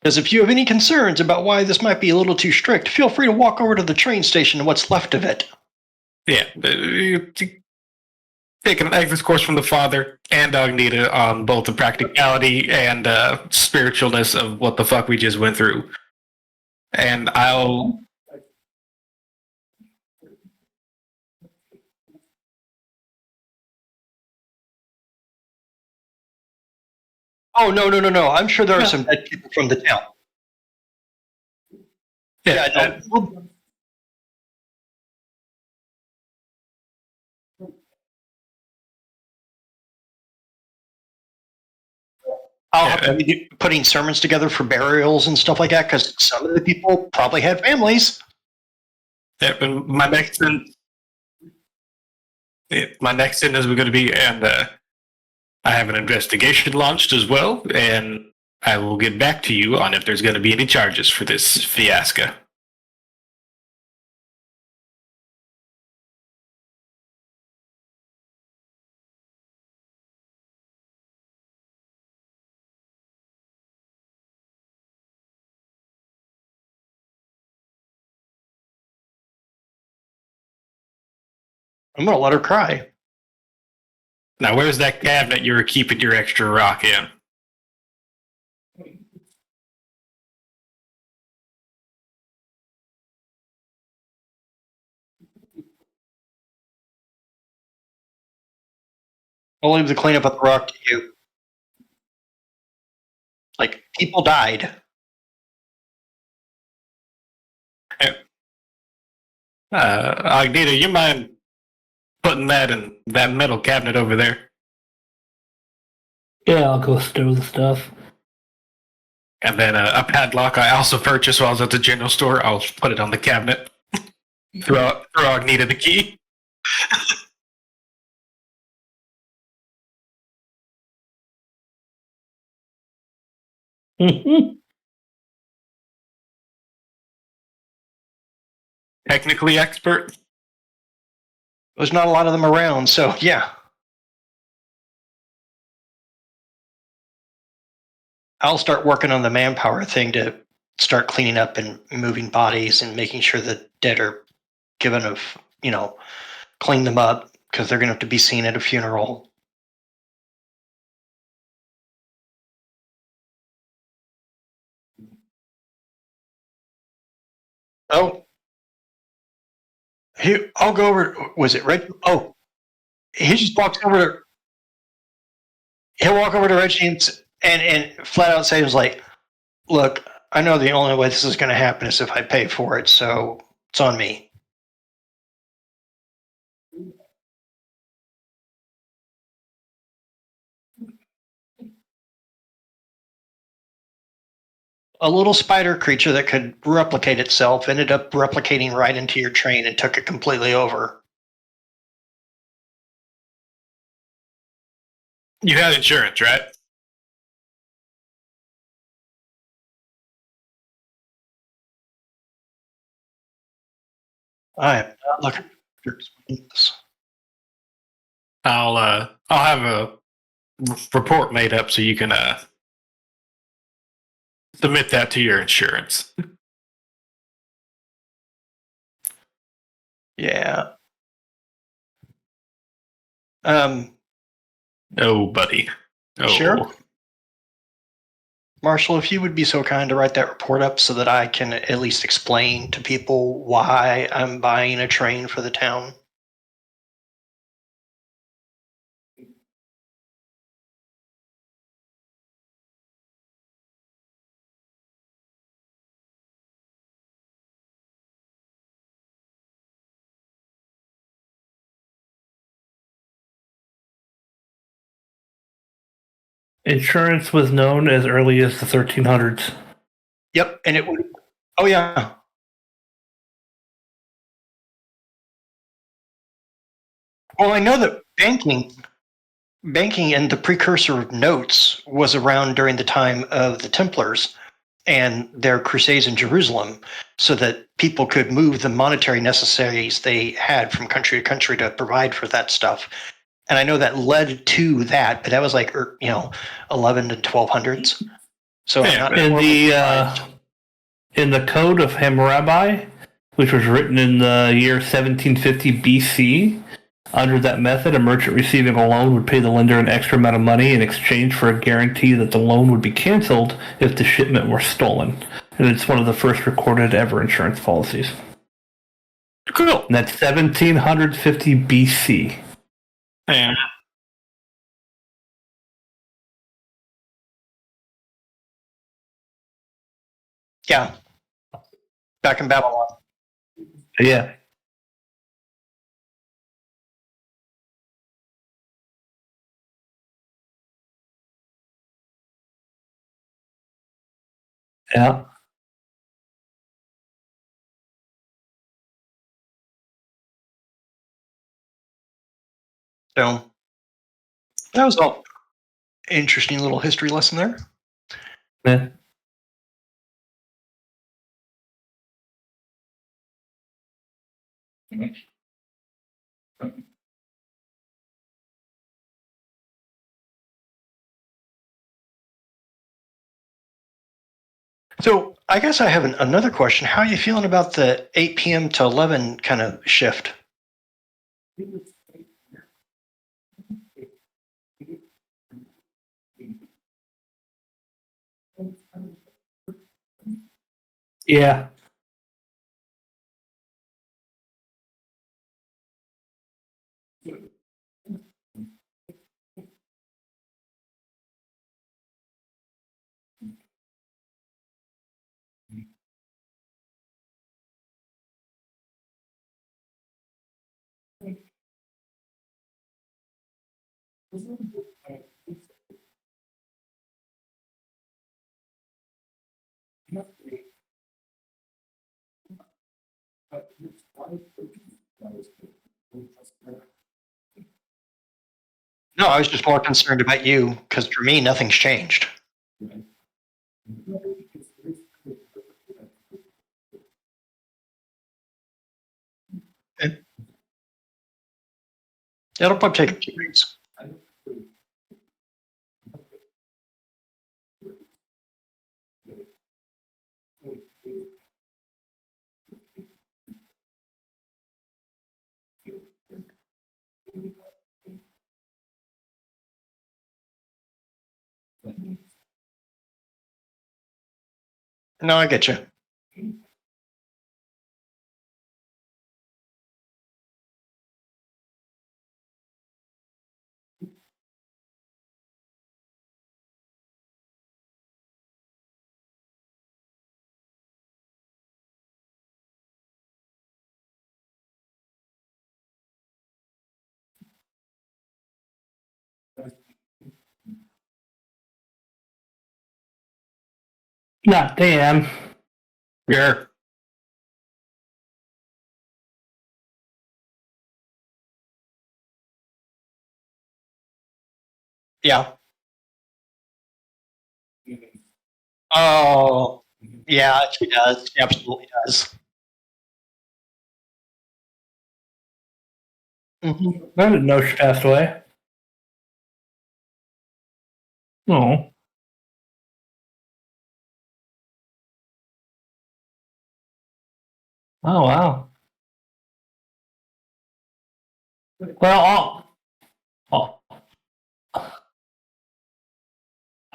Because if you have any concerns about why this might be a little too strict, feel free to walk over to the train station and what's left of it. Yeah. You taking an ethics course from the father and Agnita on both the practicality and spiritualness of what the fuck we just went through. And I'll... Oh, no. I'm sure there are some dead people from the town. Yeah, I'll have to be putting sermons together for burials and stuff like that, because some of the people probably had families. yeah, but my next sin is going to be, and I have an investigation launched as well, and I will get back to you on if there's going to be any charges for this fiasco. I'm going to let her cry. Now, where's that cabinet you were keeping your extra rock in? I'll leave the cleanup of the rock to you. Like, people died. Agnita, you mind putting that in that metal cabinet over there? Yeah, I'll go stow the stuff. And then a padlock I also purchased while I was at the general store. I'll put it on the cabinet. throw Agnita the key. Technically expert. There's not a lot of them around, so yeah. I'll start working on the manpower thing to start cleaning up and moving bodies and making sure the dead are given of, clean them up because they're going to have to be seen at a funeral. Oh, I'll go over. Was it Red? Oh, he just walks over to. He'll walk over to Reggie and flat out say, like, look, I know the only way this is going to happen is if I pay for it, so it's on me. A little spider creature that could replicate itself ended up replicating right into your train and took it completely over. You had insurance, right? I am not looking for this. I'll have a report made up so you can submit that to your insurance. Yeah. Oh, buddy. Oh. Sure. Marshall, if you would be so kind to write that report up so that I can at least explain to people why I'm buying a train for the town. Insurance was known as early as the 1300s. Yep, and it would. Oh yeah. Well, I know that banking and the precursor of notes was around during the time of the Templars and their crusades in Jerusalem, so that people could move the monetary necessaries they had from country to country to provide for that stuff. And I know that led to that, but that was like 11 to 1200s. So Yeah, in the Code of Hammurabi, which was written in the year 1750 BC, under that method, a merchant receiving a loan would pay the lender an extra amount of money in exchange for a guarantee that the loan would be canceled if the shipment were stolen. And it's one of the first recorded ever insurance policies. Cool. And that's 1750 BC. Yeah. Yeah. Back in Babylon. Yeah. Yeah. So that was all interesting little history lesson there. Yeah. So I guess I have another question. How are you feeling about the 8 p.m. to 11 kind of shift? Yeah. No, I was just more concerned about you because for me, nothing's changed. Okay. It'll probably take a few weeks. No, I get you. Not Dan. Sure. Yeah. Oh, yeah, she does. She absolutely does. Mhm. I didn't know she passed away. Oh. Oh wow. Well, all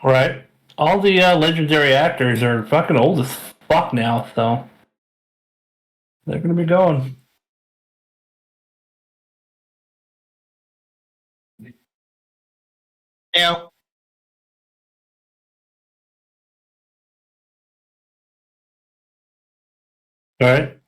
right. All the legendary actors are fucking old as fuck now, so they're gonna be going. Yeah. All right.